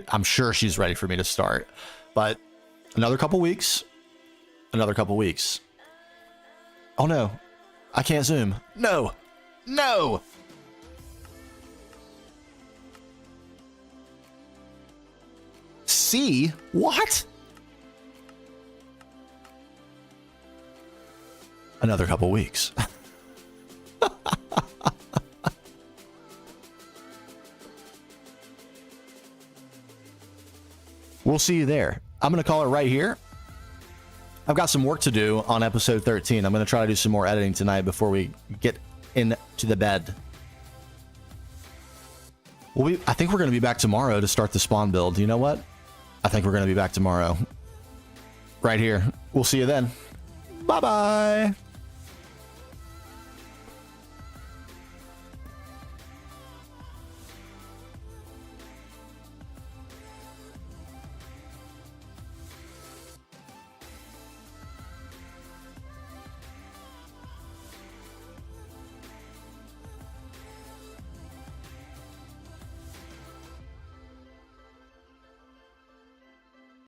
I'm sure she's ready for me to start, but another couple weeks. Oh no, I can't zoom. No. See what? Another couple weeks. We'll see you there. I'm going to call it right here. I've got some work to do on episode 13. I'm going to try to do some more editing tonight before we get into the bed. I think we're going to be back tomorrow to start the spawn build. You know what? I think we're going to be back tomorrow. Right here. We'll see you then. Bye-bye.